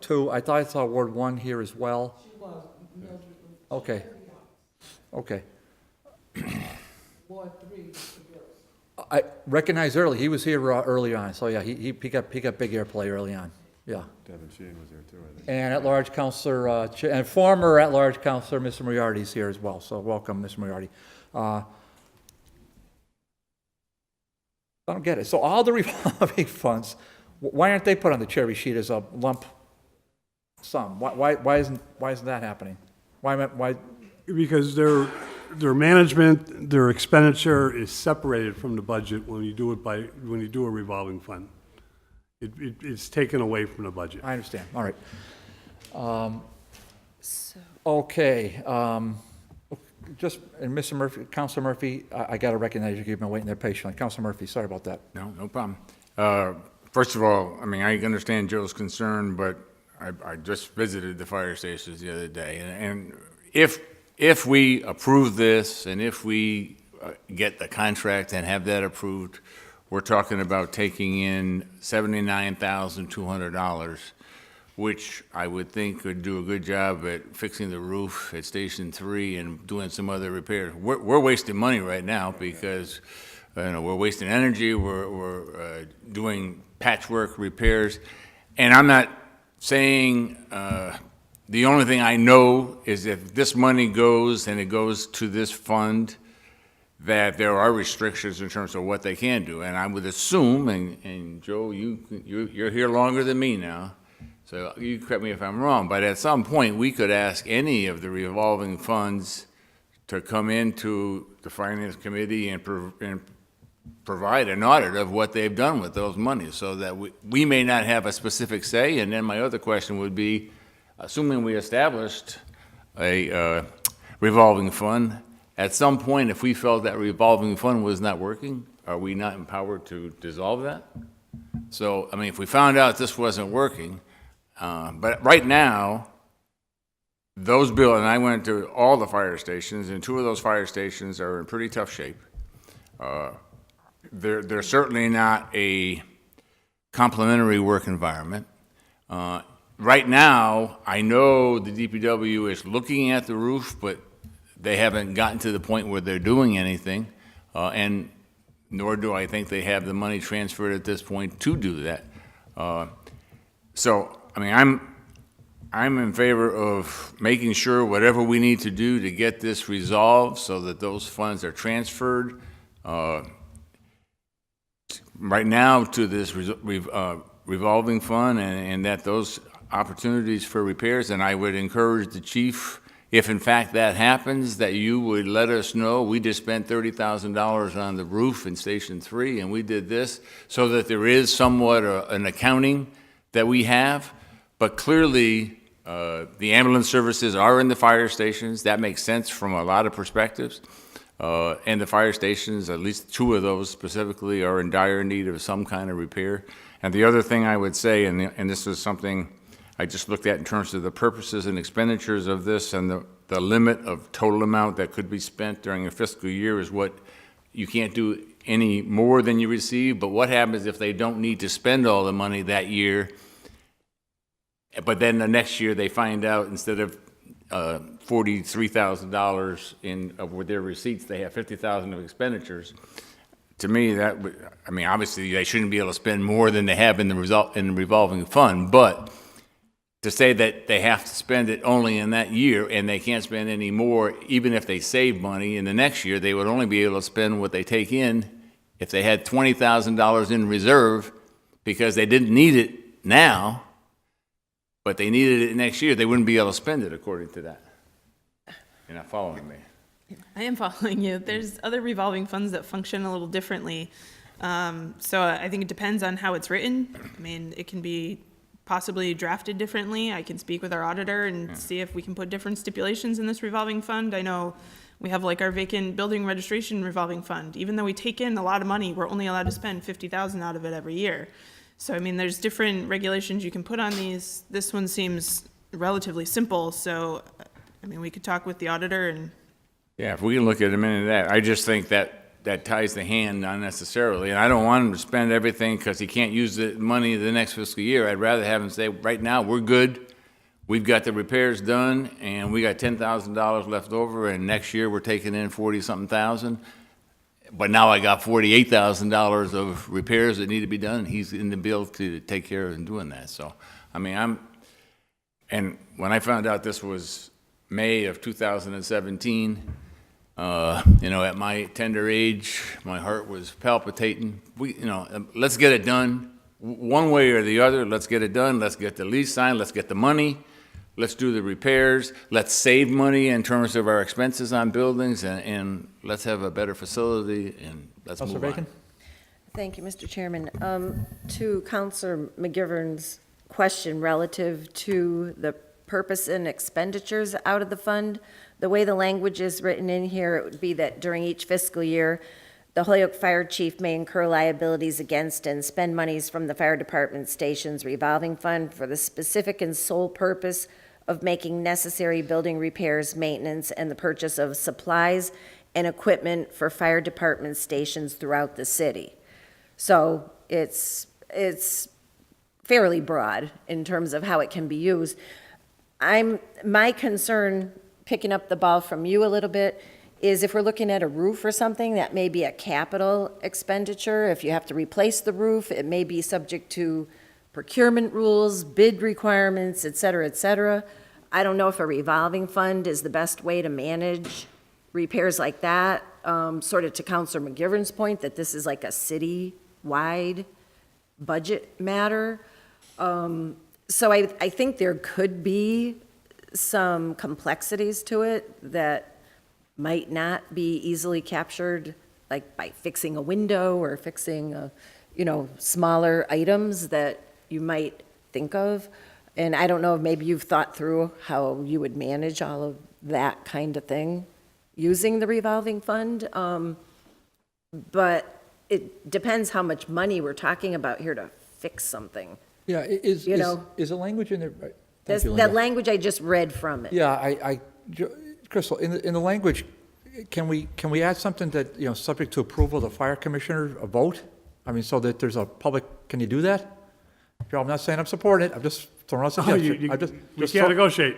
2, I thought I saw Ward 1 here as well. Okay. Okay. I recognized early, he was here early on, so yeah, he got big airplay early on, yeah. Devin Sheehan was there too, I think. And at-large counselor, and former at-large counselor, Mr. Moriarty is here as well, so welcome, Mr. Moriarty. I don't get it. So all the revolving funds, why aren't they put on the cherry sheet as a lump sum? Why isn't that happening? Why? Because their management, their expenditure is separated from the budget when you do a revolving fund. It's taken away from the budget. I understand. All right. So, Okay. Just, and Mr. Murphy, Councilor Murphy, I got to recognize you've been waiting there patiently. Councilor Murphy, sorry about that. No problem. First of all, I mean, I understand Joe's concern, but I just visited the fire stations the other day, and if we approve this, and if we get the contract and have that approved, we're talking about taking in $79,200, which I would think could do a good job at fixing the roof at Station 3 and doing some other repairs. We're wasting money right now because we're wasting energy, we're doing patchwork repairs, and I'm not saying, the only thing I know is if this money goes and it goes to this fund, that there are restrictions in terms of what they can do. And I would assume, and Joe, you're here longer than me now, so you correct me if I'm wrong, but at some point we could ask any of the revolving funds to come into the Finance Committee and provide an audit of what they've done with those monies so that we may not have a specific say. And then my other question would be, assuming we established a revolving fund, at some point if we felt that revolving fund was not working, are we not empowered to dissolve that? So, I mean, if we found out this wasn't working, but right now, those bills, and I went to all the fire stations, and 2 of those fire stations are in pretty tough shape. They're certainly not a complementary work environment. Right now, I know the DPW is looking at the roof, but they haven't gotten to the point where they're doing anything, and nor do I think they have the money transferred at this point to do that. So, I mean, I'm in favor of making sure whatever we need to do to get this resolved so that those funds are transferred right now to this revolving fund, and that those opportunities for repairs, and I would encourage the chief, if in fact that happens, that you would let us know. We just spent $30,000 on the roof in Station 3, and we did this, so that there is somewhat an accounting that we have. But clearly, the ambulance services are in the fire stations. That makes sense from a lot of perspectives. And the fire stations, at least 2 of those specifically, are in dire need of some kind of repair. And the other thing I would say, and this is something I just looked at in terms of the purposes and expenditures of this, and the limit of total amount that could be spent during a fiscal year is what you can't do any more than you receive. But what happens if they don't need to spend all the money that year, but then the next year they find out instead of $43,000 with their receipts, they have $50,000 of expenditures? to me, that would, I mean, obviously, they shouldn't be able to spend more than they have in the revolving fund, but to say that they have to spend it only in that year and they can't spend any more, even if they save money in the next year, they would only be able to spend what they take in if they had $20,000 in reserve because they didn't need it now, but they needed it next year, they wouldn't be able to spend it according to that. You're not following me. I am following you. There's other revolving funds that function a little differently. So I think it depends on how it's written. I mean, it can be possibly drafted differently. I can speak with our auditor and see if we can put different stipulations in this revolving fund. I know we have like our vacant building registration revolving fund. Even though we take in a lot of money, we're only allowed to spend $50,000 out of it every year. So, I mean, there's different regulations you can put on these. This one seems relatively simple. So, I mean, we could talk with the auditor and. Yeah, if we can look at a minute of that, I just think that ties the hand unnecessarily. And I don't want him to spend everything because he can't use the money the next fiscal year. I'd rather have him say, right now, we're good. We've got the repairs done and we got $10,000 left over and next year we're taking in 40-something thousand. But now I got $48,000 of repairs that need to be done. And he's in the bill to take care of and doing that. So, I mean, and when I found out this was May of 2017, you know, at my tender age, my heart was palpitating. Let's get it done one way or the other. Let's get it done. Let's get the lease signed. Let's get the money. Let's do the repairs. Let's save money in terms of our expenses on buildings, and let's have a better facility, and let's move on. Thank you, Mr. Chairman. To Councilor McGivern's question relative to the purpose and expenditures out of the fund, the way the language is written in here, it would be that during each fiscal year, the Holyoke Fire Chief may incur liabilities against and spend monies from the fire department station's revolving fund for the specific and sole purpose of making necessary building repairs, maintenance, and the purchase of supplies and equipment for fire department stations throughout the city. So it's fairly broad in terms of how it can be used. My concern, picking up the ball from you a little bit, is if we're looking at a roof or something, that may be a capital expenditure. If you have to replace the roof, it may be subject to procurement rules, bid requirements, et cetera, et cetera. I don't know if a revolving fund is the best way to manage repairs like that, sort of to Councilor McGivern's point that this is like a city-wide budget matter. So I think there could be some complexities to it that might not be easily captured, like by fixing a window or fixing, smaller items that you might think of. And I don't know if maybe you've thought through how you would manage all of that kind of thing using the revolving fund. But it depends how much money we're talking about here to fix something. Yeah, is the language in there? That's, that language I just read from it. Yeah, Crystal, in the language, can we add something that, subject to approval of the fire commissioner, a vote? I mean, so that there's a public, can you do that? Joe, I'm not saying I'm supporting it, I'm just throwing out a suggestion. You can't negotiate.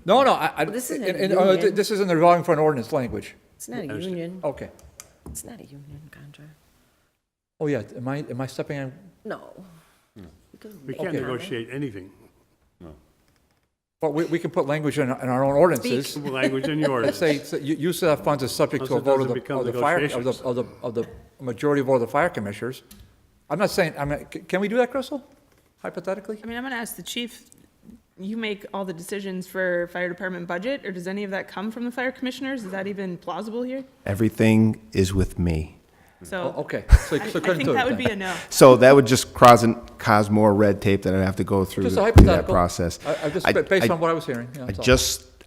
No, This isn't a union. this isn't the revolving fund ordinance language. It's not a union. Okay. It's not a union contract. Oh, yeah, am I stepping on? No. We can't negotiate anything. But we can put language in our own ordinances. Language in yours. Say, use of that funds is subject to a vote of the majority vote of the fire commissioners. I'm not saying, can we do that, Crystal? Hypothetically? I mean, I'm going to ask the chief, you make all the decisions for fire department budget, or does any of that come from the fire commissioners? Is that even plausible here? Everything is with me. So okay. I think that would be a no. So that would just cause more red tape that I'd have to go through Just that process. Based on what I was hearing. Yeah,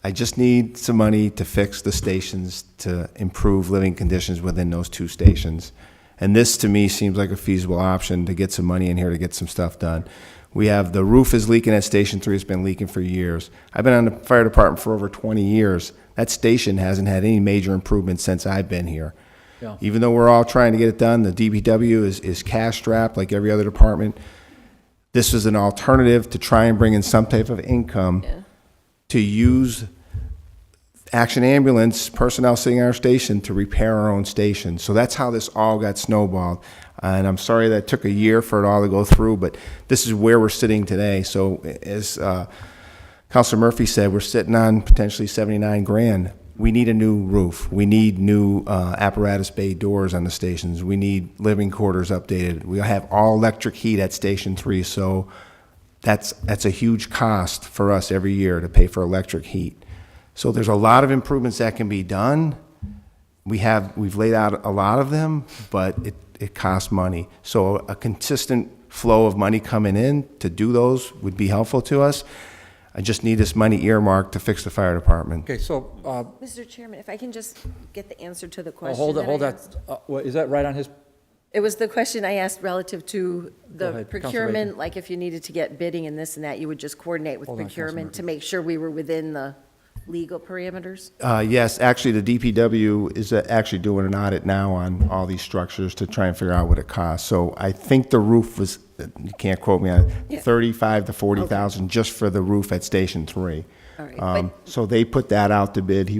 I just need some money to fix the stations, to improve living conditions within those two stations. And this, to me, seems like a feasible option to get some money in here to get some stuff done. We have the roof is leaking at Station 3. It's been leaking for years. I've been on the fire department for over 20 years. That station hasn't had any major improvements since I've been here. Yeah. Even though we're all trying to get it done, the DPW is cash strapped like every other department. This is an alternative to try and bring in some type of income to use Action Ambulance personnel sitting at our station to repair our own station. So that's how this all got snowballed. And I'm sorry that it took a year for it all to go through, but this is where we're sitting today. So as Councilor Murphy said, we're sitting on potentially 79 grand. We need a new roof. We need new apparatus bay doors on the stations. We need living quarters updated. We have all electric heat at Station 3, so that's a huge cost for us every year to pay for electric heat. So there's a lot of improvements that can be done. We've laid out a lot of them, but it costs money. So a consistent flow of money coming in to do those would be helpful to us. I just need this money earmarked to fix the fire department. Okay, so, Mr. Chairman, if I can just get the answer to the oh, question. hold that I that, asked. is that right on his? It was the question I asked relative to the ahead, Councilor procurement, Bacon. like if you needed to get bidding and this and that, you would just coordinate with Hold on, Councilor procurement Murphy. to make sure we were within the legal parameters? Yes, actually, the DPW is actually doing an audit now on all these structures to try and figure out what it costs. So I think the roof was, you can't quote me on it, Yeah. 35 to 40,000 just for the roof at Station 3. All right, but, So they put that out to bid. so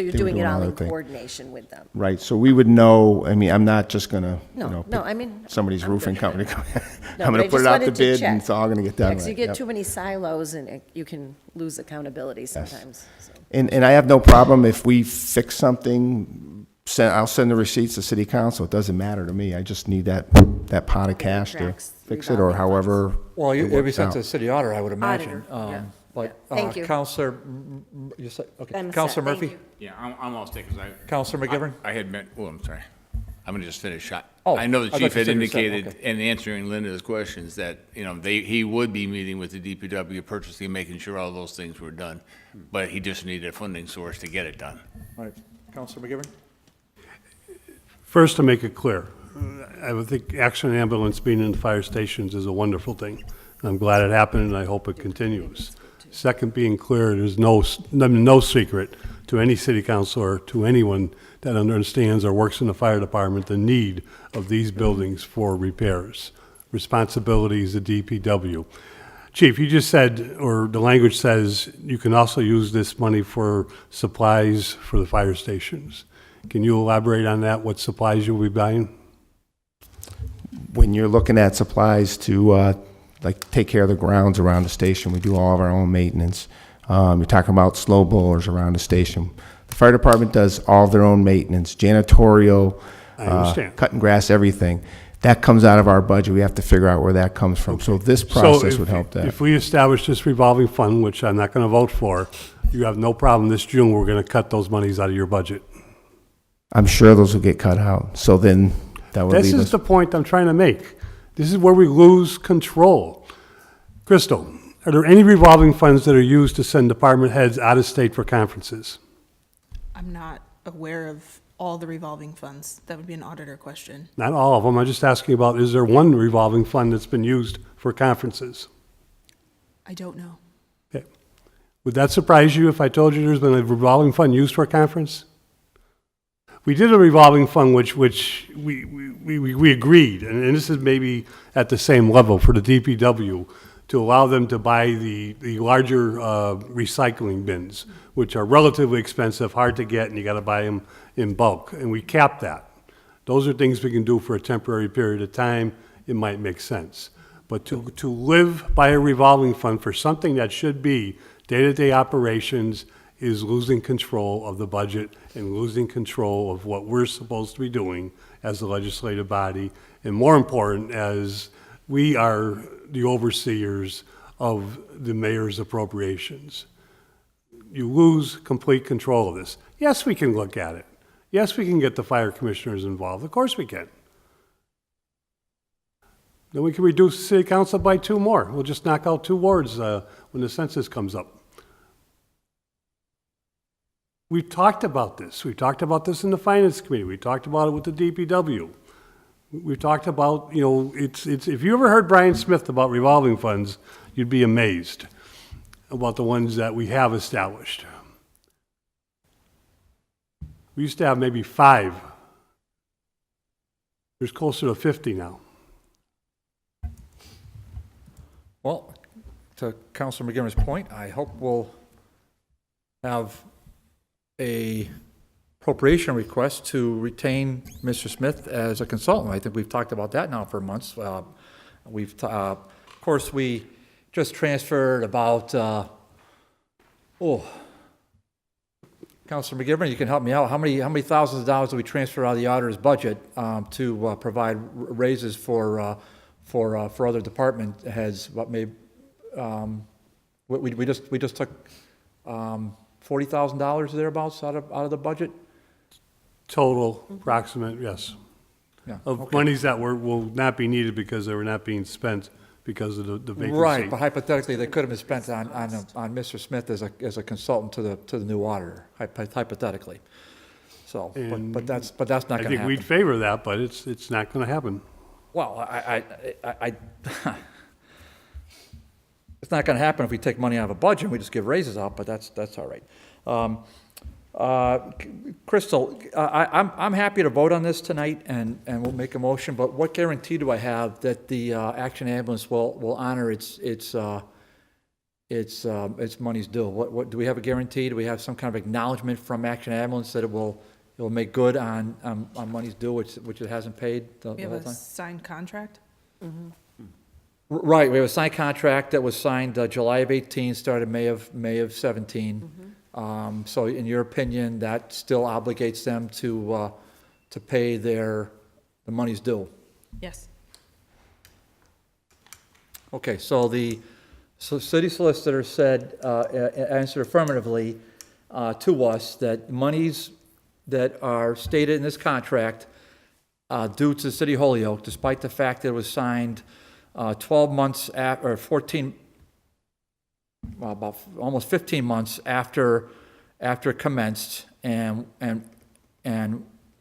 you're they were doing it all other in thing. coordination with them? Right, so we would know, I mean, I'm not just gonna, No, pick no, I mean, somebody's I'm roofing good. company. No, I'm but gonna I put just it out to wanted to bid and check. it's all gonna get done Because you right. get Yep. too many silos and you can lose accountability sometimes. So. And I have no problem if we fix something, I'll send the receipts to city council. It doesn't matter to me. I just need that pot of cash to Tracks, fix it or revolving however. Well, it it'd be works sent out. to the city auditor, I would imagine. Auditor, yeah. But, Thank you. Counselor, you said, okay, I'm set. Counselor Thank Murphy? you. Yeah, I'm all set, because Counselor McGivern? I had meant, oh, I'm sorry. I'm going to just finish shot. Oh, I know the I thought chief you had said you were set, indicated okay. in answering Linda's questions that, he would be meeting with the DPW purchasing, making sure all those things were done. But he just needed a funding source to get it done. All right, Counselor McGivern? First, to make it clear, I would think Action Ambulance being in the fire stations is a wonderful thing. I'm glad it happened, and I hope it continues. Second, being clear, there's no secret to any city councilor or to anyone that understands or works in the fire department the need of these buildings for repairs. Responsibility is the DPW. Chief, you just said, or the language says, you can also use this money for supplies for the fire stations. Can you elaborate on that, what supplies you'll be buying? When you're looking at supplies to, like, take care of the grounds around the station, we do all of our own maintenance. You're talking about slow blowers around the station. The fire department does all of their own maintenance, janitorial, I understand. cutting grass, everything. That comes out of our budget. We have to figure out where that comes from. So this process would help that. If we establish this revolving fund, which I'm not going to vote for, you have no problem this June, we're going to cut those monies out of your budget. I'm sure those will get cut out. So then that would This leave is us. the point I'm trying to make. This is where we lose control. Crystal, are there any revolving funds that are used to send department heads out of state for conferences? I'm not aware of all the revolving funds. That would be an auditor question. Not all of them. I'm just asking about, is there one revolving fund that's been used for conferences? I don't know. Okay. Would that surprise you if I told you there's been a revolving fund used for a conference? We did a revolving fund which we agreed, and this is maybe at the same level for the DPW, to allow them to buy the larger recycling bins, which are relatively expensive, hard to get, and you got to buy them in bulk. And we capped that. Those are things we can do for a temporary period of time. It might make sense. But to live by a revolving fund for something that should be day-to-day operations is losing control of the budget and losing control of what we're supposed to be doing as the legislative body, and more important, as we are the overseers of the mayor's appropriations. You lose complete control of this. Yes, we can look at it. Yes, we can get the fire commissioners involved. Of course we can. Then we can reduce the city council by 2 more. We'll just knock out 2 wards when the census comes up. We've talked about this. We talked about this in the finance committee. We talked about it with the DPW. We've talked about, it's if you ever heard Brian Smith about revolving funds, you'd be amazed about the ones that we have established. We used to have maybe 5. There's closer to 50 now. Well, to Counselor McGivern's point, I hope we'll have a appropriation request to retain Mr. Smith as a consultant. I think we've talked about that now for months. Of course, we just transferred about, Councilor McGivern, you can help me out. How many thousands of dollars do we transfer out of the auditor's budget to provide raises for other department heads? What may we just took $40,000 thereabouts out of the budget. Total, approximate, yes. Yeah. Of Okay. monies that will not be needed because they were not being spent because of the vacancy. Right, but hypothetically, they could have been spent on Mr. Smith as a consultant to the new auditor, hypothetically. So, but that's not going to happen. I think we'd favor that, but it's not going to happen. Well, it's not going to happen if we take money out of a budget and we just give raises out, but that's all right. Crystal, I'm happy to vote on this tonight, and we'll make a motion, but what guarantee do I have that the Action Ambulance will honor its money's due? What do we have a guarantee? Do we have some kind of acknowledgement from Action Ambulance that it will make good on money's due, which it hasn't paid the We whole have a time? signed contract? Right, we have a signed contract that was signed July of 18, started May of 17. So in your opinion, that still obligates them to pay the money's due? Yes. Okay, so the city solicitor said, answered affirmatively to us that monies that are stated in this contract due to the city of Holyoke, despite the fact that it was signed 12 months after, or 14, well, about almost 15 months after it commenced, and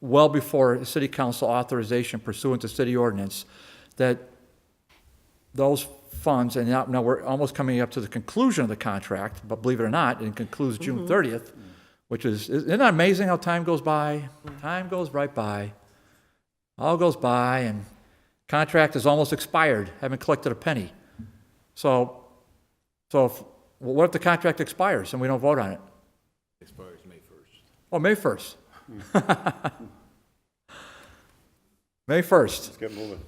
well before city council authorization pursuant to city ordinance, that those funds, and now we're almost coming up to the conclusion of the contract, but believe it or not, it concludes June 30th, which isn't that amazing how time goes by? Time goes right by. All goes by, and contract is almost expired, haven't collected a penny. So what if the contract expires and we don't vote on it? Expires May 1st. Oh, May 1st. May 1st. Let's get moving.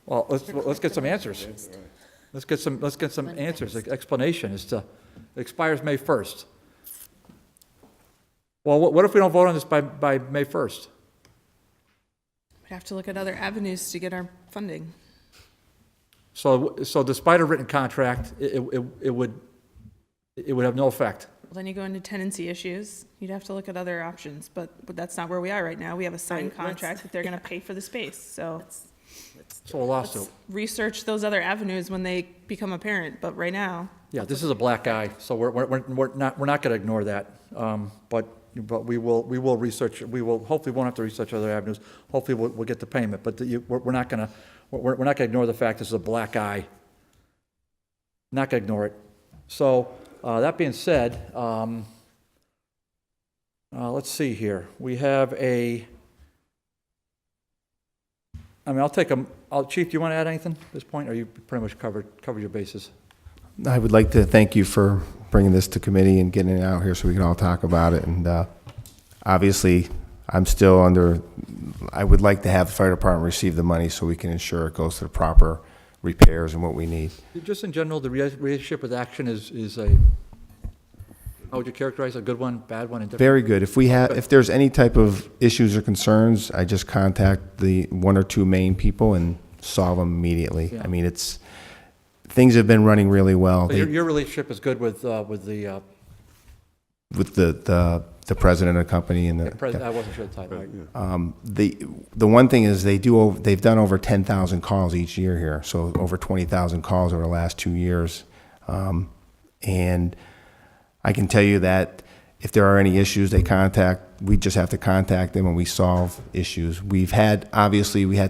Well, let's get some answers. Let's get some answers, explanation as to, it expires May 1st. Well, what if we don't vote on this by May 1st? We'd have to look at other avenues to get our funding. So despite a written contract, it would have no effect. Well, then you go into tenancy issues. You'd have to look at other options, but that's not where we are right now. We have a signed Right, contract that they're going to pay for the space, so So a lawsuit. research those other avenues when they become apparent, but right now, Yeah, this is a black eye, so we're not going to ignore that. But we will research. We will hopefully won't have to research other avenues. Hopefully we'll get the payment. But we're not going to ignore the fact this is a black eye. Not going to ignore it. So that being said, let's see here. We have a. I mean, Chief, do you want to add anything at this point? Or you pretty much covered your bases? I would like to thank you for bringing this to committee and getting it out here so we can all talk about it. And obviously, I'm still I would like to have the fire department receive the money so we can ensure it goes to the proper repairs and what we need. Just in general, the relationship with Action is a, how would you characterize a good one, bad one, and different? Very good. If there's any type of issues or concerns, I just contact the one or two main people and solve them immediately. Yeah. I mean, things have been running really well. So your relationship is good with the president of the company and president. I wasn't sure the title. Right. the one thing is they've done over 10,000 calls each year here, so over 20,000 calls over the last 2 years, and I can tell you that if there are any issues we just have to contact them and we solve issues. We had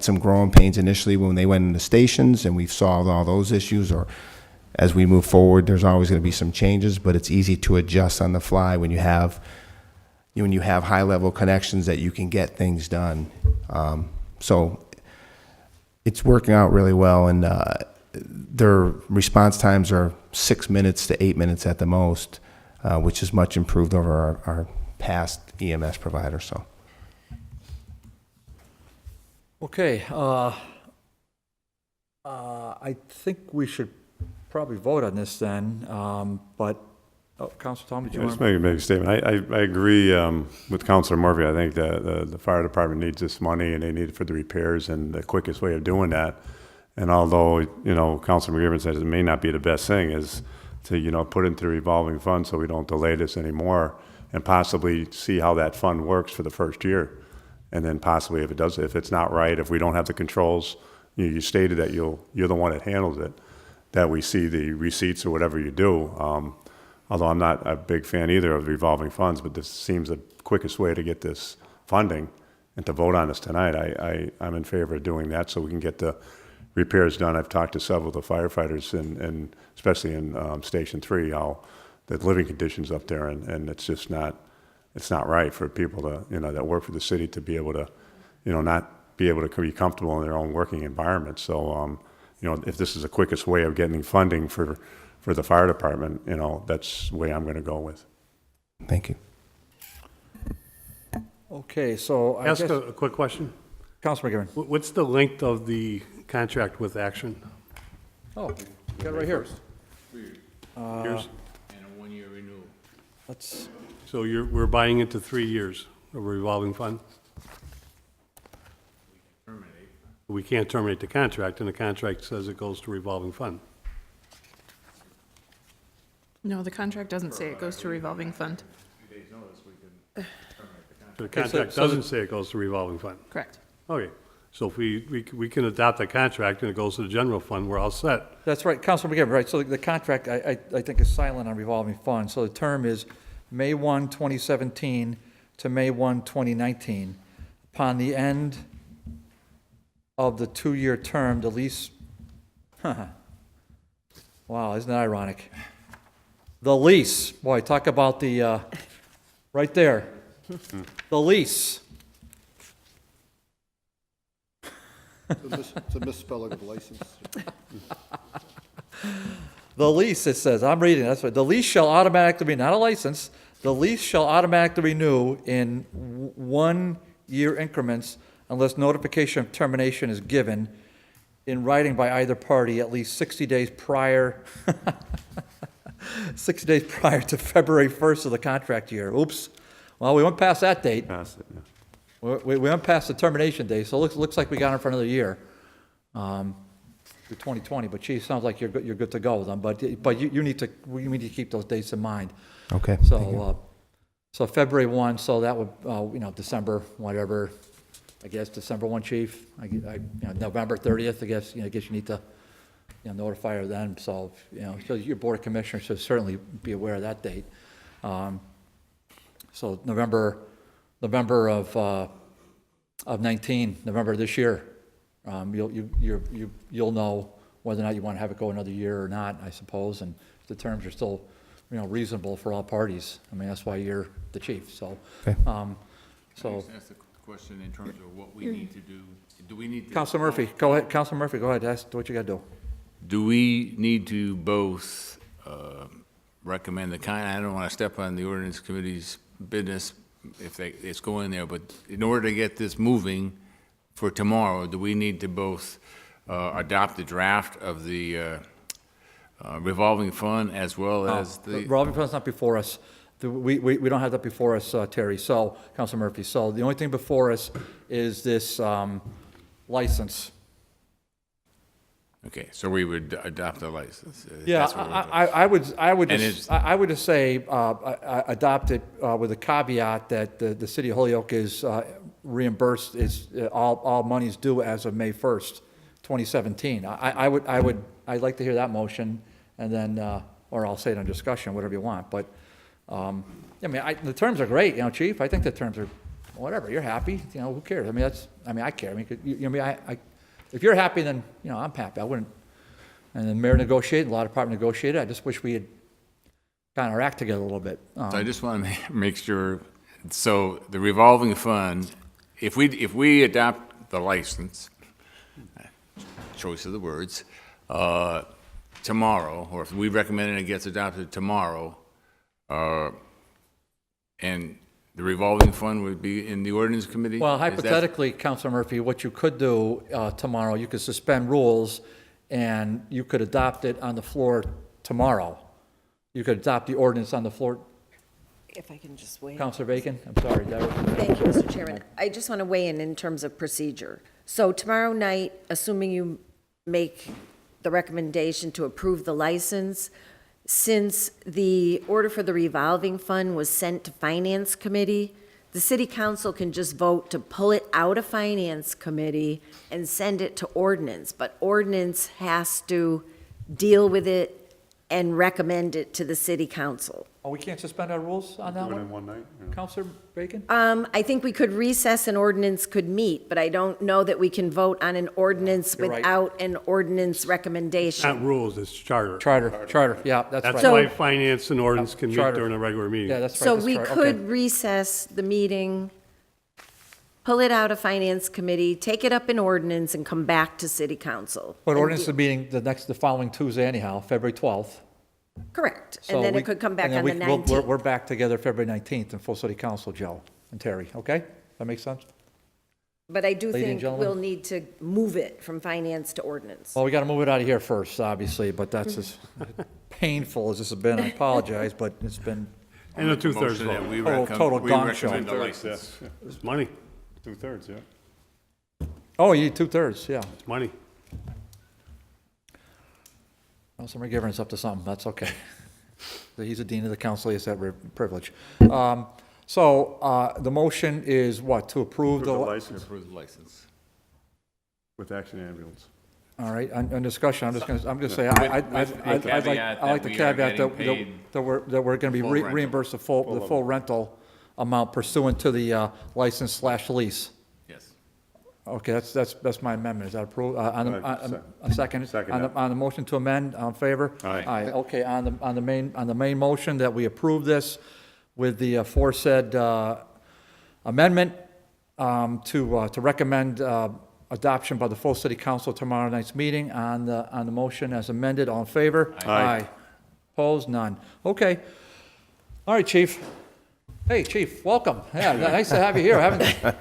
some growing pains initially when they went into stations, and we've solved all those issues, or as we move forward, there's always going to be some changes, but it's easy to adjust on the fly when you have high-level connections that you can get things done. So it's working out really well, and their response times are 6 minutes to 8 minutes at the most. which is much improved over our past EMS provider, so. Okay, I think we should probably vote on this then, but, Councilor Tom, did you want Just to? make a statement. I agree with Councilor Murphy. I think the fire department needs this money, and they need it for the repairs, and the quickest way of doing that, and although, Councilor McGee says it may not be the best thing, is to, put into the revolving fund so we don't delay this anymore, and possibly see how that fund works for the first year. And then possibly if it's not right, if we don't have the controls, you stated that you're the one that handles it, that we see the receipts or whatever you do. Although I'm not a big fan either of revolving funds, but this seems the quickest way to get this funding and to vote on this tonight. I'm in favor of doing that so we can get the repairs done. I've talked to several of the firefighters, and especially in Station 3, how the living conditions up there, and it's just not right for people to, that work for the city to be able to, not be able to be comfortable in their own working environment. So, if this is the quickest way of getting funding for the fire department, that's the way I'm going to go with. Thank you. Okay, so I Ask guess, a quick question. Councilor McGivern. What's the length of the contract with Action? Oh, you got it right here. Years? And a one-year renewal. Let's, So we're buying into 3 years of a revolving fund? Terminate. We can't terminate the contract, and the contract says it goes to revolving fund. No, the contract doesn't say it goes to revolving fund. The contract doesn't say it goes to revolving fund. Correct. Okay, so if we can adopt that contract and it goes to the general fund, we're all set. that's right, Councilor McGivern, right, so the contract, I think is silent on revolving funds, so the term is May 1, 2017 to May 1, 2019. Upon the end of the 2-year term, the lease, wow, isn't that ironic? The lease, boy, talk about the, right there, the lease. It's a misspelling of license. The lease, it says, I'm reading, that's right. The lease shall automatically be, not a license, the lease shall automatically renew in 1-year increments unless notification of termination is given in writing by either party at least 60 days prior, 60 days prior to February 1st of the contract year. Oops. Well, we went past that date. Pass it, yeah. We went past the termination date, so it looks like we got it for another year, through 2020. But gee, sounds like you're good to go with them. But you need to keep those dates in mind. Okay. Thank you. So so February 1, so that would December whatever, I guess December 1, Chief. November 30th. I guess you need to notify her then. So so your board of commissioners should certainly be aware of that date. So November of 19, November of this year, you'll know whether or not you want to have it go another year or not, I suppose, and the terms are still, reasonable for all parties. I mean, that's why you're the chief, so. Okay. So, Ask the question in terms of what we need to do. Do we need to? Councilor Murphy, go ahead, Councilor Murphy, go ahead, ask what you got to do. Do we need to both recommend the kind, I don't want to step on the ordinance committee's business if it's going there, but in order to get this moving for tomorrow, do we need to both adopt the draft of the revolving fund as well as the? Revolving fund's not before us. We don't have that before us, Terry, so, Councilor Murphy. So the only thing before us is this license. Okay, so we would adopt the license. Yeah, That's what we're I would And just say adopt it with a caveat that the city of Holyoke is reimbursed, all monies due as of May 1st, 2017. I'd like to hear that motion, and then, or I'll say it on discussion, whatever you want, but, the terms are great, Chief, I think the terms are, whatever, you're happy, who cares? I care, if you're happy, then, I'm happy, I wouldn't, and then mayor negotiated, a lot of department negotiated, I just wish we had gotten our act together a little bit. So I just want to make sure, so the revolving fund, if we adopt the license, choice of the words, tomorrow, or if we recommend it gets adopted tomorrow, And the revolving fund would be in the ordinance committee? Well, Is that- hypothetically, Councilor Murphy, what you could do tomorrow, you could suspend rules, and you could adopt it on the floor tomorrow. You could adopt the ordinance on the floor. If I can just wait. Councilor Bacon, I'm sorry. Thank you, Mr. Chairman. I just want to weigh in terms of procedure. So tomorrow night, assuming you make the recommendation to approve the license, since the order for the revolving fund was sent to Finance Committee, the city council can just vote to pull it out of Finance Committee and send it to ordinance, but ordinance has to deal with it and recommend it to the city council. Oh, we can't suspend our rules on that Do it one? in one night? Yeah. Councilor Bacon? I think we could recess and ordinance could meet, but I don't know that we can vote on an ordinance You're right. without an ordinance recommendation. Not rules, it's charter. Charter, yeah, that's right. That's So- why finance and ordinance can meet Charter. during a regular meeting. Yeah, that's right. So that's we charter, could okay. recess the meeting, pull it out of Finance Committee, take it up in ordinance, and come back to city council. But And ordinance deal- is meeting the following Tuesday anyhow, February 12th. Correct, So and then we- it could come back and then on the we'll- 19th. We're back together February 19th in full city council, Joe and Terry, okay? That makes sense? But I do Ladies and think gentlemen. we'll need to move it from finance to ordinance. Well, we got to move it out of here first, obviously, but that's as painful as this has been. I apologize, but it's been, And a two-thirds Motion that vote. we Total we gong show. recommend the Two-thirds, license. yeah. It's money, 2/3, yeah. oh, you need 2/3, yeah. it's money. Councilor McGivern's up to something, that's okay. He's a dean of the council, he has that privilege. So the motion is what, to approve Approve the the, license Approve the license. with Action Ambulance. all right, on discussion, I'm just saying, I'd like the caveat that we're going to be Full rental. reimbursed the full rental amount pursuant to the license/lease. Yes. Okay, that's my amendment. Is that approved? A second? Second, On yeah. the motion to amend, on favor? Aye. Aye, okay, on the main motion that we approve this with the aforesaid amendment to recommend adoption by the full city council tomorrow night's meeting on the motion as amended. All in favor? Aye. Opposed? None. Okay. All right, chief. Hey, chief, welcome. Yeah, nice to have you here. Haven't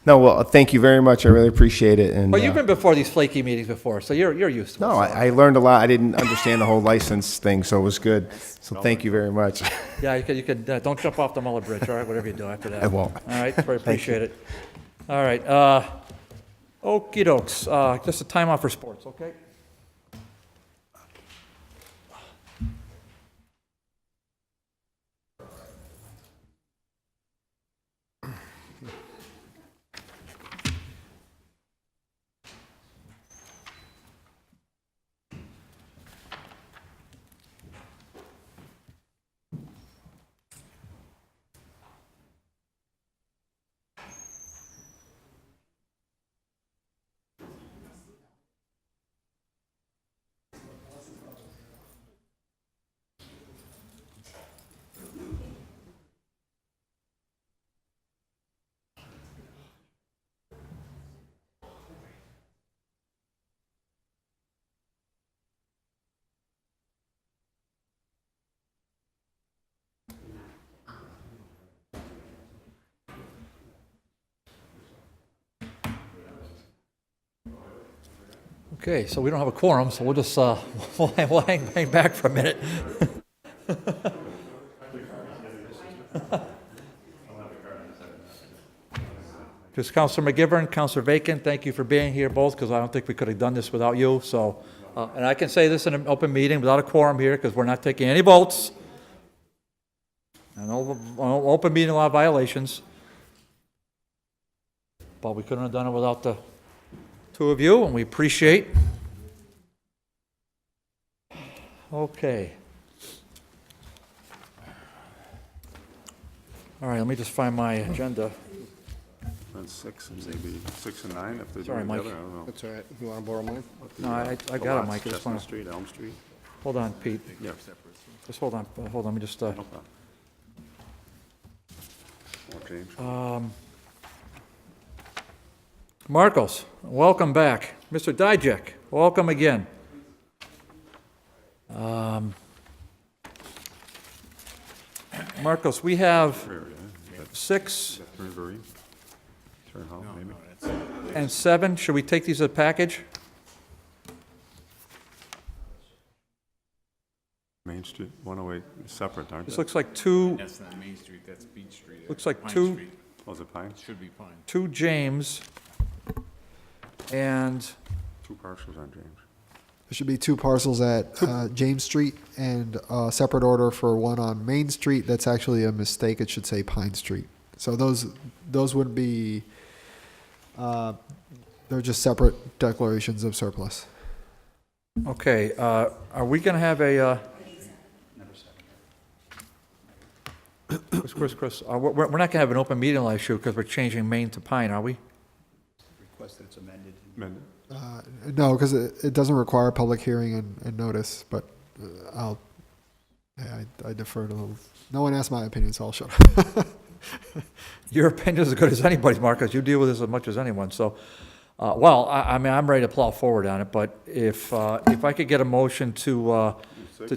No, well, thank you very much. I really appreciate it. And Well, you've been before these flaky meetings before, so you're used to it. no, so. I learned a lot. I didn't understand the whole license thing, so it was good. So thank you very much. Yeah, you could don't jump off the Muller Bridge, all right, whatever you do after that. I won't. All right, very appreciate it. All right, okey dokes, just a time off for sports, okay? Okay, so we don't have a quorum, so we'll just, we'll hang back for a minute. Just Councilor McGivern, Councilor Bacon, thank you for being here both, because I don't think we could have done this without you, so, and I can say this in an open meeting without a quorum here, because we're not taking any votes. An open meeting law violations. But we couldn't have done it without the two of you, and we appreciate. Okay. All right, let me just find my agenda. And 6 and maybe 6 and 9 if they're Sorry, doing Mike. together, I don't know. That's all right. You want to borrow mine? No, I The got it, lots, Mike. I just Chestnut wanna, Street, Elm Street. hold on, Pete. Yeah. Just hold on, let me just, No problem. Or James. Marcos, welcome back. Mr. Dijek, welcome again. Marcos, we have 6 and 7. Should we take these as a package? Main Street, 108, separate, aren't This they? looks like 2, That's not Main Street, that's Beach Street. looks like Pine 2, Street. Was it Pine? Should be Pine. 2 James and 2 parcels on James. There should be 2 parcels at James Street and a separate order for one on Main Street. That's actually a mistake. It should say Pine Street. So those would be, they're just separate declarations of surplus. okay, are we gonna have a, Chris, we're not gonna have an open meeting law issue because we're changing Main to Pine, are we? Request that it's amended. Amended. No, because it doesn't require a public hearing and notice, but I defer to, no one asked my opinion, so I'll shut up. Your opinion's as good as anybody's, Marcus. You deal with this as much as anyone, so, well, I mean, I'm ready to plow forward on it, but if I could get a motion to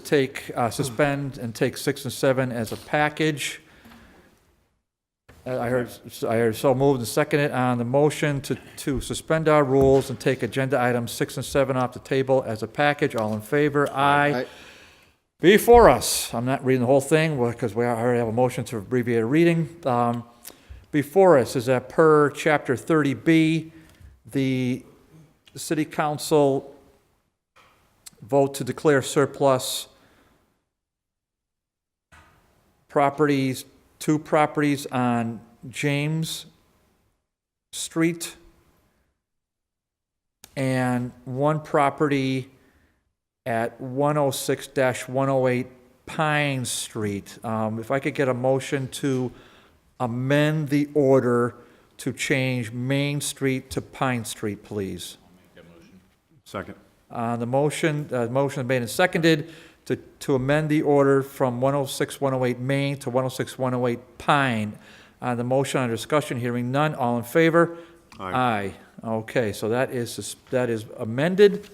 take, suspend and take 6 and 7 as a package. I heard so moved and seconded on the motion to suspend our rules and take agenda items 6 and 7 off the table as a package. All in favor? Aye. Before us, I'm not reading the whole thing because we already have a motion to abbreviate a reading. Before us is that per Chapter 30B, the City Council vote to declare surplus properties, 2 properties on James Street and 1 property at 106-108 Pine Street. If I could get a motion to amend the order to change Main Street to Pine Street, please. Second. The motion made and seconded to amend the order from 106-108 Main to 106-108 Pine. The motion on discussion, hearing none, all in favor? Aye. Okay, so that is amended.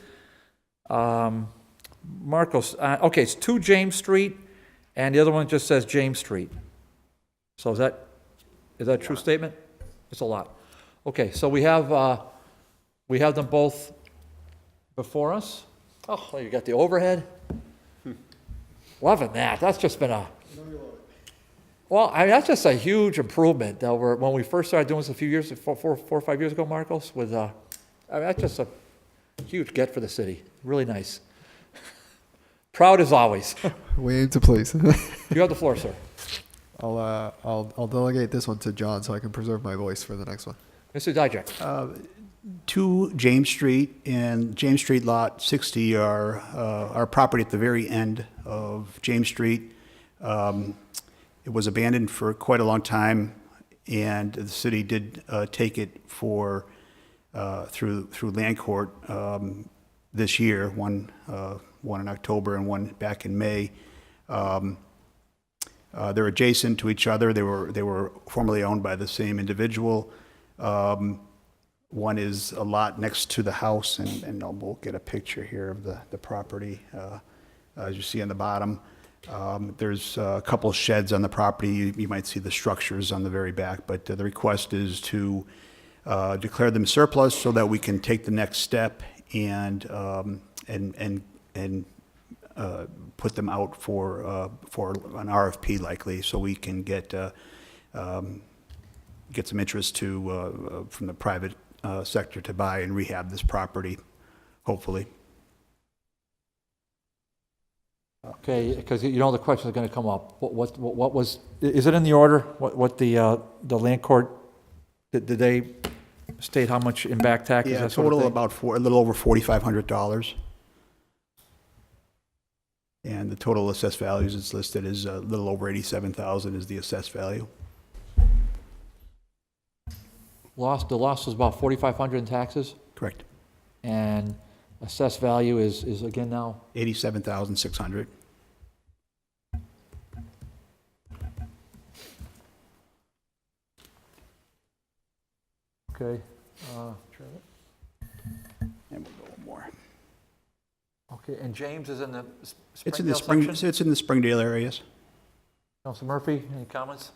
Marcos, okay, it's 2 James Street, and the other one just says James Street. So is that a true statement? It's a lot. Okay, so we have them both before us. Oh, you got the overhead. Loving that. That's just been well, I mean, that's just a huge improvement over when we first started doing this a few years, 4 or 5 years ago, Marcos, with, I mean, that's just a huge get for the city. Really nice. Proud as always. We aim to please. You have the floor, sir. I'll delegate this one to John so I can preserve my voice for the next one. Mr. Dijak. 2 James Street and James Street Lot 60 are our property at the very end of James Street. It was abandoned for quite a long time, and the city did take it for through land court this year, one in October and one back in May. They're adjacent to each other. They were formerly owned by the same individual. One is a lot next to the house, and we'll get a picture here of the property, as you see on the bottom. There's a couple of sheds on the property. You might see the structures on the very back, but the request is to declare them surplus so that we can take the next step and put them out for an RFP likely, so we can get some interest from the private sector to buy and rehab this property, hopefully. Okay, because you know the question is going to come up. What was, is it in the order? What the land court, did they state how much in back taxes? Yeah, that sort of total thing? about a little over $4,500. And the total assessed values is listed as a little over $87,000 is the assessed value. The loss was about $4,500 in taxes, Correct. and assessed value is again now? $87,600. Okay. And we'll go one more. Okay, and James is in the It's in the Springdale section? It's in the Springdale areas. Council Murphy, any comments?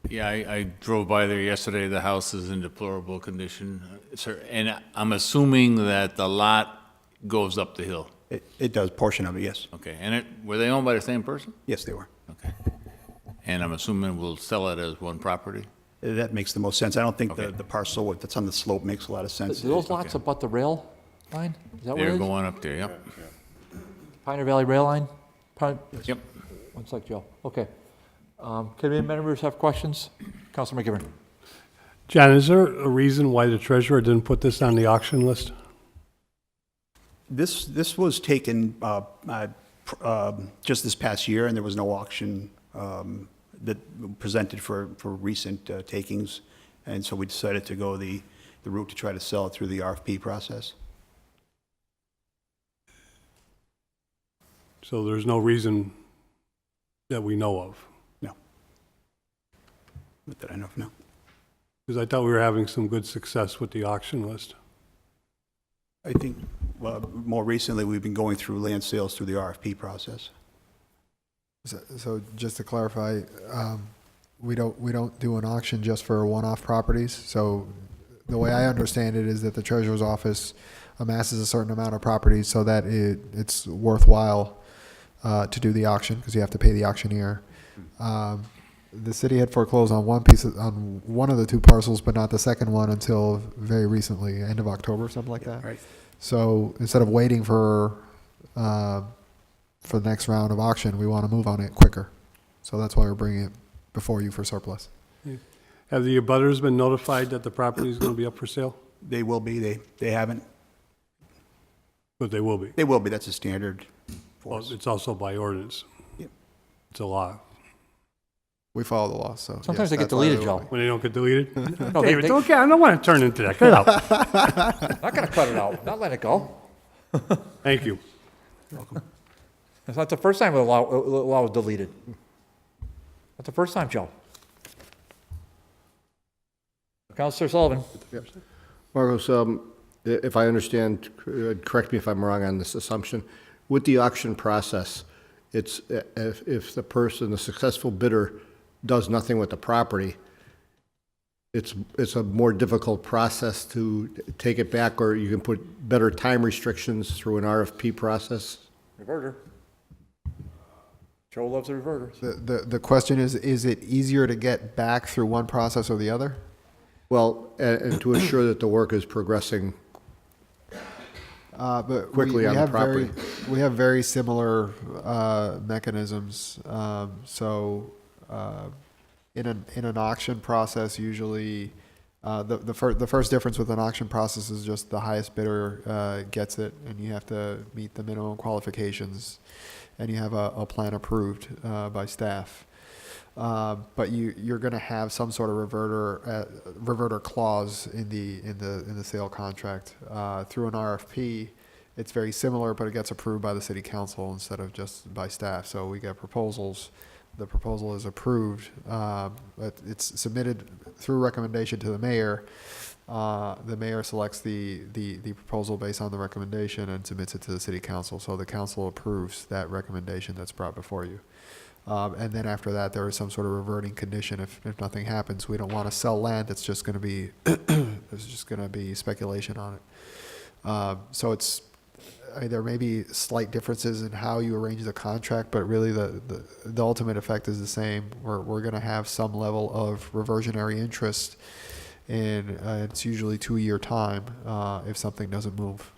Yeah, I drove by there yesterday. The house is in deplorable condition. Sir, and I'm assuming that the lot goes up the hill. It does, portion of it, yes. Okay, and were they owned by the same person? Yes, they were. Okay. And I'm assuming we'll sell it as one property? That makes the most sense. I don't think Okay. the parcel that's on the slope makes a lot of sense. Do those lots abut the rail line? Is that what it They're is? going up there, yep. Pioneer Valley Rail Line? Yep. Looks like Joe. Okay. Committee members have questions? Councilor McGivern. John, is there a reason why the treasurer didn't put this on the auction list? This was taken just this past year, and there was no auction that presented for recent takings, and so we decided to go the route to try to sell it through the RFP process. So there's no reason that we know of? No. Not that I know of, no. Because I thought we were having some good success with the auction list. I think, more recently, we've been going through land sales through the RFP process. So just to clarify, we don't do an auction just for one-off properties. So the way I understand it is that the treasurer's office amasses a certain amount of properties so that it's worthwhile to do the auction, because you have to pay the auctioneer. The city had foreclosed on on one of the two parcels, but not the second one until very recently, end of October, something like that. Right. So instead of waiting for the next round of auction, we want to move on it quicker. So that's why we're bringing it before you for surplus. Have the abutters been notified that the property is going to be up for sale? They will be, they haven't. But they will be. They will be, that's a standard for Well, us. it's also by ordinance. Yep. It's a law. We follow the law, so. Sometimes yes, they get that's why deleted, we're- Joe. When they don't get deleted? No, David, it's okay, I don't want to turn into that. Cut it out. Not going to cut it out. Not let it go. Thank you. It's not the first time the law was deleted. Not the first time, Joe. Councilor Sullivan. Marcos, if I understand, correct me if I'm wrong on this assumption, with the auction process, it's if the successful bidder does nothing with the property, it's a more difficult process to take it back, or you can put better time restrictions through an RFP process? Reverter. Joe loves a reverter. The question is it easier to get back through one process or the other? Well, and to ensure that the work is progressing But quickly we on the have property. we have very similar mechanisms. In an auction process, usually the first difference with an auction process is just the highest bidder gets it, and you have to meet the minimum qualifications, and you have a plan approved by staff. But you're going to have some sort of reverter clause in the sale contract. Through an RFP, it's very similar, but it gets approved by the city council instead of just by staff. So we get proposals. The proposal is approved. It's submitted through recommendation to the mayor. The mayor selects the proposal based on the recommendation and submits it to the city council. So the council approves that recommendation that's brought before you. And then after that, there is some sort of reverting condition. If nothing happens, we don't want to sell land. It's just going to be there's just going to be speculation on it. So there may be slight differences in how you arrange the contract, but really the ultimate effect is the same. We're going to have some level of reversionary interest, and it's usually 2-year time if something doesn't move.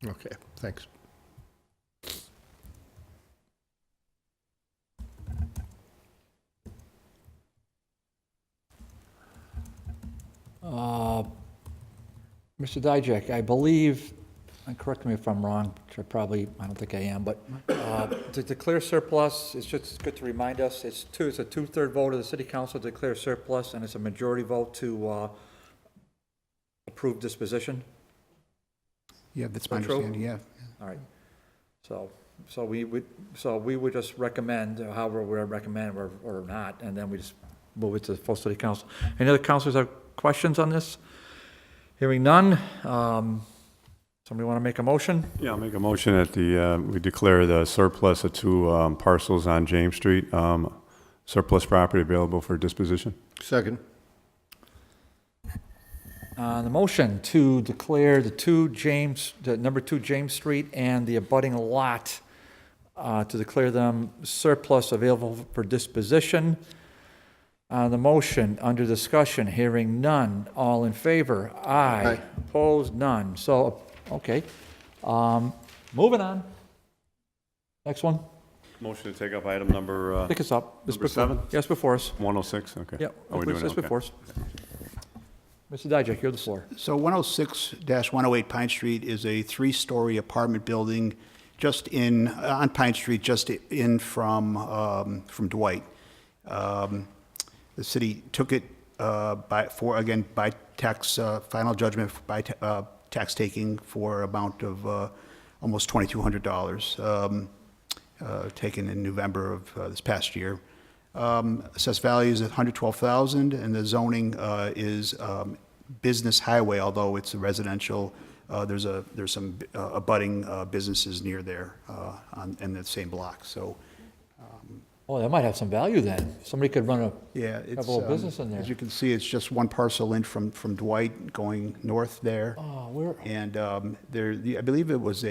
Okay, thanks. Mr. Dijak, I believe, and correct me if I'm wrong, which I don't think I am, but to declare surplus, it's just good to remind us, it's a two-third vote of the city council to declare surplus, and it's a majority vote to approve disposition. Yeah, that's my Is that true? understanding, yeah. All right. So we would just recommend, however we recommend or not, and then we just move it to the full city council. Any other councilors have questions on this? Hearing none. Somebody want to make a motion? Yeah, I'll make a motion that we declare the surplus of two parcels on James Street surplus property available for disposition. Second. The motion to declare the number 2 James Street and the abutting lot, to declare them surplus available for disposition. The motion, under discussion, hearing none. All in favor? Aye. Opposed? None. So, okay. Moving on. Next one. Motion to take up item number Pick us up. It's number before- 7? Yes, before us. 106, okay. Yeah, Are we doing it's it? Okay. before us. Mr. Dijak, you have the floor. So 106-108 Pine Street is a three-story apartment building just on Pine Street, just in from Dwight. The city took it by tax, final judgment by tax taking for amount of almost $2,200, taken in November of this past year. Assessed value is $112,000, and the zoning is business highway, although it's a residential. There's some abutting businesses near there in the same block. So, Oh, that might have some value then. Somebody could run have it's a little business in there. As you can see, it's just one parcel in from Dwight going north there. Oh, where? And I believe it was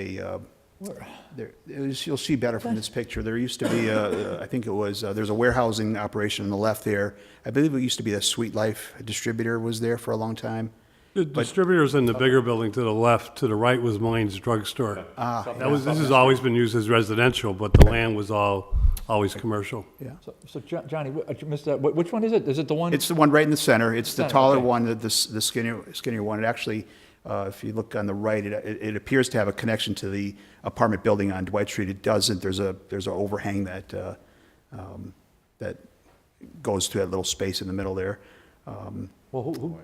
you'll see better from this picture. There used to be I think it was, there's a warehousing operation on the left there. I believe it used to be the Sweet Life distributor was there for a long time. The distributor's in the bigger building to the left. To the right was Mine's Drugstore. This has always been used as residential, but the land was always commercial. Yeah. So Johnny, I missed that. Which one is it? Is it the one? It's the one right in the center. It's the Center, taller okay. one, the skinnier one. It actually, if you look on the right, it appears to have a connection to the apartment building on Dwight Street. It doesn't. There's an overhang that goes to that little space in the middle there. Well, who?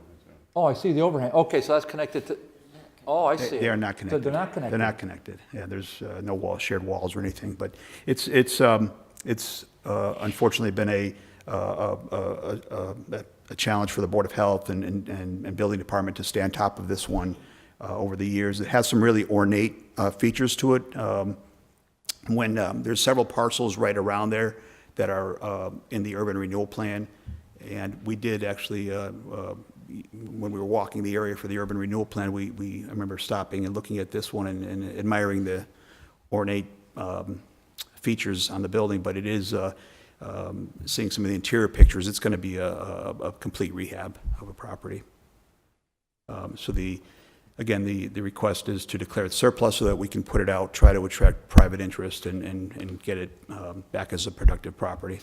Oh, I see the overhang. Okay, so that's connected to, oh, I see. They are not connected. So they're not connected. They're not connected. Yeah, there's no shared walls or anything. But it's unfortunately been a challenge for the Board of Health and Building Department to stay on top of this one over the years. It has some really ornate features to it. When there's several parcels right around there that are in the urban renewal plan, and we did actually. When we were walking the area for the urban renewal plan, I remember stopping and looking at this one and admiring the ornate features on the building. But it is seeing some of the interior pictures. It's going to be a complete rehab of a property. So the request is to declare it surplus so that we can put it out, try to attract private interest, and get it back as a productive property.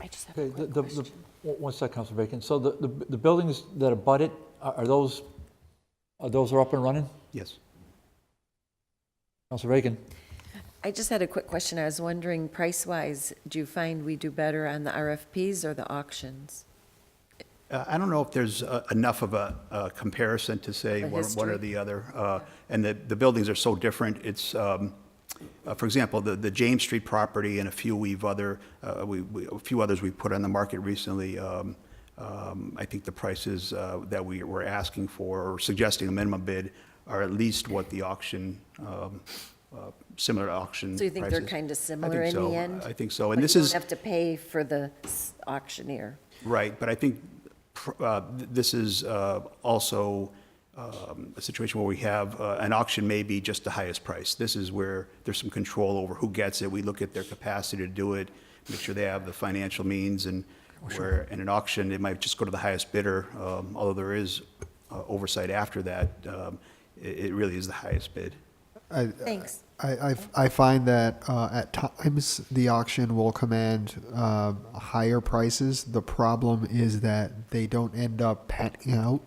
I just have a quick question. One second, Councilor Bacon. So the buildings that abut it, are those up and running? Yes. Councilor Bacon? I just had a quick question. I was wondering, price-wise, do you find we do better on the RFPs or the auctions? I don't know if there's enough of a comparison to say A one or history? the other. And the buildings are so different. It's, for example, the James Street property and a few a few others we put on the market recently. I think the prices that we were asking for or suggesting a minimum bid are at least what the auction, similar auction prices. So you think they're kind of similar in the end? I think so. But And this you is don't have to pay for the auctioneer. right, but I think this is also a situation where we have an auction may be just the highest price. This is where there's some control over who gets it. We look at their capacity to do it, make sure they have the financial means, and where in an auction, it might just go to the highest bidder, although there is oversight after that. It really is the highest bid. Thanks. I find that at times the auction will command higher prices. The problem is that they don't end up panning out,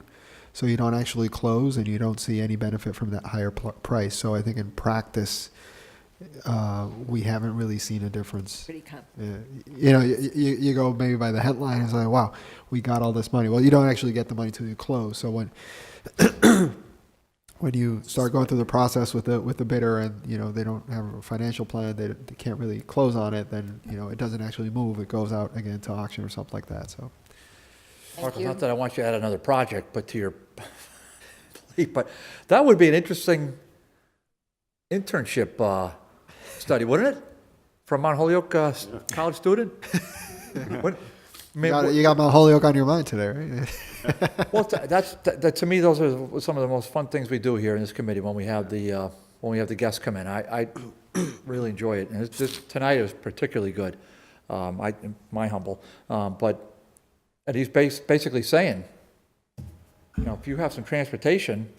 so you don't actually close and you don't see any benefit from that higher price. So I think in practice, we haven't really seen a difference. Pretty common. You know, you go maybe by the headline and say, wow, we got all this money. Well, you don't actually get the money till you close. So when when you start going through the process with the bidder and, you know, they don't have a financial plan, they can't really close on it, then, you know, it doesn't actually move. It goes out again to auction or something like that, so. Marcus, not that I want you to add another project, but to your plate, but that would be an interesting internship study, wouldn't it? From Mount Holyoke College student? What- I mean, You got Mount Holyoke on your mind today, right? well, to me, those are some of the most fun things we do here in this committee when we have the guests come in. I really enjoy it, and it's just, tonight is particularly good. My humble, and he's basically saying, you know, if you have some transportation,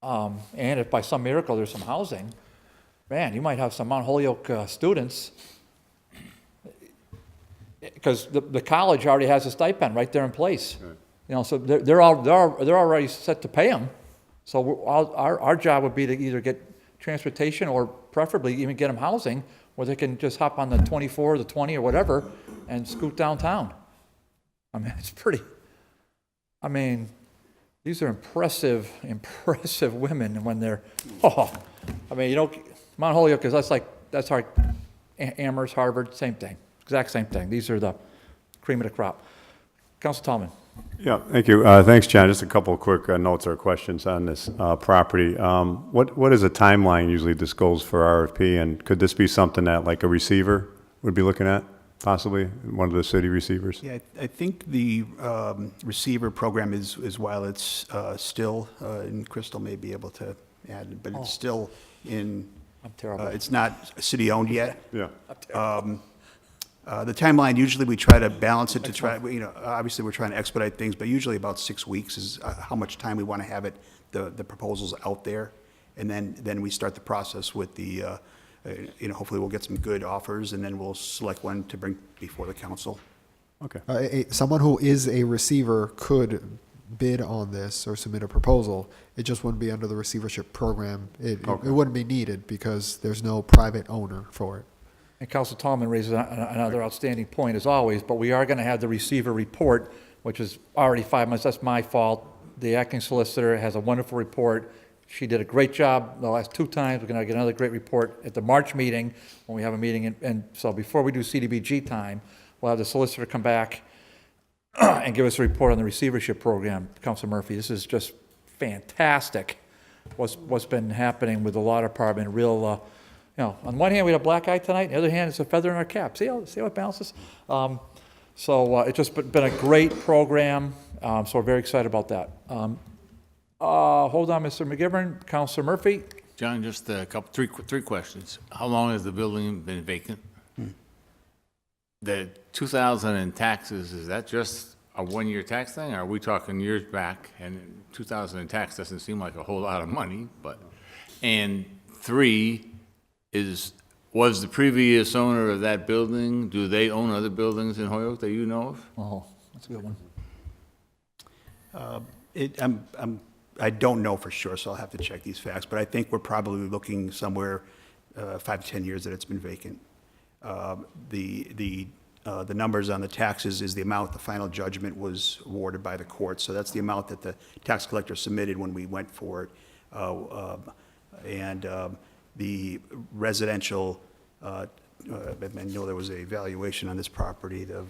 and if by some miracle there's some housing, man, you might have some Mount Holyoke students. Because the college already has a stipend right there in place. Right. You know, so they're already set to pay them. So our job would be to either get transportation or preferably even get them housing where they can just hop on the 24, the 20 or whatever and scoot downtown. I mean, it's pretty, I mean, these are impressive women when they're, I mean, you know, Mount Holyoke is, that's our Amherst, Harvard, same thing. Exact same thing. These are the cream of the crop. Council Tallman. Yeah, thank you. Thanks, John. Just a couple of quick notes or questions on this property. What is a timeline usually this goes for RFP, and could this be something that like a receiver would be looking at, possibly, one of the city receivers? Yeah, I think the receiver program is while it's still, and Crystal may be able to add it, but it's still in, I'm terrible. it's not city-owned yet. Yeah. The timeline, usually we try to balance it to try, you know, obviously we're trying to expedite things, but usually about 6 weeks is how much time we want to have it, the proposals out there. And then we start the process with the, you know, hopefully we'll get some good offers and then we'll select one to bring before the council. Okay. Someone who is a receiver could bid on this or submit a proposal. It just wouldn't be under the receivership program. It wouldn't be needed because there's no private owner for it. And Council Tallman raises another outstanding point, as always, but we are going to have the receiver report, which is already 5 months. That's my fault. The acting solicitor has a wonderful report. She did a great job the last 2 times. We're going to get another great report at the March meeting when we have a meeting. And so before we do CDBG time, we'll have the solicitor come back and give us a report on the receivership program. Council Murphy, this is just fantastic what's been happening with the law department. Real, you know, on one hand, we had a black eye tonight. On the other hand, it's a feather in our cap. See how it balances? So it's just been a great program. So we're very excited about that. Hold on, Mr. McGivern. Councilor Murphy. John, just a couple, three questions. How long has the building been vacant? The 2000 in taxes, is that just a one-year tax thing? Or are we talking years back? And 2000 in tax doesn't seem like a whole lot of money, but, and 3, was the previous owner of that building, do they own other buildings in Holyoke that you know of? Oh, that's a good one. I don't know for sure, so I'll have to check these facts, but I think we're probably looking somewhere 5 to 10 years that it's been vacant. The numbers on the taxes is the amount the final judgment was awarded by the court, so that's the amount that the tax collector submitted when we went for it. The residential, I know there was a valuation on this property of,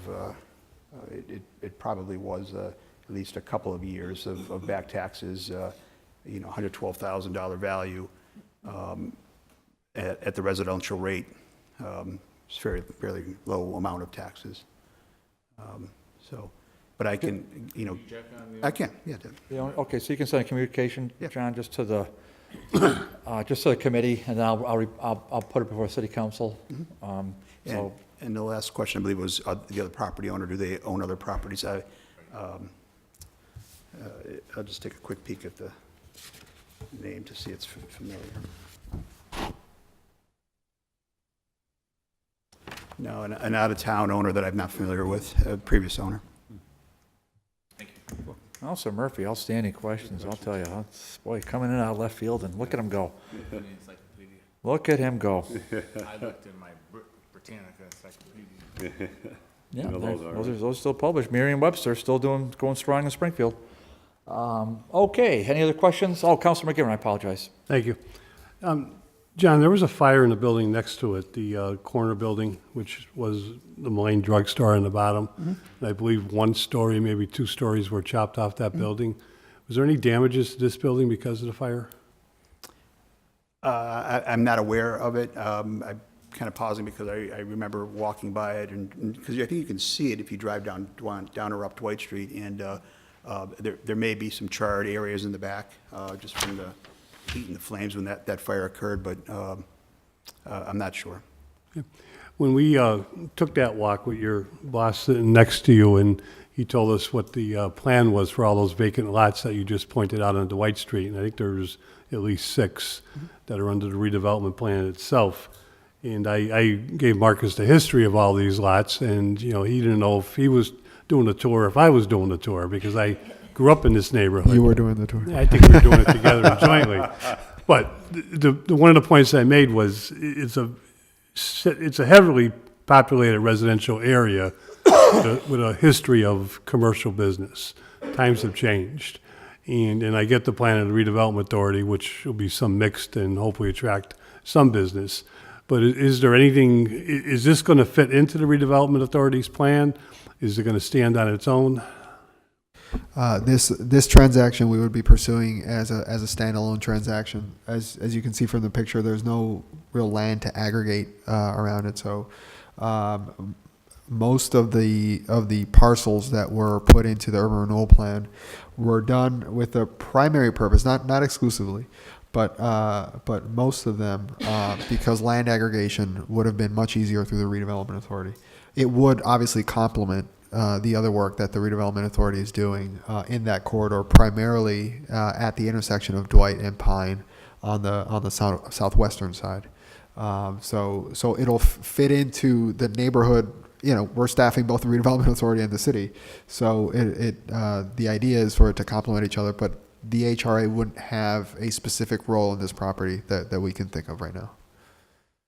it probably was at least a couple of years of back taxes, you know, $112,000 value at the residential rate. It's fairly low amount of taxes. But I can, you know, I can, yeah. Okay, so you can send a communication, Yeah. John, just to the committee, and then I'll put it before City Council. So And the last question, I believe, was the other property owner, do they own other properties? I'll just take a quick peek at the name to see it's familiar. No, an out-of-town owner that I'm not familiar with, a previous owner. Councilor Murphy, outstanding questions, I'll tell you. That's, boy, coming in out of left field, and look at him go. Look at him go. I looked in my Britannica encyclopedia. Yeah, those those are still published. Merriam-Webster still going strong in Springfield. Okay, any other questions? Oh, Councilor McGivern, I apologize. Thank you. John, there was a fire in the building next to it, the corner building, which was the Moline Drug Store on the bottom. And I believe 1 story, maybe 2 stories were chopped off that building. Was there any damages to this building because of the fire? I'm not aware of it. I'm kind of pausing because I remember walking by it, and because I think you can see it if you drive down or up Dwight Street, and there may be some charred areas in the back just from the heat and the flames when that fire occurred, but I'm not sure. When we took that walk with your boss sitting next to you, and he told us what the plan was for all those vacant lots that you just pointed out on Dwight Street, and I think there's at least 6 that are under the redevelopment plan itself. And I gave Marcus the history of all these lots, and, he didn't know if he was doing a tour, if I was doing the tour, because I grew up in this neighborhood. You were doing the tour. I think we were doing it together jointly. But the one of the points I made was it's a heavily populated residential area with a history of commercial business. Times have changed. And I get the plan of the redevelopment authority, which will be some mixed and hopefully attract some business. But is there anything, is this going to fit into the redevelopment authority's plan? Is it going to stand on its own? This transaction we would be pursuing as a standalone transaction. As you can see from the picture, there's no real land to aggregate around it. So most of the parcels that were put into the urban renewal plan were done with the primary purpose, not exclusively, but most of them because land aggregation would have been much easier through the redevelopment authority. It would obviously complement the other work that the redevelopment authority is doing in that corridor, primarily at the intersection of Dwight and Pine on the southwestern side. So it'll fit into the neighborhood. We're staffing both the redevelopment authority and the city, so the idea is for it to complement each other. But the HRA wouldn't have a specific role in this property that we can think of right now.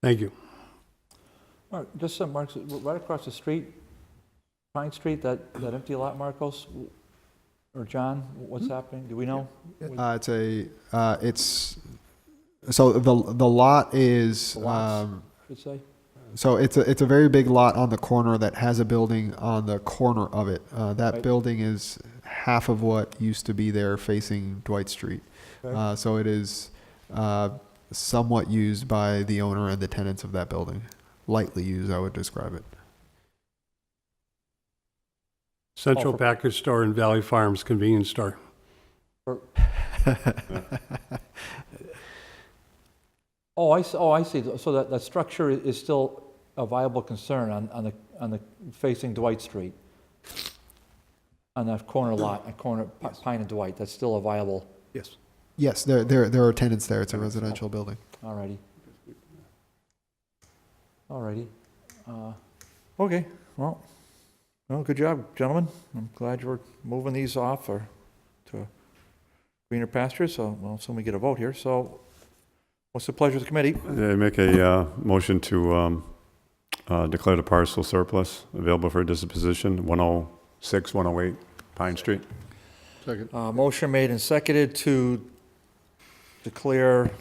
Thank you. Mark, just some marks right across the street, Pine Street, that empty lot, Marcos, or John, what's happening? Do we know? So the lot is, Should say? so it's a very big lot on the corner that has a building on the corner of it. That Right. building is half of what used to be there facing Dwight Street. Okay. So it is somewhat used by the owner and the tenants of that building. Lightly used, I would describe it. Central Package Store and Valley Farms Convenience Store. Oh, I see. So that structure is still a viable concern on the facing Dwight Street, on that corner lot, Pine and Dwight. That's still a viable. Yes. Yes, there are tenants there. It's a residential building. Alrighty. Okay. Well, good job, gentlemen. I'm glad you were moving these off to greener pastures. So, well, soon we get a vote here. So, what's the pleasure of the committee? I make a motion to declare the parcel surplus available for disposition, 106, 108 Pine Street. Second. Motion made and seconded to declare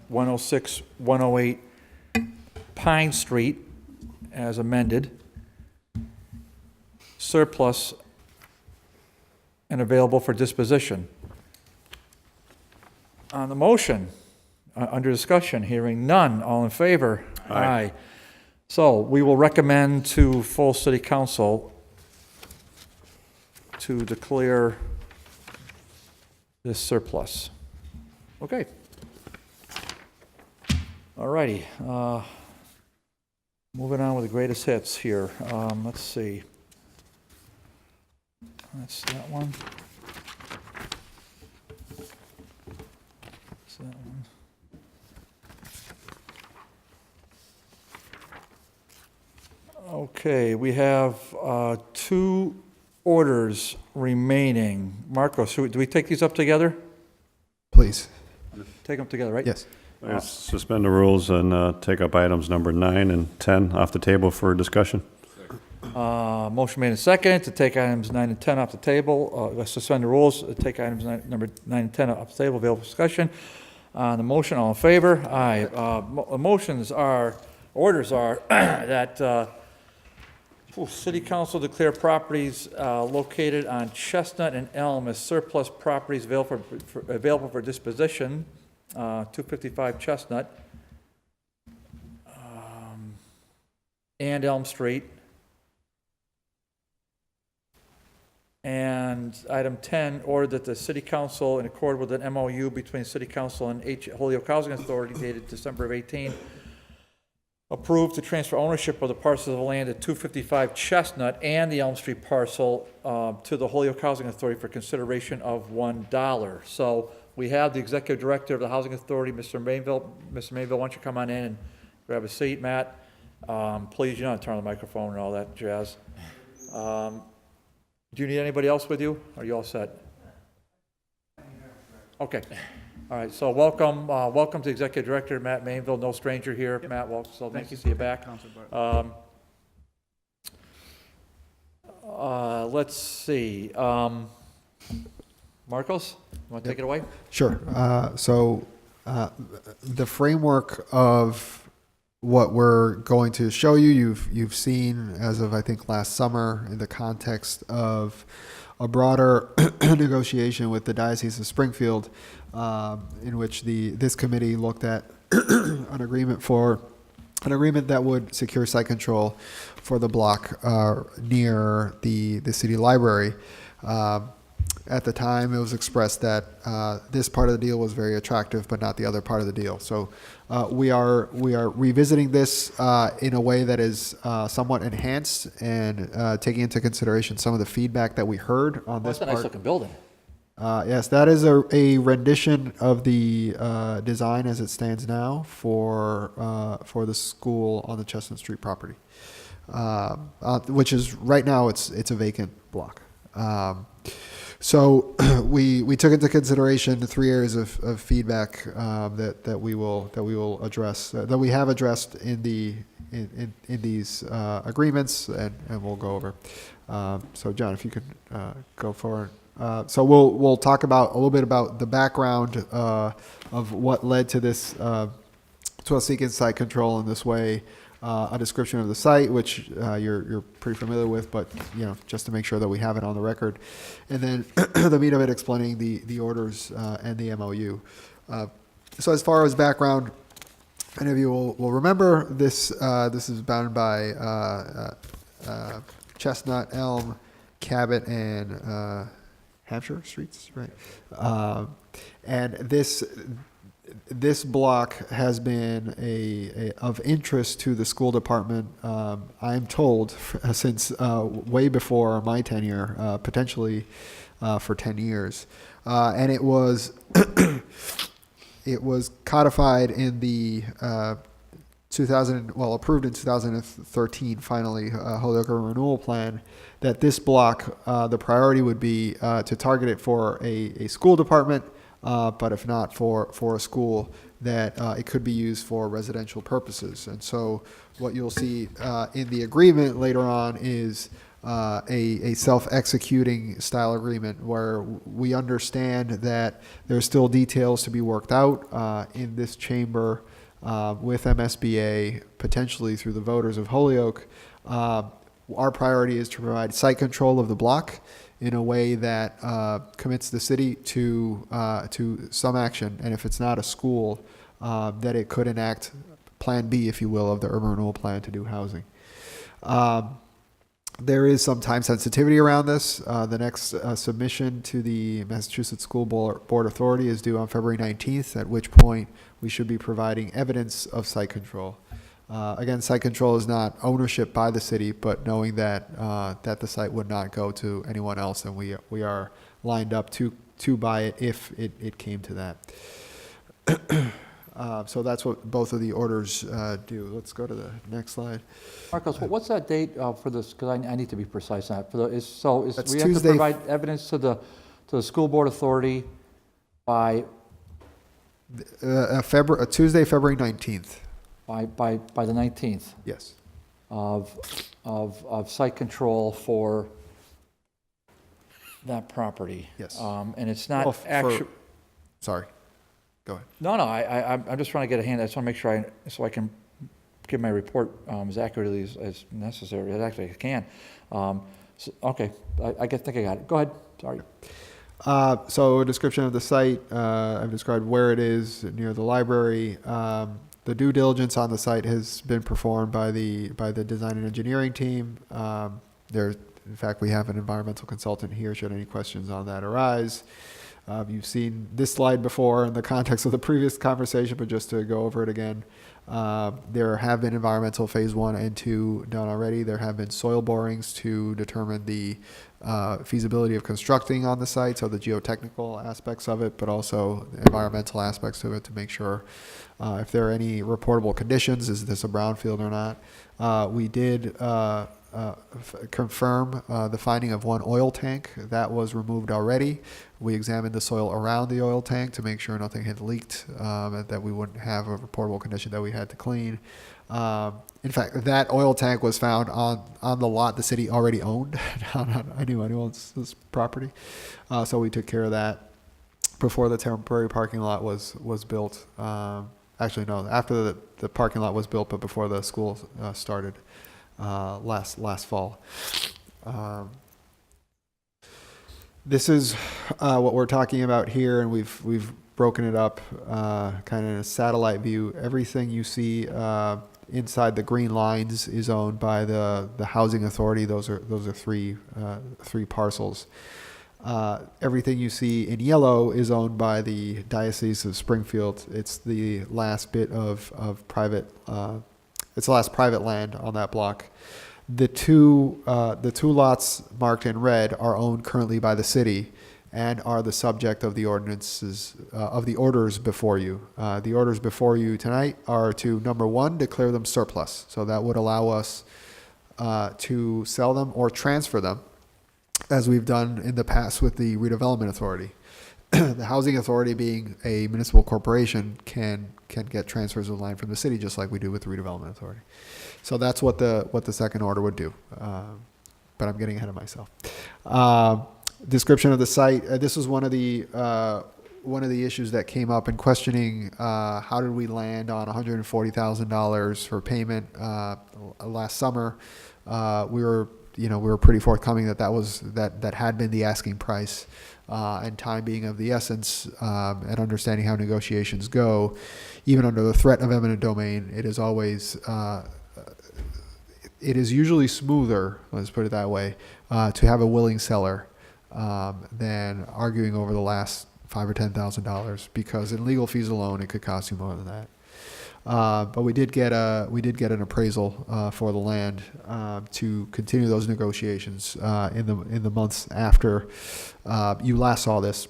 106, 108 Pine Street as amended, surplus and available for disposition. On the motion, under discussion, hearing none, all in favor? Aye. So we will recommend to full city council to declare this surplus. Okay. All righty. Moving on with the greatest hits here. Let's see. That's that one. That's that one. Okay, we have 2 orders remaining. Marcos, do we take these up together? Please. Take them together, right? Yes. Let's suspend the rules and take up items number 9 and 10 off the table for discussion. Motion made and seconded to take items 9 and 10 off the table. Let's suspend the rules, take items number 9 and 10 off the table, available for discussion. On the motion, all in favor? Aye. Orders are that City Council declare properties located on Chestnut and Elm as surplus properties available for disposition. 255 Chestnut, and Elm Street. And item 10, order that the city council, in accord with an MOU between city council and Holyoke Housing Authority dated December of 18, approve to transfer ownership of the parcels of land at 255 Chestnut and the Elm Street parcel to the Holyoke Housing Authority for consideration of $1. So we have the executive director of the Housing Authority, Mr. Mainville. Mr. Mainville, why don't you come on in and grab a seat, Matt? Please, you don't have to turn on the microphone and all that jazz. Do you need anybody else with you? Are you all set? Okay. All right, so welcome to Executive Director Matt Mainville, no stranger here. Yep. Matt, welcome, so nice to see you back. Let's see. Marcos, you want to take it away? Sure. The framework of what we're going to show you, you've seen as of, I think, last summer in the context of a broader negotiation with the Diocese of Springfield, in which this committee looked at an agreement that would secure site control for the block near the city library. At the time, it was expressed that this part of the deal was very attractive, but not the other part of the deal. So we are revisiting this in a way that is somewhat enhanced and taking into consideration some of the feedback that we heard on this part. That's a nice looking building. Yes, that is a rendition of the design as it stands now for the school on the Chestnut Street property, which is right now it's a vacant block. So we took into consideration the 3 areas of feedback that we will address, that we have addressed in these agreements, and we'll go over. So John, if you could go forward. So we'll talk about a little bit about the background of what led to this to us seeking site control in this way. A description of the site, which you're pretty familiar with, but just to make sure that we have it on the record, and then the meat of it explaining the orders and the MOU. So as far as background, many of you will remember this. This is bounded by Chestnut, Elm, Cabot, and Hampshire Streets, right? And this block has been of interest to the school department, I'm told, since way before my tenure, potentially for 10 years. And it was it was codified in the approved in 2013, finally, Holyoke Renewal Plan, that this block, the priority would be to target it for a school department, but if not for a school, that it could be used for residential purposes. And so what you'll see in the agreement later on is a self-executing style agreement where we understand that there's still details to be worked out in this chamber with MSBA, potentially through the voters of Holyoke. Our priority is to provide site control of the block in a way that commits the city to some action, and if it's not a school, that it could enact Plan B, if you will, of the urban renewal plan to do housing. There is some time sensitivity around this. The next submission to the Massachusetts School Board Authority is due on February 19th, at which point we should be providing evidence of site control. Again, site control is not ownership by the city, but knowing that that the site would not go to anyone else, and we are lined up to buy it if it came to that. So that's what both of the orders do. Let's go to the next slide. Marcos, what's that date for this? Because I need to be precise on it. That's we have Tuesday, to provide evidence to the school board authority by Tuesday, February 19th. By the 19th. Yes. Of site control for that property. Yes. And it's not Sorry. Go ahead. No, I'm just trying to get a hand. I just want to make sure so I can give my report as accurately as necessary, as actually I can. Okay, I think I got it. Go ahead. Sorry. So a description of the site, I've described where it is near the library. The due diligence on the site has been performed by the design and engineering team. In fact, we have an environmental consultant here should any questions on that arise. You've seen this slide before in the context of the previous conversation, but just to go over it again, there have been environmental phase 1 and 2 done already. There have been soil borings to determine the feasibility of constructing on the site, so the geotechnical aspects of it, but also the environmental aspects of it to make sure if there are any reportable conditions, is this a brownfield or not. We did confirm the finding of one oil tank that was removed already. We examined the soil around the oil tank to make sure nothing had leaked, and that we wouldn't have a reportable condition that we had to clean. In fact, that oil tank was found on the lot the city already owned, not on anyone else's property. So we took care of that before the temporary parking lot was built. Actually, no, after the parking lot was built, but before the school started last fall. This is what we're talking about here, and we've broken it up kind of in a satellite view. Everything you see inside the green lines is owned by the housing authority. Those are three parcels. Everything you see in yellow is owned by the Diocese of Springfield. It's the last bit of private. It's the last private land on that block. The two lots marked in red are owned currently by the city and are the subject of the ordinances, of the orders before you. The orders before you tonight are to, number one, declare them surplus. So that would allow us to sell them or transfer them, as we've done in the past with the redevelopment authority. The housing authority, being a municipal corporation, can get transfers of land from the city, just like we do with the redevelopment authority. So that's what the second order would do. But I'm getting ahead of myself. Description of the site. This was one of the issues that came up in questioning how did we land on $140,000 for payment last summer. We were pretty forthcoming that had been the asking price. And time being of the essence, and understanding how negotiations go, even under the threat of eminent domain, it is always, it is usually smoother, let's put it that way, to have a willing seller than arguing over the last $5,000 or $10,000, because in legal fees alone, it could cost you more than that. But we did get an appraisal for the land to continue those negotiations in the months after you last saw this.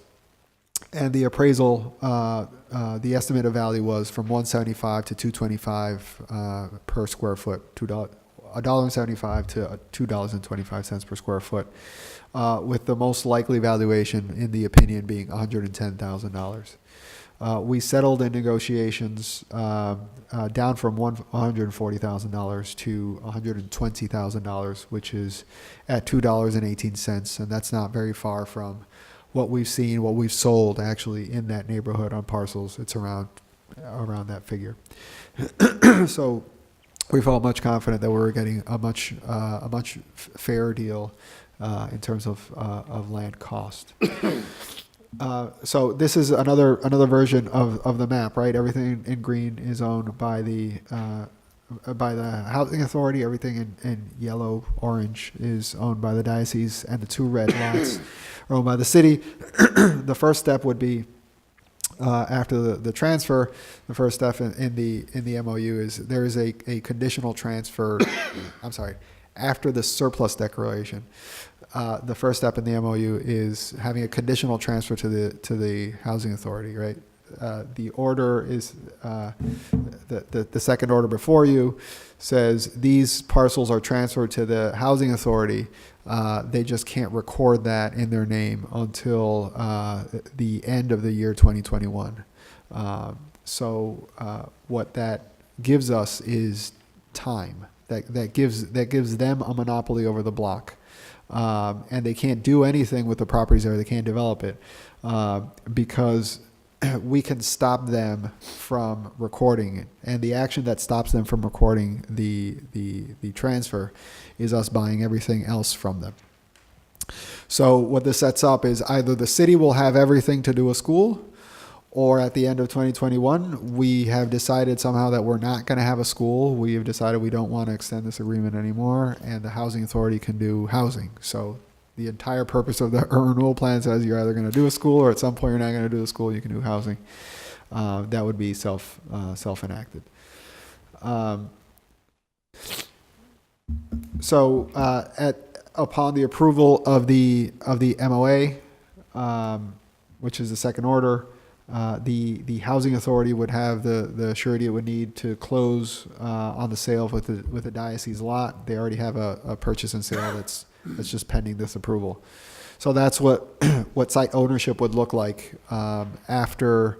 And the appraisal, the estimate of value was from $175 to $225 per square foot, $1.75 to $2.25 per square foot, with the most likely valuation in the opinion being $110,000. We settled in negotiations down from $140,000 to $120,000, which is at $2.18, and that's not very far from what we've seen, what we've sold actually in that neighborhood on parcels. It's around that figure. So we felt much confident that we were getting a much fairer deal in terms of land cost. So this is another version of the map, right? Everything in green is owned by the housing authority. Everything in yellow, orange is owned by the diocese, and the two red lots are owned by the city. The first step would be after the transfer. The first step in the MOU is there is a conditional transfer. I'm sorry. After the surplus declaration, the first step in the MOU is having a conditional transfer to the housing authority, right? The order is the second order before you says these parcels are transferred to the housing authority. They just can't record that in their name until the end of the year 2021. So what that gives us is time. That gives them a monopoly over the block, and they can't do anything with the properties there. They can't develop it because we can stop them from recording it, and the action that stops them from recording the transfer is us buying everything else from them. So what this sets up is either the city will have everything to do a school, or at the end of 2021, we have decided somehow that we're not going to have a school. We have decided we don't want to extend this agreement anymore, and the housing authority can do housing. So the entire purpose of the urban renewal plan says you're either going to do a school, or at some point you're not going to do a school, you can do housing. That would be self-enacted. Upon the approval of the MOA, which is the second order, the housing authority would have the surety it would need to close on the sale with the diocese lot. They already have a purchase and sale that's just pending this approval. So that's what site ownership would look like after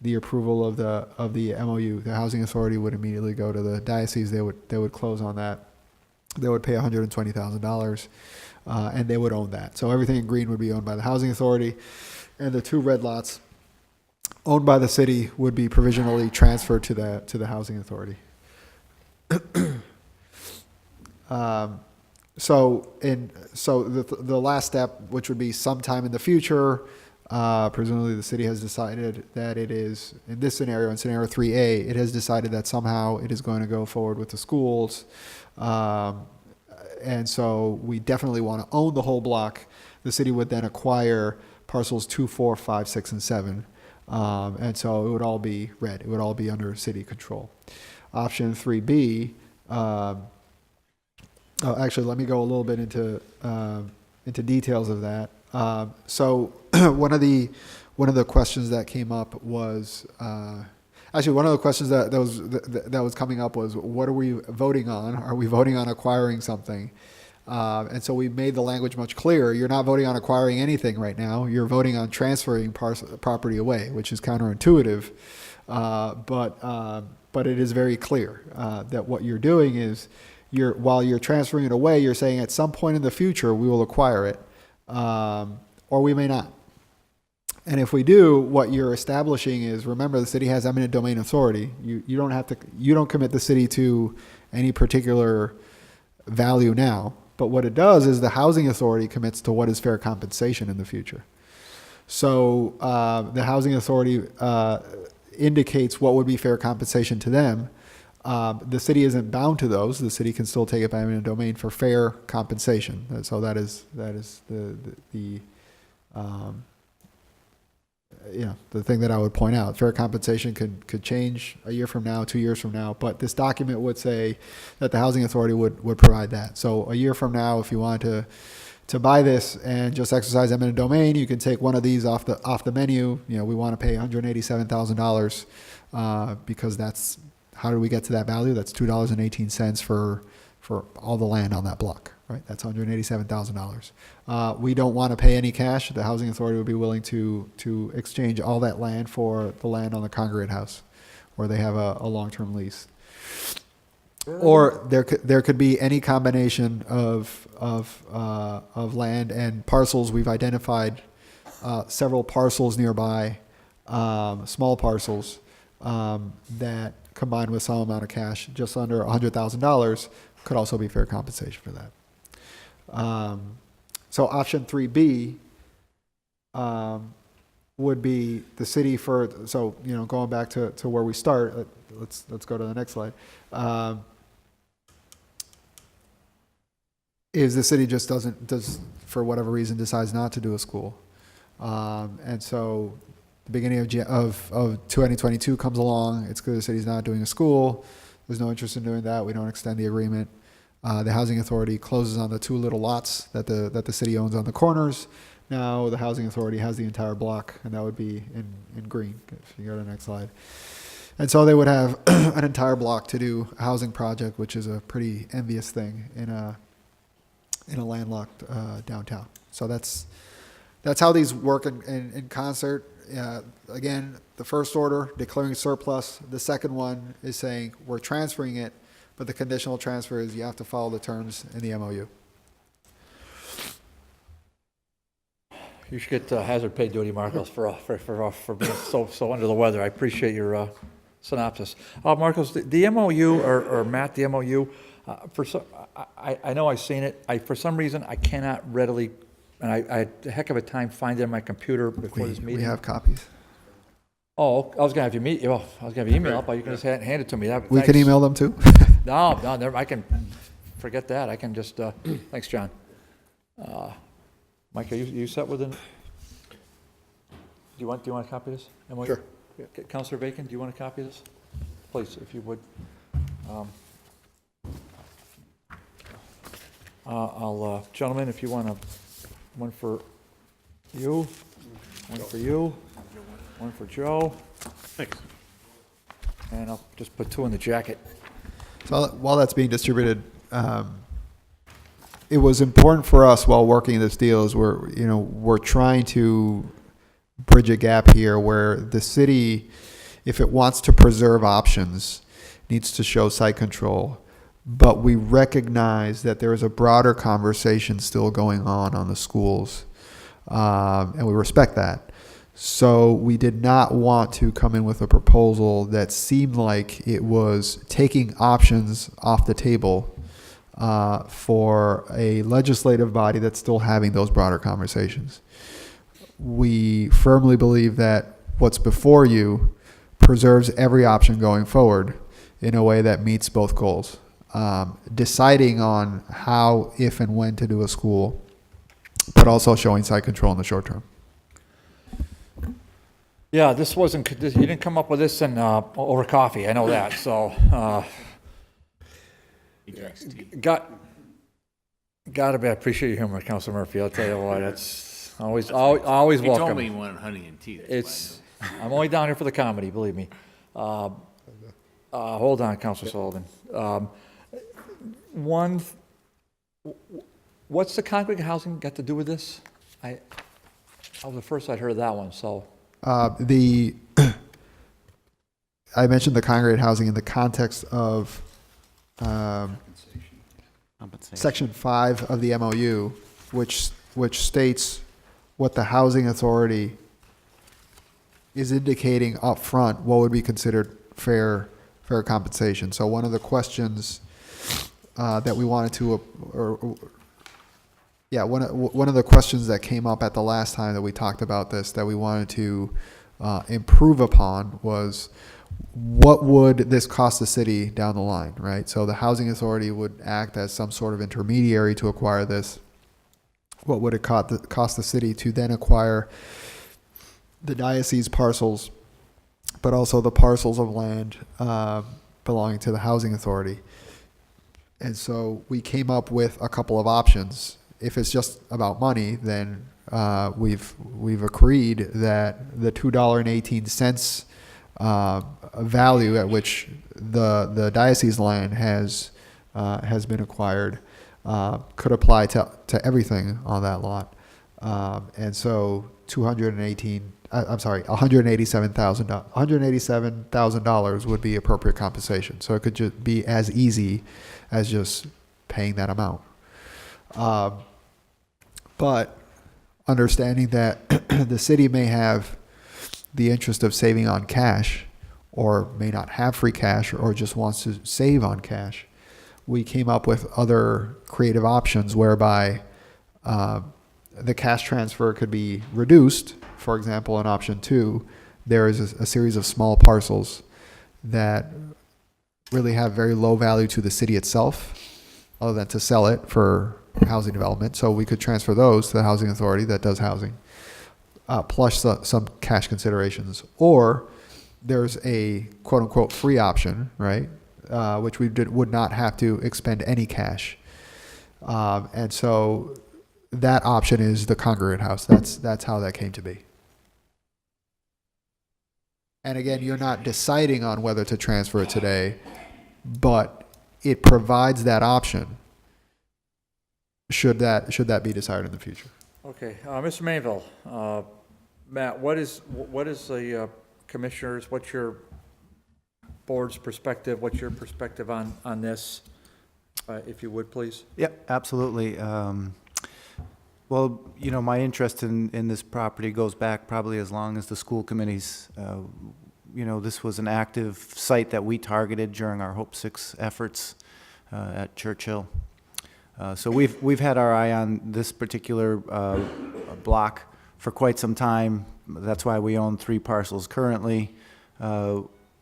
the approval of the MOU. The housing authority would immediately go to the diocese. They would close on that. They would pay $120,000, and they would own that. So everything in green would be owned by the housing authority, and the 2 red lots owned by the city would be provisionally transferred to the housing authority. So the last step, which would be sometime in the future, presumably the city has decided that it is, in this scenario, in scenario 3A, it has decided that somehow it is going to go forward with the schools. And so we definitely want to own the whole block. The city would then acquire parcels 2, 4, 5, 6, and 7. And so it would all be red. It would all be under city control. Option 3B, actually, let me go a little bit into details of that. So one of the questions that came up was, actually, one of the questions that was coming up was, what are we voting on? Are we voting on acquiring something? And so we made the language much clearer. You're not voting on acquiring anything right now. You're voting on transferring property away, which is counterintuitive. But it is very clear that what you're doing is, while you're transferring it away, you're saying at some point in the future we will acquire it, or we may not. And if we do, what you're establishing is, remember, the city has eminent domain authority. You don't commit the city to any particular value now. But what it does is the housing authority commits to what is fair compensation in the future. So the housing authority indicates what would be fair compensation to them. The city isn't bound to those. The city can still take it by eminent domain for fair compensation. So that is the thing that I would point out. Fair compensation could change a year from now, 2 years from now, but this document would say that the housing authority would provide that. So a year from now, if you wanted to buy this and just exercise eminent domain, you can take one of these off the menu. We want to pay $187,000 because that's, how do we get to that value? That's $2.18 for all the land on that block. Right, that's $187,000. We don't want to pay any cash. The housing authority would be willing to exchange all that land for the land on the Congregate House, where they have a long-term lease. Or there could be any combination of land and parcels. We've identified several parcels nearby, small parcels that, combined with some amount of cash, just under $100,000, could also be fair compensation for that. So option 3B would be the city going back to where we start. Let's go to the next slide. Is the city just does for whatever reason decides not to do a school, and so the beginning of 2022 comes along. It's clear the city's not doing a school. There's no interest in doing that. We don't extend the agreement. The housing authority closes on the 2 little lots that the city owns on the corners. Now the housing authority has the entire block, and that would be in green, if you go to the next slide. And so they would have an entire block to do a housing project, which is a pretty envious thing in a landlocked downtown. So that's how these work in concert. Again, the first order, declaring surplus. The second one is saying we're transferring it, but the conditional transfer is you have to follow the terms in the MOU. You should get hazard pay duty, Marcos, for being so under the weather. I appreciate your synopsis. Marcos, the MOU, or Matt, the MOU, I know I've seen it. For some reason, I cannot readily and I had a heck of a time finding my computer before this meeting. We have copies. Oh, I was gonna have you email it, but you can just hand it to me. We can email them too? No, never, I can, forget that, I can just, thanks, John. Mike, are you set with do you want a copy of this? Emily? Sure. Counselor Bacon, do you want a copy of this? Please, if you would. Gentlemen, if you want one for you, one for you, one for Joe. Thanks. And I'll just put 2 in the jacket. So while that's being distributed, it was important for us while working this deal is we're trying to bridge a gap here where the city, if it wants to preserve options, needs to show site control. But we recognize that there is a broader conversation still going on the schools, and we respect that. So we did not want to come in with a proposal that seemed like it was taking options off the table for a legislative body that's still having those broader conversations. We firmly believe that what's before you preserves every option going forward in a way that meets both goals. Deciding on how, if, and when to do a school, but also showing site control in the short term. Yeah, this wasn't, you didn't come up with this over coffee, I know that, so, gotta be, I appreciate your humor, Councilor Murphy, I'll tell you what, it's always welcome. He told me he wanted honey and tea. I'm only down here for the comedy, believe me. Hold on, Councilor Sullivan. What's the congregate housing got to do with this? I was the first I'd heard of that one, so. I mentioned the congregate housing in the context of Section 5 of the MOU, which states what the housing authority is indicating up front what would be considered fair compensation. So one of the questions that we wanted to, one of the questions that came up at the last time that we talked about this that we wanted to improve upon was what would this cost the city down the line, right? So the housing authority would act as some sort of intermediary to acquire this. What would it cost the city to then acquire the diocese parcels, but also the parcels of land belonging to the housing authority? And so we came up with a couple of options. If it's just about money, then we've agreed that the $2.18 value at which the diocese land has been acquired could apply to everything on that lot. And so $187,000 would be appropriate compensation. So it could just be as easy as just paying that amount. But understanding that the city may have the interest of saving on cash or may not have free cash or just wants to save on cash, we came up with other creative options whereby the cash transfer could be reduced. For example, in option 2, there is a series of small parcels that really have very low value to the city itself, other than to sell it for housing development. So we could transfer those to the housing authority that does housing, plus some cash considerations. Or there's a quote-unquote free option, right, which we would not have to expend any cash. And so that option is the congregate house. That's how that came to be. And again, you're not deciding on whether to transfer it today, but it provides that option should that be desired in the future. Okay, Mr. Mainville, Matt, what is the commissioners, what's your board's perspective, what's your perspective on this, if you would, please? Yep, absolutely. Well, you know, my interest in this property goes back probably as long as the school committees. You know, this was an active site that we targeted during our Hope 6 efforts at Churchill. So we've had our eye on this particular block for quite some time. That's why we own 3 parcels currently.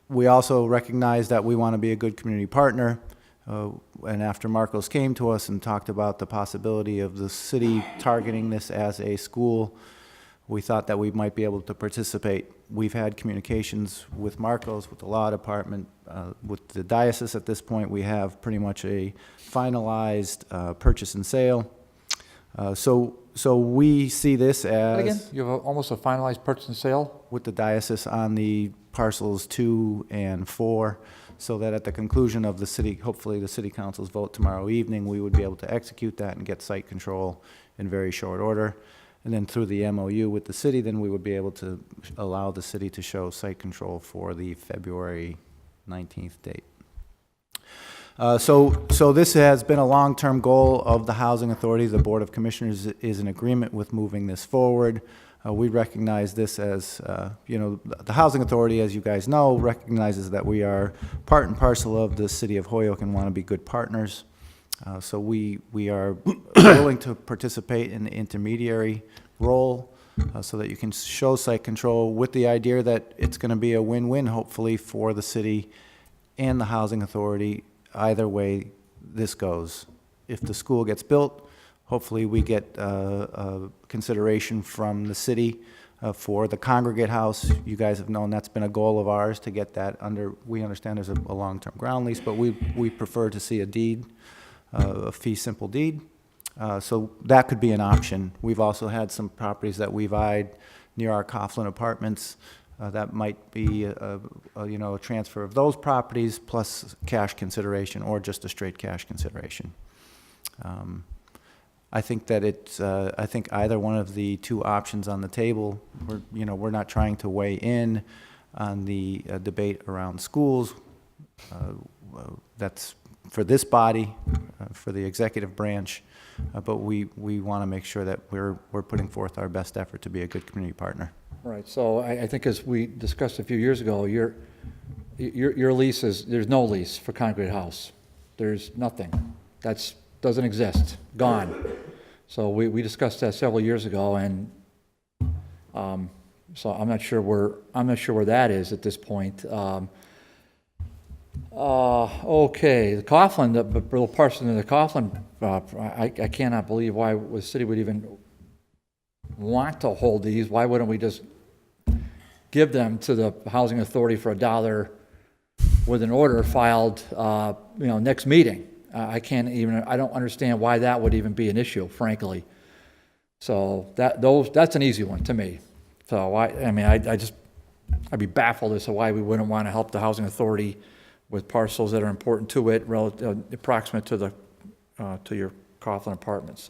We also recognize that we want to be a good community partner. And after Marcos came to us and talked about the possibility of the city targeting this as a school, we thought that we might be able to participate. We've had communications with Marcos, with the law department, with the diocese at this point. We have pretty much a finalized purchase and sale. So we see this as... Again, you have almost a finalized purchase and sale? With the diocese on the parcels 2 and 4, so that at the conclusion of the city, hopefully the city council's vote tomorrow evening, we would be able to execute that and get site control in very short order. And then through the MOU with the city, then we would be able to allow the city to show site control for the February 19th date. So this has been a long-term goal of the Housing Authority. The Board of Commissioners is in agreement with moving this forward. We recognize this as, the Housing Authority, as you guys know, recognizes that we are part and parcel of the city of Holyoke and want to be good partners. So we are willing to participate in the intermediary role so that you can show site control with the idea that it's going to be a win-win, hopefully, for the city and the Housing Authority. Either way this goes. If the school gets built, hopefully we get consideration from the city for the congregate house. You guys have known that's been a goal of ours to get that under, we understand there's a long-term ground lease, but we prefer to see a deed, a fee simple deed. So that could be an option. We've also had some properties that we've eyed near our Coughlin Apartments. That might be a transfer of those properties plus cash consideration or just a straight cash consideration. I think that I think either one of the 2 options on the table, we're not trying to weigh in on the debate around schools. That's for this body, for the executive branch, but we want to make sure that we're putting forth our best effort to be a good community partner. Right, so I think as we discussed a few years ago, your lease is, there's no lease for Concrete House. There's nothing. Doesn't exist, gone. So we discussed that several years ago, and so I'm not sure where that is at this point. Okay, the Coughlin, the little parcel in the Coughlin, I cannot believe why the city would even want to hold these. Why wouldn't we just give them to the Housing Authority for $1 with an order filed, next meeting? I don't understand why that would even be an issue, frankly. So that's an easy one to me. So I'd be baffled as to why we wouldn't want to help the Housing Authority with parcels that are important to it, approximate to your Coughlin Apartments.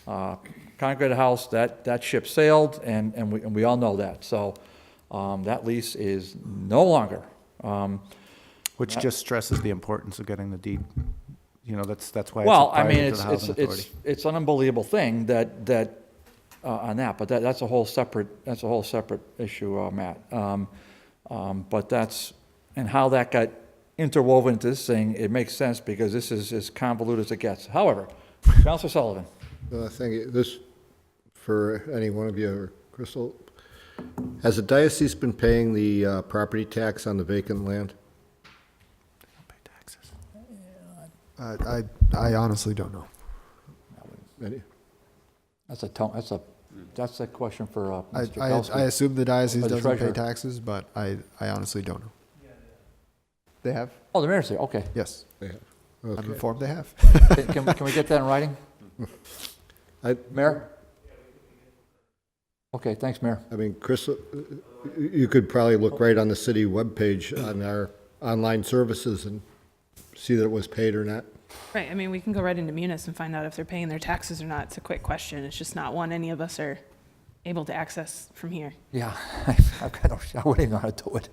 Concrete House, that ship sailed, and we all know that. So that lease is no longer. Which just stresses the importance of getting the deed. That's why. Well, it's an unbelievable thing that on that, but that's a whole separate issue, Matt. But and how that got interwoven into this thing, it makes sense because this is as convoluted as it gets. However, Councilor Sullivan. Thank you. This, for any one of you, or Crystal, has the diocese been paying the property tax on the vacant land? I honestly don't know. That's a question for Mr. I Kelsey. assume the diocese Or the doesn't pay treasurer. taxes, but I honestly don't know. They have? Oh, the mayor's here, okay. Yes. They have. I'm Okay. informed they have. Can we get that in writing? Mayor? Okay, thanks, Mayor. Chris, you could probably look right on the city webpage on our online services and see that it was paid or not. Right, we can go right into Munis and find out if they're paying their taxes or not. It's a quick question. It's just not one any of us are able to access from here. Yeah, I wouldn't even know how to do it.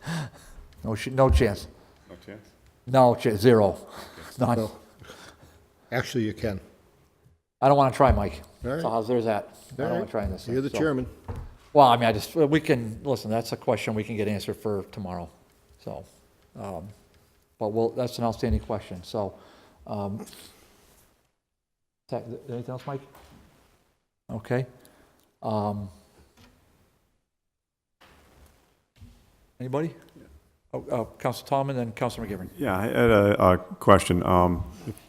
No chance. No chance? No chance, zero. None. Well, actually, you can. I don't want to try, Mike. All right. So how's there's that? I All don't want right. to try this. You're the chairman. Well, we can, listen, that's a question we can get answered for tomorrow. So, but that's an outstanding question. So Anything else, Mike? Okay. Anybody? Council Tallman and Councilor McGivern. Yeah, I had a question.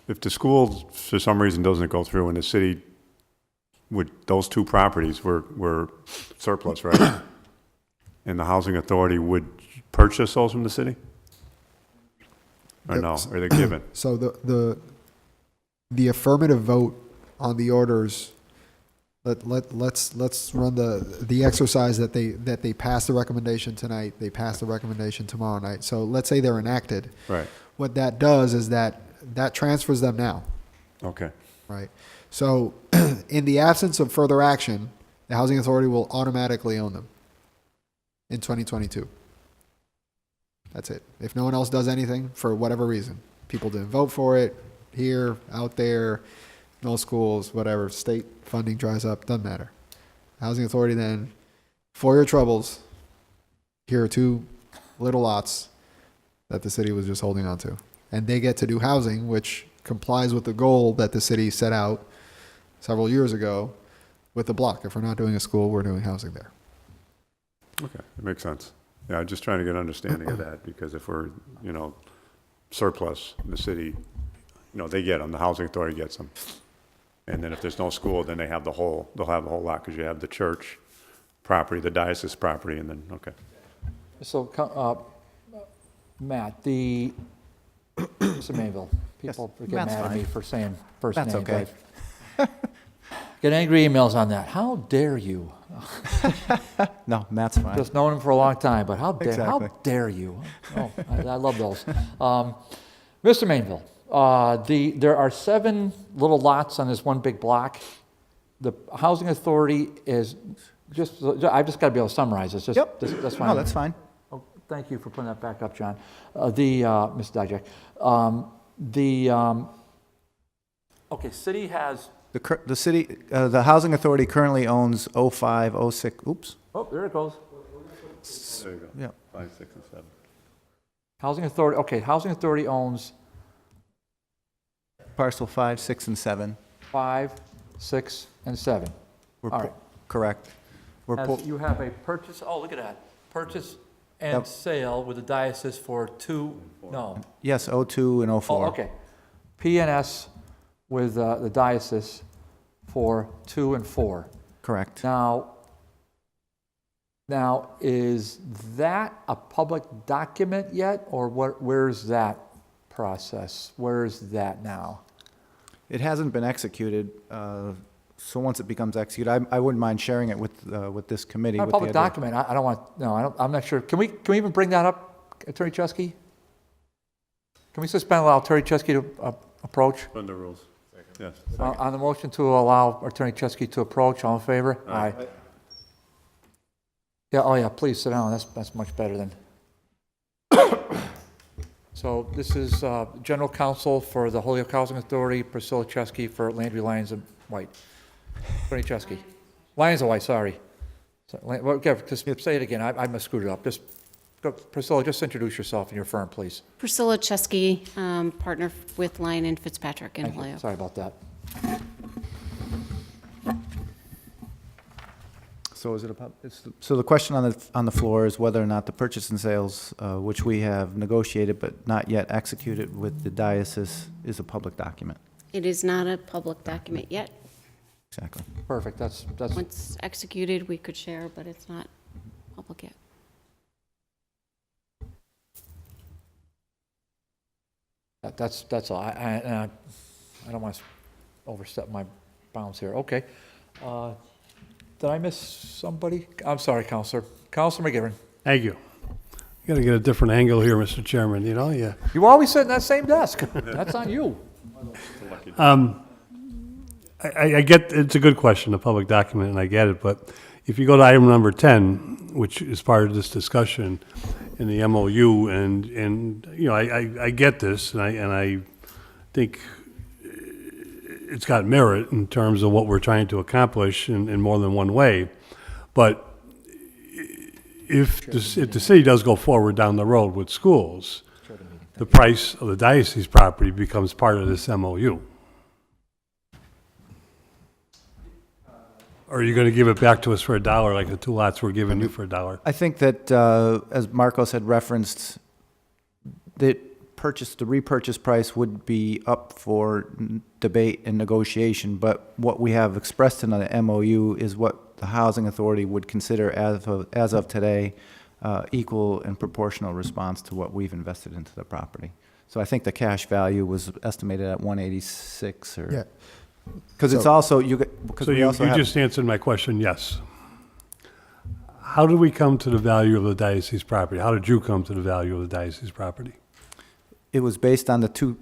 If the school, for some reason, doesn't go through and the city, those two properties were surplus, right? And the housing authority would purchase those from the city? Or no, or they're given? So the affirmative vote on the orders, let's run the exercise that they pass the recommendation tonight, they pass the recommendation tomorrow night. So let's say they're enacted. Right. What that does is that transfers them now. Okay. Right. So in the absence of further action, the housing authority will automatically own them in 2022. That's it. If no one else does anything for whatever reason, people didn't vote for it, here, out there, no schools, whatever, state funding dries up, doesn't matter. Housing authority then, for your troubles, here are two little lots that the city was just holding on to. And they get to do housing, which complies with the goal that the city set out several years ago with the block. If we're not doing a school, we're doing housing there. Okay, it makes sense. Yeah, I'm just trying to get an understanding of that, because if we're, surplus in the city, they get them, the housing authority gets them. And then if there's no school, then they'll have the whole lot, because you have the church property, the diocese property, and then, okay. So, Matt, Mr. Mainville, people get Matt's mad at fine. me for saying first That's name. okay. but get angry emails on that. How dare you? No, Matt's fine. Just known him for a long time, but how Exactly. dare you? Oh, I love those. Mr. Mainville, there are 7 little lots on this one big block. The housing authority is I've just got to be able to summarize this. Yep. That's fine. No, that's fine. Oh, thank you for putting that back up, John. Mr. Dijak. Okay, city has, The city, the housing authority currently owns 05, 06, oops. oh, there it goes. There you go. Yeah. 5, 6, and 7. Housing authority owns Parcel 5, 6, and 7. 5, 6, and 7. All right. Correct. You have a purchase, oh, look at that. Purchase and Yep. sale with the diocese for 2, no. Yes, 02 and 04. Oh, okay. PNS with the diocese for 2 and 4. Correct. Now, is that a public document yet, or where's that process? Where's that now? It hasn't been executed, so once it becomes executed, I wouldn't mind sharing it with this committee. Not a with public the other- document. I don't want, no, I'm not sure. Can we even bring that up, Attorney Chesky? Can we suspend allow Attorney Chesky to approach? Under rules. Yes. On the motion to allow Attorney Chesky to approach, all in favor? Aye. Yeah, oh yeah, please sit down, that's much better than. So this is General Counsel for the Holyoke Housing Authority, Priscilla Chesky for Landry, Lyons, and White. Attorney Chesky. Lyons and White, sorry. Just say it again, I must screw it up. Just, Priscilla, just introduce yourself and your firm, please. Priscilla Chesky, partner with Lyon and Fitzpatrick in Thank you. Holyoke. Sorry about that. So is it so the question on the floor is whether or not the purchase and sales, which we have negotiated but not yet executed with the diocese, is a public document. It is not a public document yet. Exactly. Perfect, that's, Once executed, we could share, but it's not public yet. that's all. I don't want to overstep my bounds here. Okay. Did I miss somebody? I'm sorry, Counselor. Counselor McGivern. Thank you. You got to get a different angle here, Mr. Chairman, yeah. You always sit in that same desk. That's on you. I get, it's a good question, a public document, and I get it, but if you go to item number 10, which is part of this discussion in the MOU, and I get this, and I think it's got merit in terms of what we're trying to accomplish in more than one way, but if the city does go forward down the road with schools, the price of the diocese property becomes part of this MOU. Or are you going to give it back to us for $1, like the 2 lots we're giving you for $1? I think that, as Marcos had referenced, the repurchase price would be up for debate and negotiation, but what we have expressed in the MOU is what the Housing Authority would consider as of today, equal and proportional response to what we've invested into the property. So I think the cash value was estimated at 186 or. Yeah. Because it's also, because So we you also have. just answered my question, yes. How did we come to the value of the diocese property? How did you come to the value of the diocese property? It was based on the two,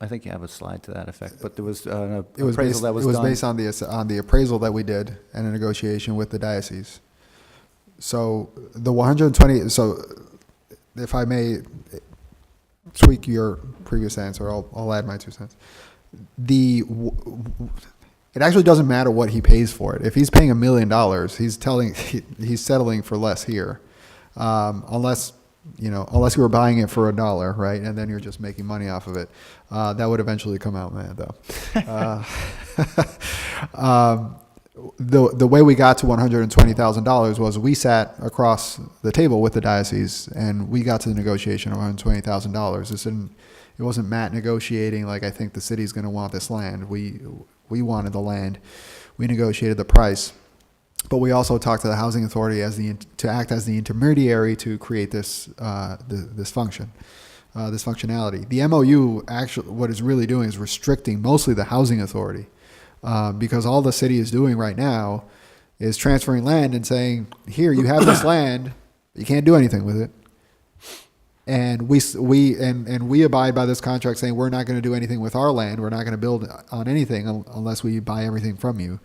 I think you have a slide to that effect, but there was an appraisal that was done. It was based on the appraisal that we did and a negotiation with the diocese. So the 120, so if I may tweak your previous answer, I'll add my 2 cents. It actually doesn't matter what he pays for it. If he's paying $1 million, he's settling for less here, unless you were buying it for $1, right? And then you're just making money off of it. That would eventually come out mad, though. The way we got to $120,000 was we sat across the table with the diocese, and we got to the negotiation of $120,000. It wasn't Matt negotiating like, I think the city's going to want this land. We wanted the land. We negotiated the price. But we also talked to the Housing Authority to act as the intermediary to create this function, this functionality. The MOU actually, what it's really doing is restricting mostly the Housing Authority, because all the city is doing right now is transferring land and saying, here, you have this land, you can't do anything with it. And we abide by this contract saying we're not going to do anything with our land. We're not going to build on anything unless we buy everything from you.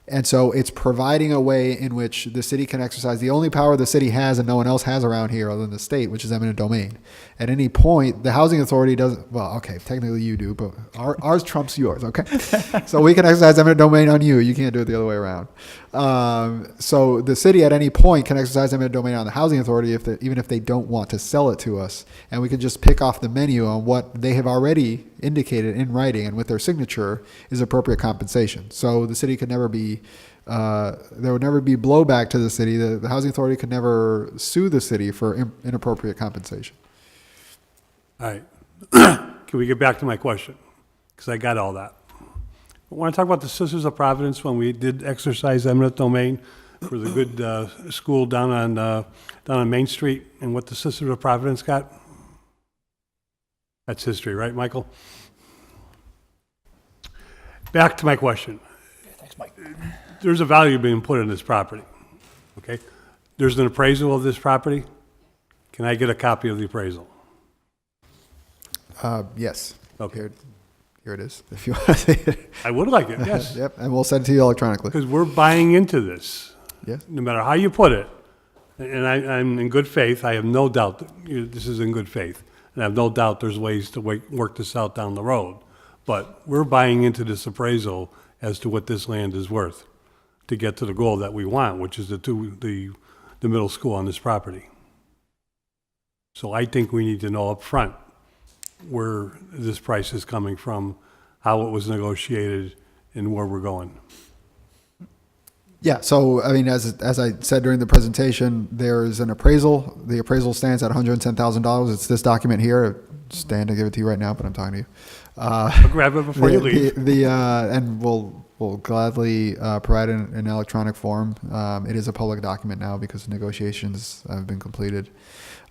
And so it's providing a way in which the city can exercise the only power the city has and no one else has around here other than the state, which is eminent domain. At any point, the Housing Authority doesn't, well, okay, technically you do, but ours trumps yours, okay? So we can exercise eminent domain on you. You can't do it the other way around. So the city at any point can exercise eminent domain on the Housing Authority even if they don't want to sell it to us. And we can just pick off the menu on what they have already indicated in writing and with their signature is appropriate compensation. So the city could never be, there would never be blowback to the city. The Housing Authority could never sue the city for inappropriate compensation. All right. Can we get back to my question? Because I got all that. I want to talk about the Sisters of Providence when we did exercise eminent domain for the good school down on Main Street and what the Sisters of Providence got. That's history, right, Michael? Back to my question. Thanks, Mike. There's a value being put in this property, okay? There's an appraisal of this property. Can I get a copy of the appraisal? Yes. Okay. Here it is, if you want to see it. I would like it, yes. Yep, and we'll send it to you electronically. Because we're buying into this. Yes. No matter how you put it. And I'm in good faith. I have no doubt that this is in good faith. And I have no doubt there's ways to work this out down the road. But we're buying into this appraisal as to what this land is worth to get to the goal that we want, which is the middle school on this property. So I think we need to know up front where this price is coming from, how it was negotiated, and where we're going. Yeah, so I mean, as I said during the presentation, there's an appraisal. The appraisal stands at $110,000. It's this document here. Stand to give it to you right now, but I'm talking to you. I'll grab it before you leave. And we'll gladly provide it in electronic form. It is a public document now because negotiations have been completed.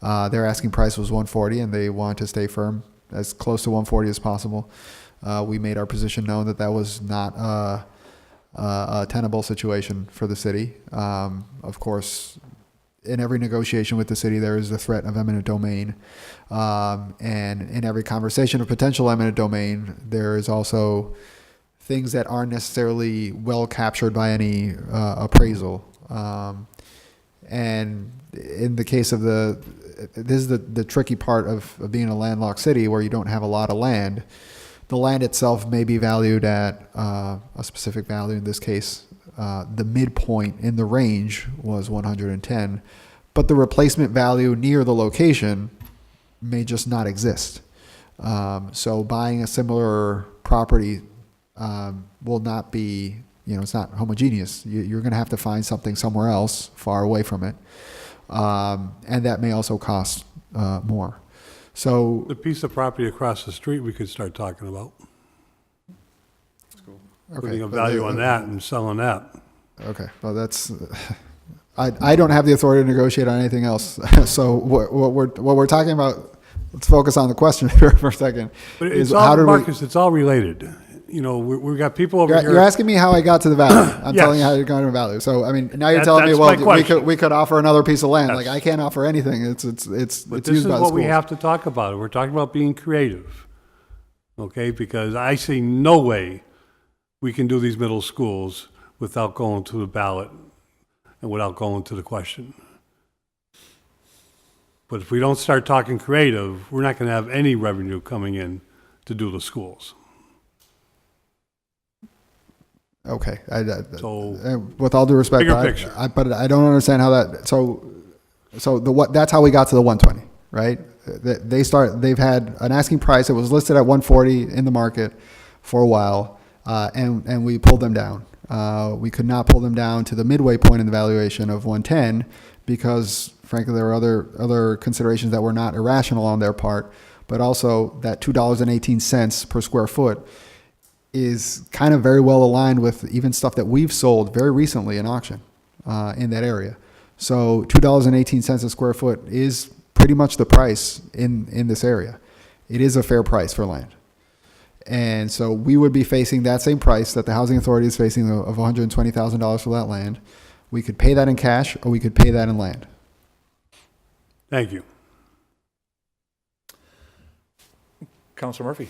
Their asking price was $140, and they want to stay firm as close to $140 as possible. We made our position known that was not a tenable situation for the city. Of course, in every negotiation with the city, there is the threat of eminent domain. And in every conversation of potential eminent domain, there is also things that aren't necessarily well captured by any appraisal. And in the case of this is the tricky part of being a landlocked city where you don't have a lot of land. The land itself may be valued at a specific value. In this case, the midpoint in the range was 110, but the replacement value near the location may just not exist. So buying a similar property will not be, it's not homogeneous. You're going to have to find something somewhere else, far away from it, and that may also cost more. So The piece of property across the street we could start talking about. Putting a value on that and selling that. Okay, well, that's, I don't have the authority to negotiate on anything else. So what we're talking about, let's focus on the question here for a second. But is it's how all, did we- Marcus, it's all related. We've got people over here. You're asking me how I got to the value. I'm Yes. telling you how you got to the value. So, I mean, now you're That- telling me, that's well, my question. we could offer another piece of land. Yes. Like, I can't offer anything. It's But used this by is the what we schools. have to talk about. We're talking about being creative, okay? Because I see no way we can do these middle schools without going to the ballot and without going to the question. But if we don't start talking creative, we're not going to have any revenue coming in to do the schools. Okay. So, with all due respect, bigger picture. but I don't understand how that. So that's how we got to the 120, right? They've had an asking price. It was listed at 140 in the market for a while, and we pulled them down. We could not pull them down to the midway point in the valuation of 110 because, frankly, there were other considerations that were not irrational on their part, but also that $2.18 per square foot is kind of very well aligned with even stuff that we've sold very recently in auction in that area. So $2.18 a square foot is pretty much the price in this area. It is a fair price for land. And so we would be facing that same price that the housing authority is facing of $120,000 for that land. We could pay that in cash or we could pay that in land. Thank you. Councilor Murphy.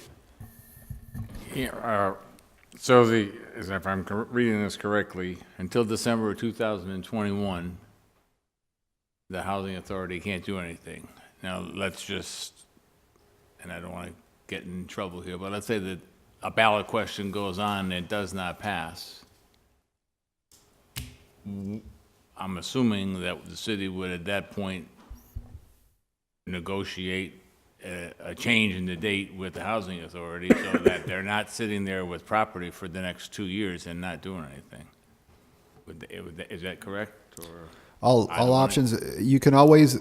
Yeah, if I'm reading this correctly, until December of 2021, the housing authority can't do anything. Now, let's just, and I don't want to get in trouble here, but let's say that a ballot question goes on and it does not pass. I'm assuming that the city would at that point negotiate a change in the date with the housing authority so that they're not sitting there with property for the next 2 years and not doing anything. Is that correct? Or All options. You can always.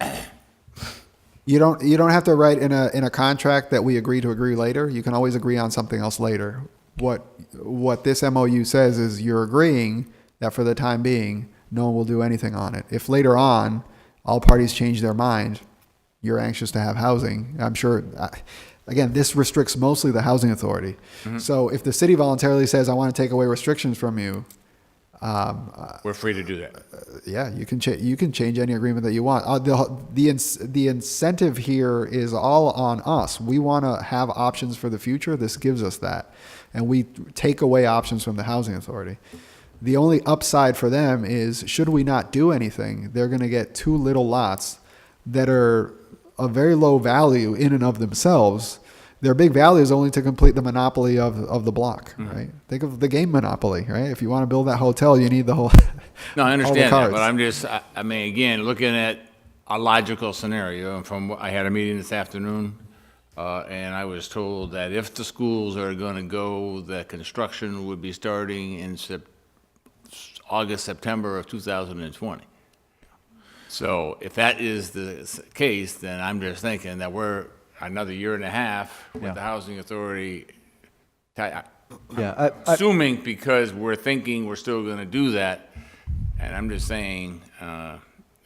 You don't have to write in a contract that we agree to agree later. You can always agree on something else later. What this MOU says is you're agreeing that for the time being, no one will do anything on it. If later on all parties change their mind, you're anxious to have housing. I'm sure. Again, this restricts mostly the housing authority. Mm-hmm. So if the city voluntarily says, "I want to take away restrictions from you," we're free to do that. Yeah, you can change any agreement that you want. The incentive here is all on us. We want to have options for the future. This gives us that, and we take away options from the housing authority. The only upside for them is, should we not do anything, they're going to get 2 little lots that are a very low value in and of themselves. Their big value is only to complete the monopoly of the block, mm-hmm. right? Think of the game Monopoly, right? If you want to build that hotel, you need the whole. No, I understand that, but I'm just, I mean, again, looking at a logical scenario. I had a meeting this afternoon, and I was told that if the schools are going to go, that construction would be starting in August, September of 2020. So if that is the case, then I'm just thinking that we're another year and a half with the housing authority. Assuming because we're thinking we're still going to do that, and I'm just saying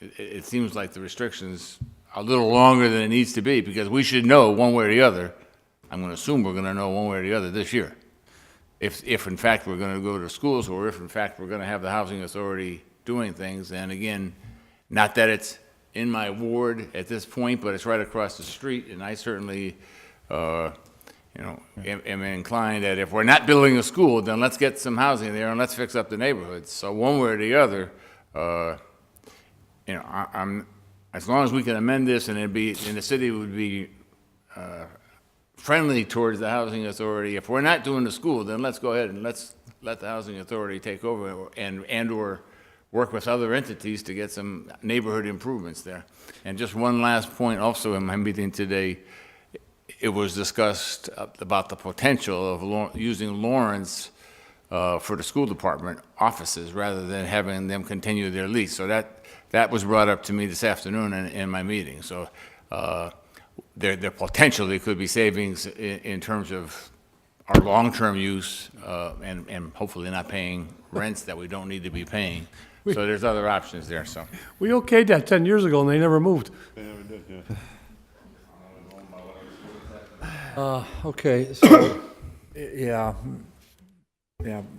it seems like the restrictions are a little longer than it needs to be because we should know one way or the other. I'm going to assume we're going to know one way or the other this year. If in fact we're going to go to schools or if in fact we're going to have the housing authority doing things, and again, not that it's in my ward at this point, but it's right across the street, and I certainly, am inclined that if we're not building a school, then let's get some housing there and let's fix up the neighborhoods. So one way or the other, I'm as long as we can amend this and the city would be friendly towards the housing authority. If we're not doing the school, then let's go ahead and let's let the housing authority take over and/or work with other entities to get some neighborhood improvements there. And just one last point also in my meeting today, it was discussed about the potential of using Lawrence for the school department offices rather than having them continue their lease. So that was brought up to me this afternoon in my meeting. So there potentially could be savings in terms of our long-term use and hopefully not paying rents that we don't need to be paying. So there's other options there, so. We okayed that 10 years ago, and they never moved. Okay, so, yeah,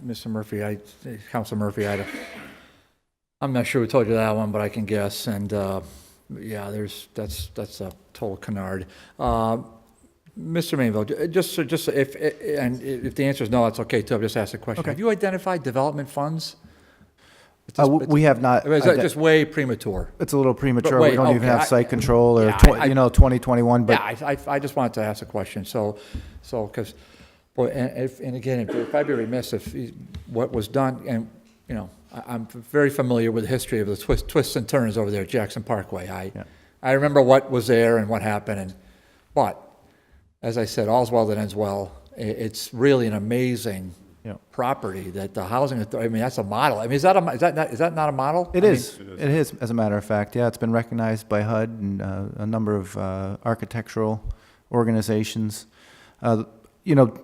Mr. Murphy, Council Murphy, I'm not sure who told you that one, but I can guess, and, yeah, that's a total canard. Mr. Mainville, just if the answer is no, that's okay too, I'll just ask a question. Okay. Have you identified development funds? We have not. Is that just way premature? It's a little premature. Wait, We don't even okay, have site control or, yeah, 2021, but. Yeah, I just wanted to ask a question, so, because, boy, and again, if I'd be remiss if what was done, and, you know, I'm very familiar with the history of the twists and turns over there at Jackson Parkway. I remember what was there and what happened, but, as I said, all's well that ends well. It's really an amazing property that the housing authority, I mean, that's a model. I mean, is that not a model? It is, as a matter of fact. Yeah, it's been recognized by HUD and a number of architectural organizations. You know,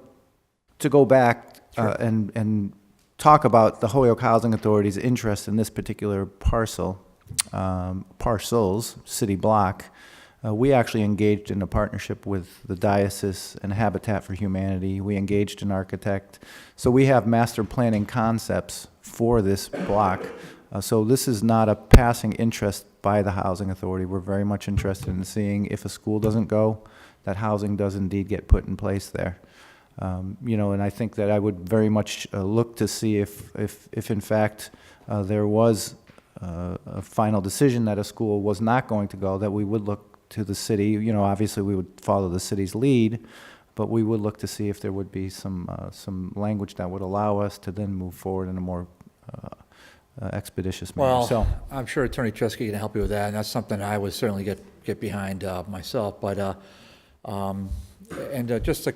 to go back and talk about the Holyoke Housing Authority's interest in this particular parcels, city block, we actually engaged in a partnership with the diocese and Habitat for Humanity. We engaged an architect. So we have master planning concepts for this block. So this is not a passing interest by the housing authority. We're very much interested in seeing if a school doesn't go, that housing does indeed get put in place there. You know, and I think that I would very much look to see if in fact there was a final decision that a school was not going to go, that we would look to the city. You know, obviously we would follow the city's lead, but we would look to see if there would be some language that would allow us to then move forward in a more expeditious manner. Well, So, I'm sure Attorney Chesky can help you with that, and that's something I would certainly get behind myself. But just to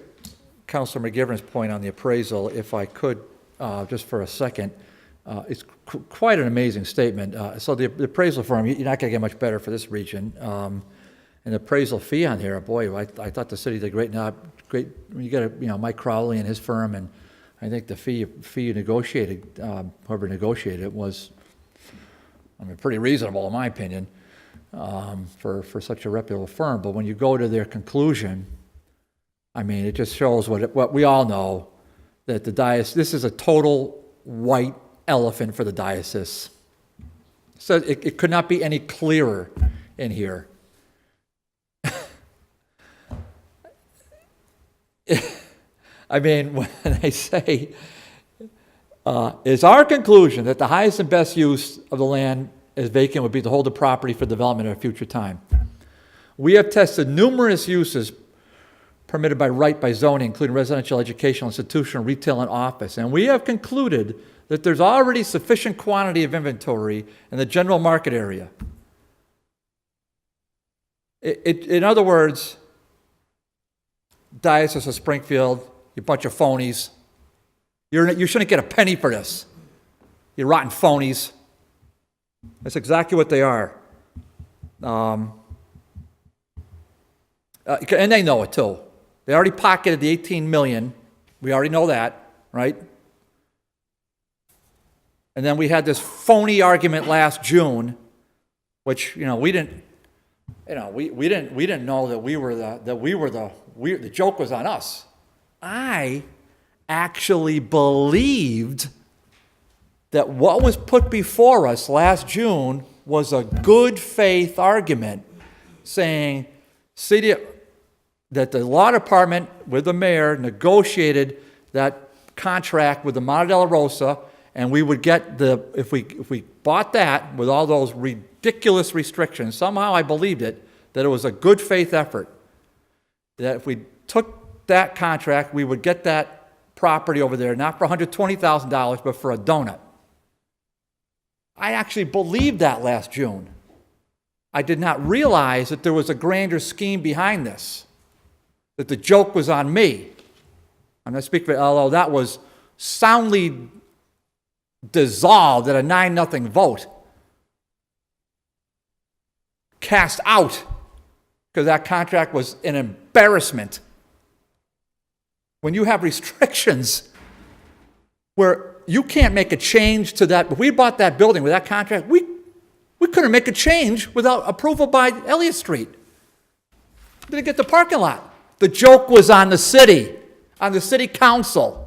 Councilor McGivern's point on the appraisal, if I could, just for a second, it's quite an amazing statement. So the appraisal firm, you're not going to get much better for this region. And the appraisal fee on here, boy, I thought the city did great. Now, great. You got Mike Crowley and his firm, and I think the fee you negotiated, whoever negotiated it, was, I mean, pretty reasonable in my opinion, for such a reputable firm. But when you go to their conclusion, I mean, it just shows what we all know, that the diocese, this is a total white elephant for the diocese. So it could not be any clearer in here. I mean, when I say, it's our conclusion that the highest and best use of the land as vacant would be to hold the property for development at a future time. We have tested numerous uses permitted by right by zoning, including residential, educational, institutional, retail, and office. And we have concluded that there's already sufficient quantity of inventory in the general market area. In other words, Diocese of Springfield, you bunch of phonies. You shouldn't get a penny for this. You rotten phonies. That's exactly what they are. And they know it too. They already pocketed the $18 million. We already know that, right? And then we had this phony argument last June, which, you know, we didn't know that the joke was on us. I actually believed that what was put before us last June was a good faith argument saying that the law department with the mayor negotiated that contract with the Monte Della Rosa, and we would get if we bought that with all those ridiculous restrictions, somehow I believed it, that it was a good faith effort. That if we took that contract, we would get that property over there, not for $120,000, but for a donut. I actually believed that last June. I did not realize that there was a grander scheme behind this, that the joke was on me. I'm not speaking for, although that was soundly dissolved at a 9-0 vote, cast out, because that contract was an embarrassment. When you have restrictions where you can't make a change to that, if we bought that building with that contract, we couldn't make a change without approval by Elliott Street. Didn't get the parking lot. The joke was on the city council.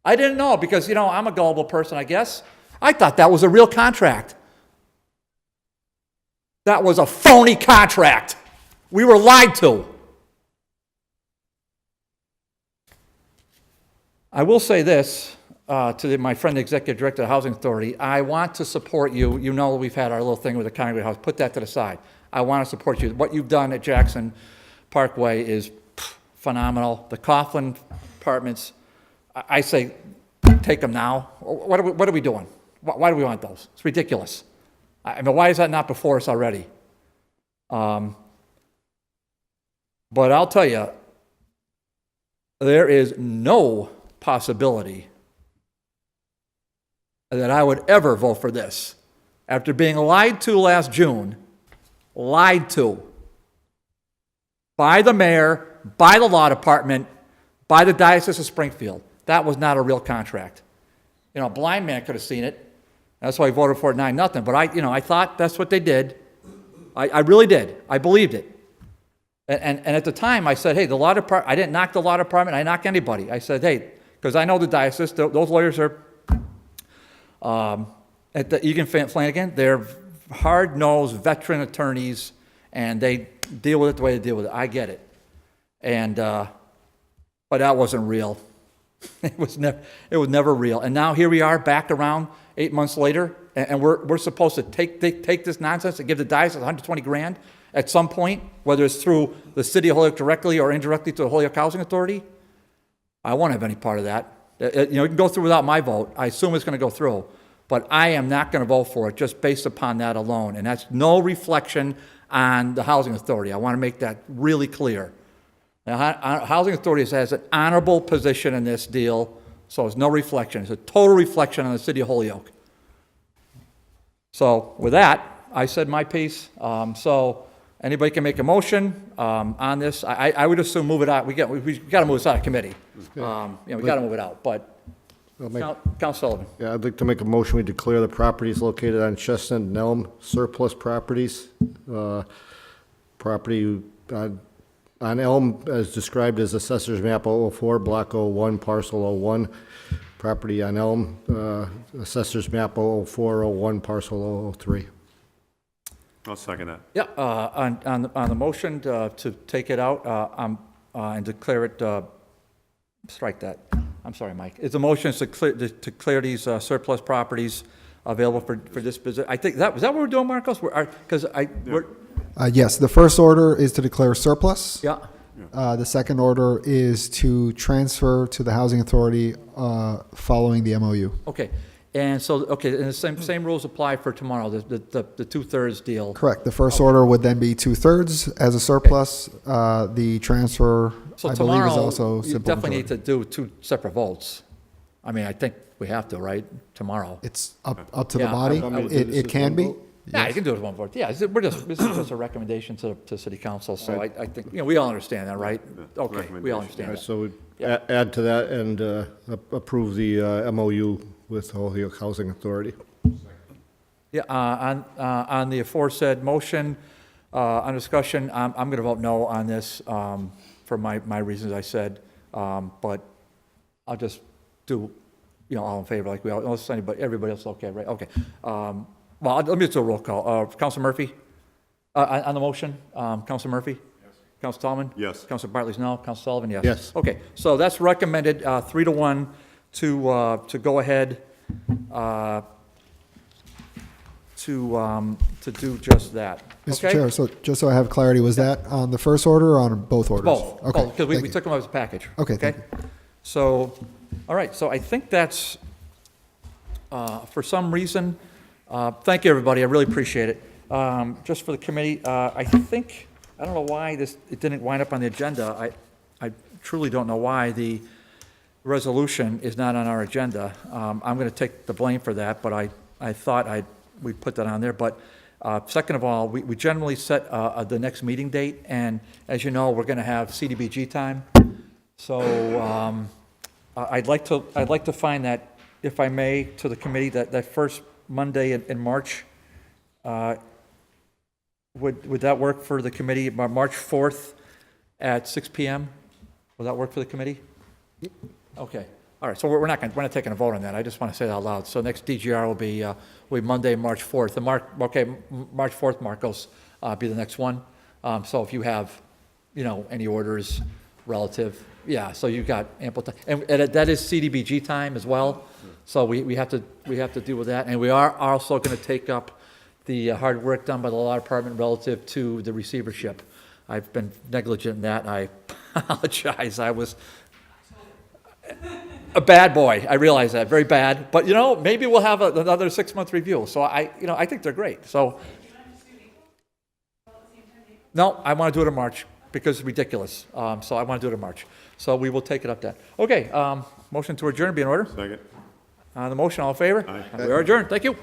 I didn't know because, you know, I'm a gullible person, I guess. I thought that was a real contract. That was a phony contract. We were lied to. I will say this to my friend, the Executive Director of the Housing Authority. I want to support you. You know we've had our little thing with the Congress House. Put that to the side. I want to support you. What you've done at Jackson Parkway is phenomenal. The Coughlin apartments, I say take them now. What are we doing? Why do we want those? It's ridiculous. I mean, why is that not before us already? But I'll tell you, there is no possibility that I would ever vote for this. After being lied to last June, lied to by the mayor, by the law department, by the Diocese of Springfield. That was not a real contract. You know, a blind man could have seen it. That's why I voted for it 9-0. But I thought that's what they did. I really did. I believed it. And at the time, I said, hey, the law department, I didn't knock the law department, I didn't knock anybody. I said, hey, because I know the diocese, those lawyers are, at the Egan Flanagan, they're hard-nosed veteran attorneys, and they deal with it the way they deal with it. I get it. And, but that wasn't real. It was never real. And now here we are back around 8 months later, and we're supposed to take this nonsense and give the diocese 120 grand at some point, whether it's through the city of Holyoke directly or indirectly to the Holyoke Housing Authority. I won't have any part of that. You know, it can go through without my vote. I assume it's going to go through. But I am not going to vote for it just based upon that alone. And that's no reflection on the Housing Authority. I want to make that really clear. Now, Housing Authority has an honorable position in this deal, so it's no reflection. It's a total reflection on the city of Holyoke. So with that, I said my piece. So anybody can make a motion on this. I would assume move it out. We got to move this out of committee. You know, we got to move it out. But Council Sullivan. Yeah, I'd like to make a motion. We declare the properties located on Chestnut and Elm surplus properties. Property on Elm as described as Assessor's Map 004, Block 01, Parcel 01. Property on Elm, Assessor's Map 00401, Parcel 003. I'll second that. Yeah, on the motion to take it out and declare it, strike that. I'm sorry, Mike. It's a motion to clear these surplus properties available for disposition. I think was that what we're doing, Marcos? Yes, the first order is to declare surplus. Yeah. The second order is to transfer to the Housing Authority following the MOU. Okay. And so, okay, and the same rules apply for tomorrow, the 2/3 deal. Correct. The first order would then be 2/3 as a surplus. The transfer, So I believe, is tomorrow, also you simple. definitely need to do 2 separate votes. I mean, I think we have to, right, tomorrow? It's up to the Yeah, body. It can be. Yeah, you can do it as one vote. Yeah, this is just a recommendation to City Council, so I think, you know, we all understand that, right? Okay, we all understand that. So add to that and approve the MOU with Holyoke Housing Authority. Yeah, on the aforesaid motion, on discussion, I'm going to vote no on this for my reasons I said, but I'll just do, you know, all in favor like we all, unless everybody else is okay, right? Okay. Well, let me do a roll call. Council Murphy, on the motion, Council Murphy? Yes. Council Tallman? Yes. Council Bartley's no. Council Sullivan, yes. Yes. Okay, so that's recommended 3-1 to go ahead to do just that. Mr. Okay? Chair, so just so I have clarity, was that on the first order or on both orders? Both, Okay. because we took them as a package. Okay, thank you. So, all right, so I think that's, for some reason, thank you, everybody, I really appreciate it. Just for the committee, I think, I don't know why it didn't wind up on the agenda. I truly don't know why. resolution is not on our agenda. I'm going to take the blame for that, but I thought we'd put that on there. But second of all, we generally set the next meeting date, and as you know, we're going to have CDBG time. So I'd like to find that, if I may, to the committee, that first Monday in March. Would that work for the committee, March 4th at 6 p.m.? Will that work for the committee? Okay. All right. So we're not taking a vote on that. I just want to say that out loud. So next DG&R will be Monday, March 4th. March 4th, Marcos, be the next one. So if you have, any orders relative, yeah. So you've got ample time, and that is CDBG time as well. So we have to deal with that, and we are also going to take up the hard work done by the law department relative to the receivership. I've been negligent in that. I apologize. I was a bad boy. I realize that, very bad. But maybe we'll have another 6-month review. So I think they're great. So no, I want to do it in March because it's ridiculous. So I want to do it in March. So we will take it up then. Okay. Motion to adjourn be in order. Second. The motion, all in favor? Aye. We are adjourned. Thank you.